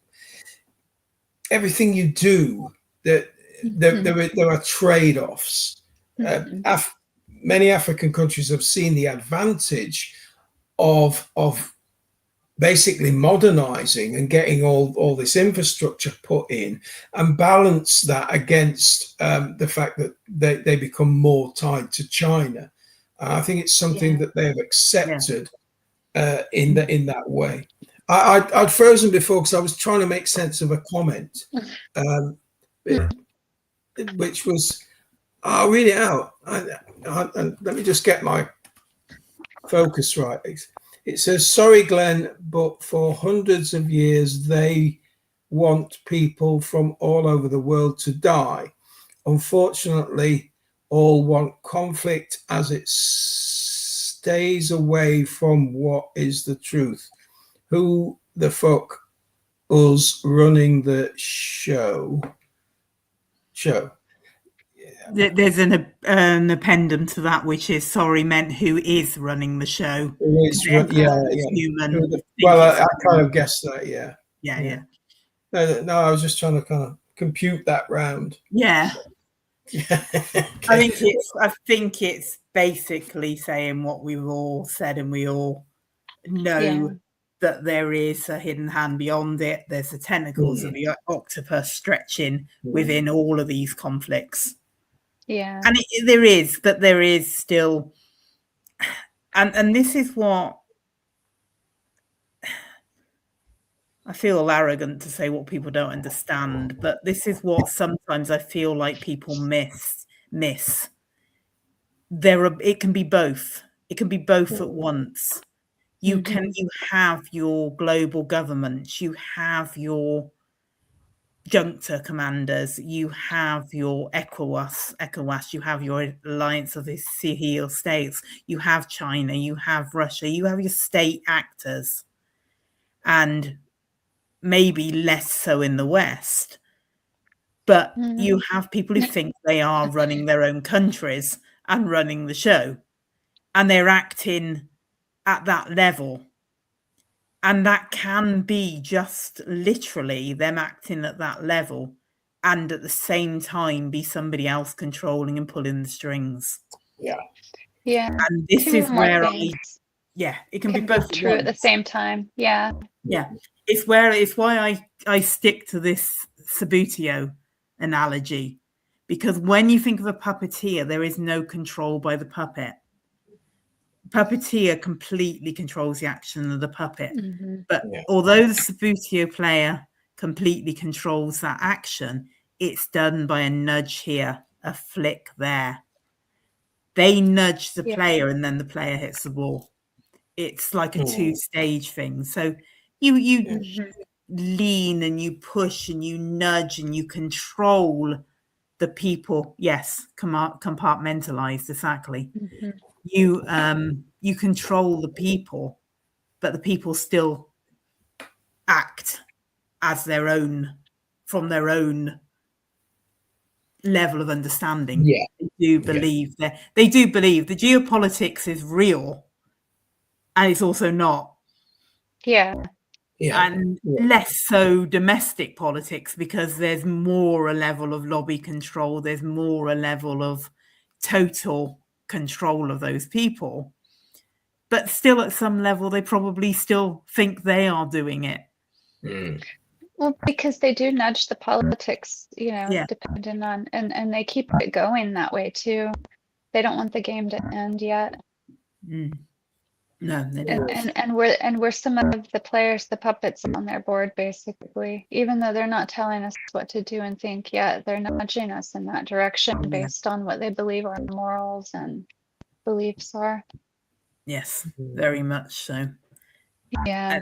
everything you do, that there are trade-offs. Many African countries have seen the advantage of basically modernizing and getting all this infrastructure put in, and balance that against the fact that they become more tied to China. I think it's something that they have accepted in that way. I'd frozen before because I was trying to make sense of a comment, which was, I'll read it out. Let me just get my focus right. It says, sorry, Glenn, but for hundreds of years, they want people from all over the world to die. Unfortunately, all want conflict as it stays away from what is the truth. Who the fuck us running the show? There's an appendum to that, which is sorry meant who is running the show. Human. Well, I kind of guessed that. Yeah. No, I was just trying to kind of compute that round. Yeah. Okay. I think it's basically saying what we've all said, and we all know that there is a hidden hand beyond it. There's the tentacles of the octopus stretching within all of these conflicts. Yeah. And there is still, and this is what I feel arrogant to say, what people don't understand, but this is what sometimes I feel like people miss. It can be both. It can be both at once. You have your global governments, you have your junta commanders, you have your ECOWAS, you have your alliance of the Sahel states, you have China, you have Russia, you have your state actors, and maybe less so in the West, but you have people who think they are running their own countries and running the show, and they're acting at that level. And that can be just literally them acting at that level, and at the same time be somebody else controlling and pulling the strings. Yeah. And this is where it can be both true at the same time. Yeah. It's why I stick to this Sabutio analogy, because when you think of a puppeteer, there is no control by the puppet. Puppeteer completely controls the action of the puppet, but although the Sabutio player completely controls that action, it's done by a nudge here, a flick there. They nudge the player, and then the player hits the ball. It's like a two-stage thing. So you lean and you push and you nudge and you control the people. Yes, compartmentalized, exactly. You control the people, but the people still act as their own, from their own level of understanding. They do believe the geopolitics is real, and it's also not. And less so domestic politics, because there's more a level of lobby control, there's more a level of total control of those people, but still at some level they probably still think they are doing it. Well, because they do nudge the politics, depending on, and they keep it going that way too. They don't want the game to end yet. No, they don't. And we're some of the players, the puppets on their board, basically. Even though they're not telling us what to do and think yet, they're nudging us in that direction based on what they believe our morals and beliefs are. Yes, very much so. Yeah.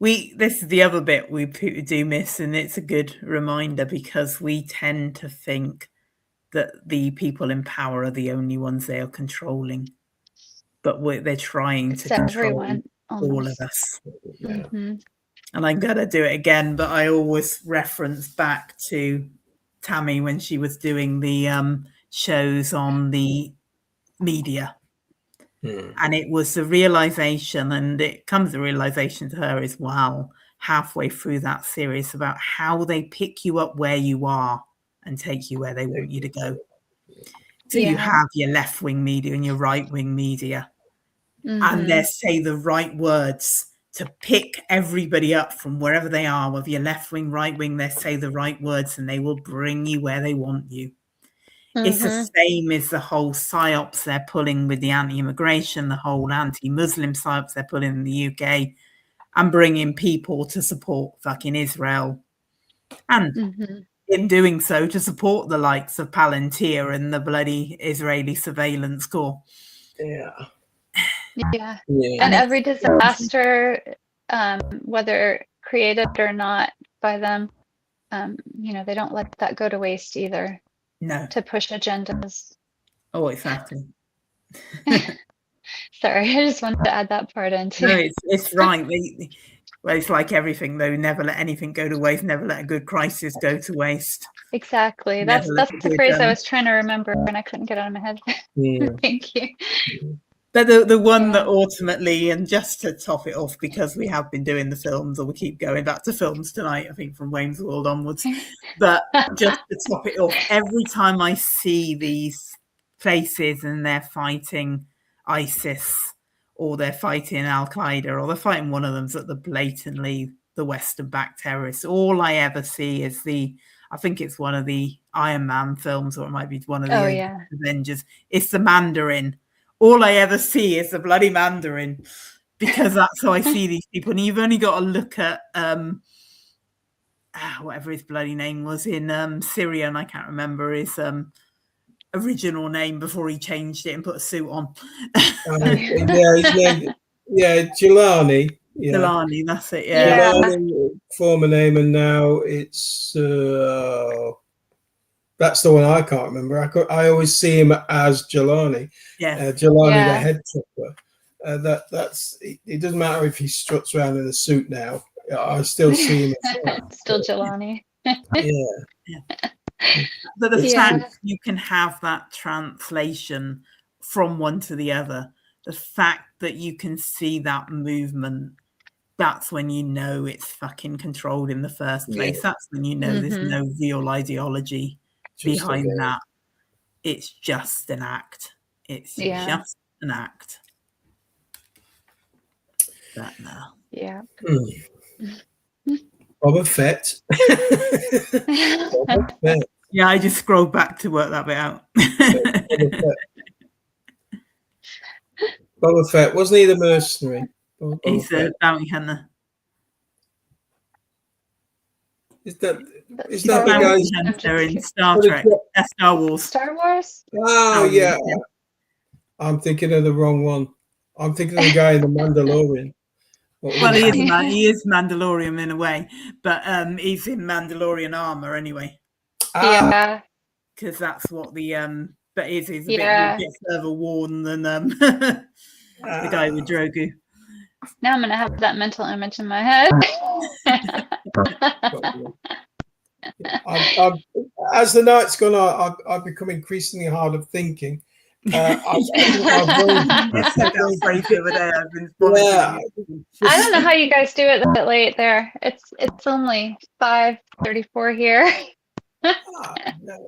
This is the other bit we do miss, and it's a good reminder, because we tend to think that the people in power are the only ones they are controlling. But they're trying to control everyone, all of us. And I'm going to do it again, but I always reference back to Tammy when she was doing the shows on the media. And it was the realization, and it comes the realization to her as well, halfway through that series about how they pick you up where you are and take you where they want you to go. So you have your left-wing media and your right-wing media, and they say the right words to pick everybody up from wherever they are, whether you're left-wing, right-wing, they say the right words and they will bring you where they want you. It's the same as the whole psyops they're pulling with the anti-immigration, the whole anti-Muslim psyops they're pulling in the UK, and bringing people to support fucking Israel. And in doing so, to support the likes of Palantir and the bloody Israeli surveillance corps. Yeah. And every disaster, whether created or not by them, they don't let that go to waste either. No. To push agendas. Oh, exactly. Sorry, I just wanted to add that part in too. No, it's right. Well, it's like everything, though. Never let anything go to waste. Never let a good crisis go to waste. Exactly. That's the phrase I was trying to remember, and I couldn't get it out of my head. Thank you. But the one that ultimately, and just to top it off, because we have been doing the films, or we keep going back to films tonight, I think from Wayne's World onwards. But just to top it off, every time I see these places and they're fighting ISIS, or they're fighting Al Qaeda, or they're fighting one of them that the blatantly the Western-backed terrorists, all I ever see is I think it's one of the Iron Man films, or it might be one of the Avengers. It's the Mandarin. All I ever see is the bloody Mandarin, because that's how I see these people. And you've only got to look at whatever his bloody name was in Syria, and I can't remember his original name before he changed it and put a suit on. His name, Jelani. Yeah. Jelani, that's it. Yeah. Jelani, former name, and now it's that's the one I can't remember. I always see him as Jelani. Yeah, Jelani, the head chopper. That's it. Doesn't matter if he struts around in a suit now. I still see him. Still Jelani. Yeah. But the fact you can have that translation from one to the other, the fact that you can see that movement, that's when you know it's fucking controlled in the first place. That's when you know there's no real ideology behind that. It's just an act. It's just an act. But no. Yeah. Boba Fett. Boba Fett. Yeah, I just scrolled back to work that bit out. Boba Fett. Wasn't he the mercenary? He's a bounty hunter. Is that the bounty hunter in Star Trek? Star Wars. Star Wars? Oh, yeah. I'm thinking of the wrong one. I'm thinking of the guy in The Mandalorian. Well, he is Mandalorian in a way, but he's in Mandalorian armor anyway. Yeah, because that's what the but he's a bit further worn than the guy with Drogu. Now I'm gonna have that mental image in my head. As the night's gone on, I've become increasingly hard of thinking. I don't know how you guys do it that late there. It's only 5:34 here.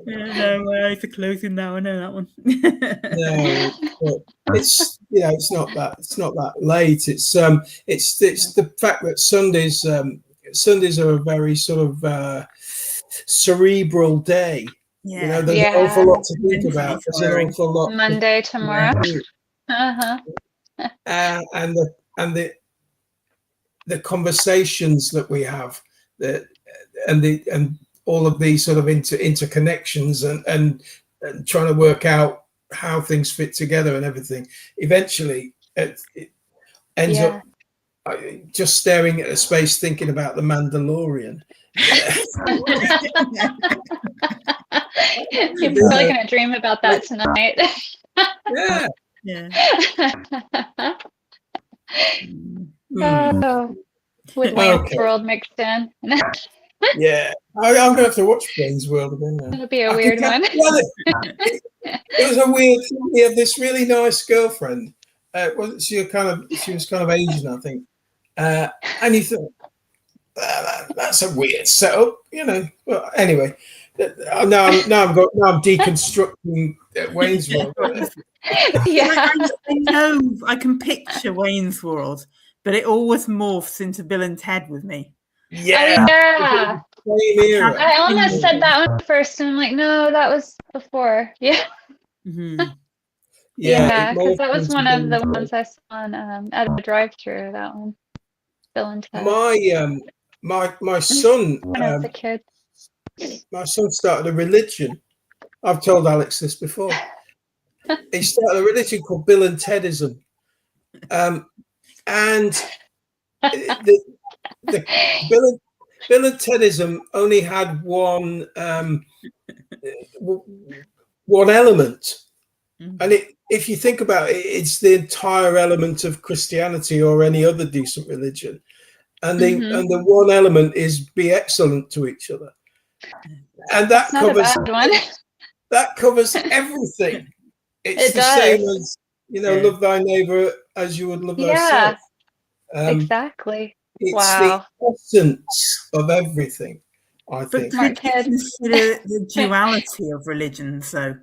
No, my eyes are closing now. I know that one. No, it's it's not that late. It's the fact that Sundays are a very sort of cerebral day. Yeah. There's an awful lot to think about. There's an awful lot. Monday tomorrow. And the conversations that we have, and all of these sort of interconnections and trying to work out how things fit together and everything. Eventually, it ends up just staring at a space, thinking about the Mandalorian. You're probably going to dream about that tonight. With Wayne's World mixed in. I'm going to have to watch Wayne's World again now. It'll be a weird one. It was a weird thing. We had this really nice girlfriend. She was kind of Asian, I think. And you thought, that's a weird setup, you know. Well, anyway, now I'm deconstructing Wayne's World. Yeah. I know I can picture Wayne's World, but it always morphs into Bill and Ted with me. Yeah. Oh, yeah. Same era. I almost said that one first, and I'm like, no, that was before. Yeah. Mm-hmm. Yeah, it because that morphed was into one of Wayne's the World. ones I saw on at a drive-through. That one, Bill and Ted. My son When I was a kid. my son started a religion. I've told Alex this before. He started a religion called Bill and Tedism, and the Bill and Tedism only had one element, and if you think about it, it's the entire element of Christianity or any other decent religion, and the one element is be excellent to each other, and that covers everything. It's the same as, you know, love thy neighbor as you would love thyself. Exactly. It's the essence of everything, I think. But could you consider the duality of religions, though?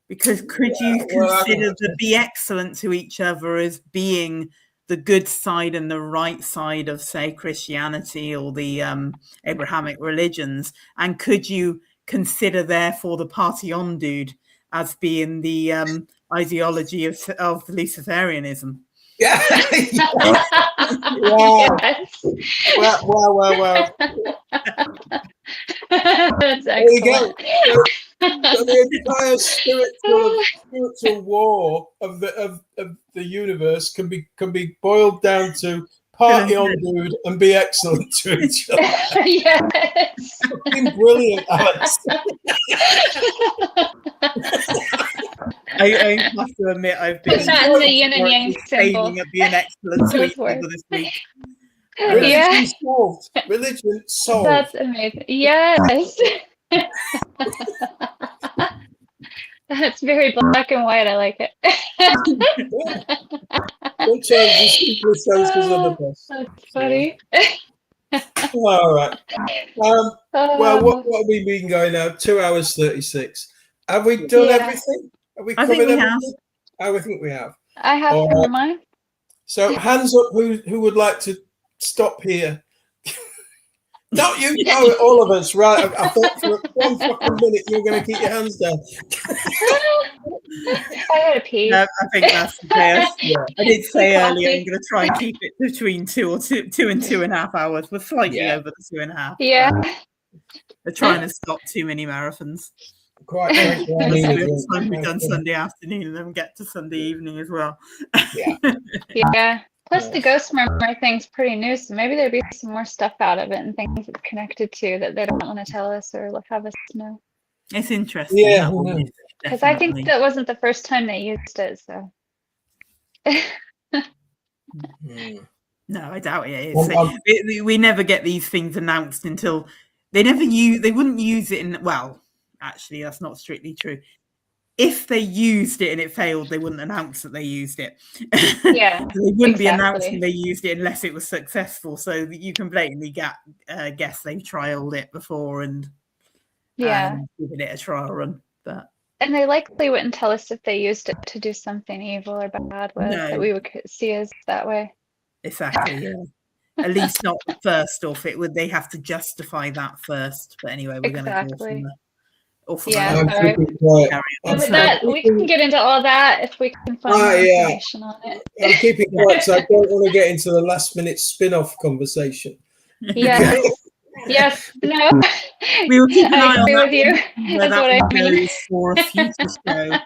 Because could you consider the be excellent to each other as being the good side and the right side of, say, Christianity or the Abrahamic religions? And could you consider, therefore, the party on dude as being the ideology of Luciferianism? Yeah. Wow. Yes. Wow. That's excellent. There you go. So the entire spiritual war of the universe can be boiled down to party on dude and be excellent to each other. Yes. Fucking brilliant, Alex. I have to admit, I've been in the yin and yang symbol at being excellent to each other this week. Religion solved. Religion solved. That's amazing. Yes. That's very black and white. I like it. Don't change the simply senses of the best. That's funny. All right. Well, what have we been going now? 2 hours 36. Have we done everything? Have we covered everything? I think we have. I have for mine. So hands up who would like to stop here. Not you, no, all of us, right? I thought for one fucking minute you were going to keep your hands down. I had a pee. No, I think that's the best. Yeah. I did say earlier I'm going to try and keep it between 2 and 2.5 hours. We're slightly over the 2.5. Yeah. We're trying to stop too many marathons. Quite frankly, we've done Sunday afternoon and then get to Sunday evening as well. Yeah. Plus, the Ghost Murmur thing's pretty new, so maybe there'd be some more stuff out of it and things it's connected to that they don't want to tell us or have us know. It's interesting. Yeah. Because I think that wasn't the first time they used it, so. No, I doubt it is. We never get these things announced until they wouldn't use it in, well, actually, that's not strictly true. If they used it and it failed, they wouldn't announce that they used it. Yeah. They wouldn't be announcing they used it unless it was successful. So you can blatantly guess they've trialed it before and given it a trial run. And they likely wouldn't tell us if they used it to do something evil or bad with that we would see as that way. Exactly, yeah. At least not first off. They have to justify that first. But anyway, we're going to go from there. Sorry. With that, we can get into all that if we can find more information on it. I'm keeping quiet, so I don't want to get into the last minute spin-off conversation. Yeah. Yes. No. We will keep an eye on with you. That's what I mean. For a future show.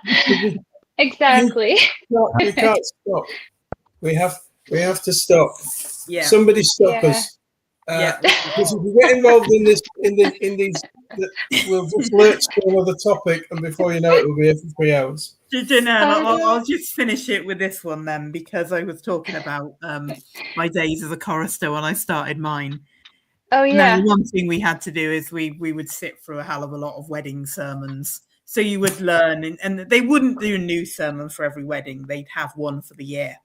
Exactly. We can't stop. We have to stop. Yeah. Somebody stop us. Because if we get involved in these, we'll just lurch to another topic, and before you know it, we'll be here for 3 hours. I'll just finish it with this one then, because I was talking about my days as a chorister when I started mine. Oh yeah. Now, one thing we had to do is we would sit through a hell of a lot of wedding sermons. So you would learn, and they wouldn't do a new sermon for every wedding; they'd have one for the year.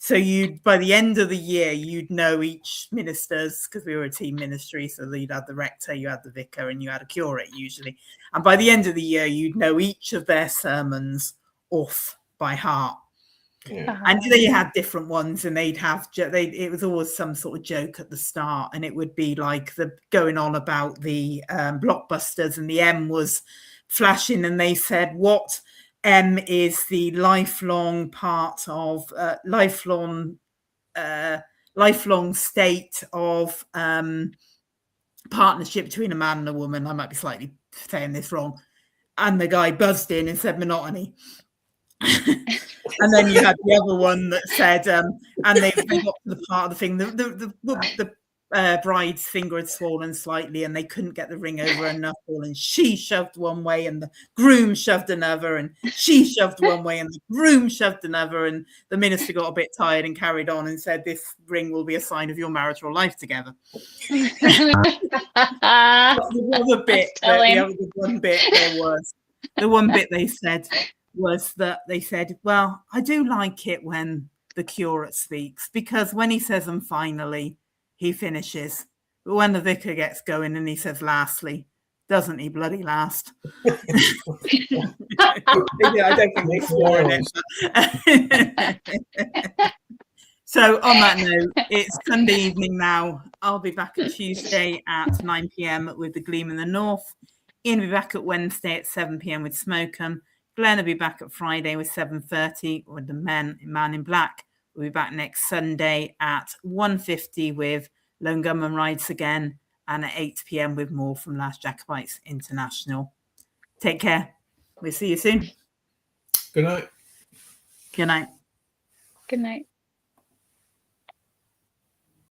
So by the end of the year, you'd know each ministers, because we were a team ministry, so you'd had the rector, you had the vicar, and you had a curate usually. And by the end of the year, you'd know each of their sermons off by heart. Yeah. And they had different ones, and it was always some sort of joke at the start, and it would be like going on about the blockbusters, and the M was flashing, and they said, what M is the lifelong part of lifelong state of partnership between a man and a woman. I might be slightly saying this wrong. And the guy buzzed in and said monotony. And then you had the other one that said, and they got to the part of the thing, the bride's finger had swollen slightly, and they couldn't get the ring over her knuckle, and she shoved one way, and the groom shoved another, and she shoved one way, and the groom shoved another, and the minister got a bit tired and carried on and said, this ring will be a sign of your marital life together. The one bit they said was that they said, well, I do like it when the curate speaks, because when he says "and finally," he finishes. But when the vicar gets going and he says "lastly," doesn't he bloody last? I don't think they swore in it. So on that note, it's Sunday evening now. I'll be back at Tuesday at 9 p.m. with the Gleam in the North. Ian will be back at Wednesday at 7 p.m. with Smokem. Glenn will be back at Friday with 7:30 with the Man in Black. We'll be back next Sunday at 1:50 with Lone Gunman Rides Again, and at 8 p.m. with more from Last Jacobites International. Take care. We'll see you soon. Good night. Good night. Good night.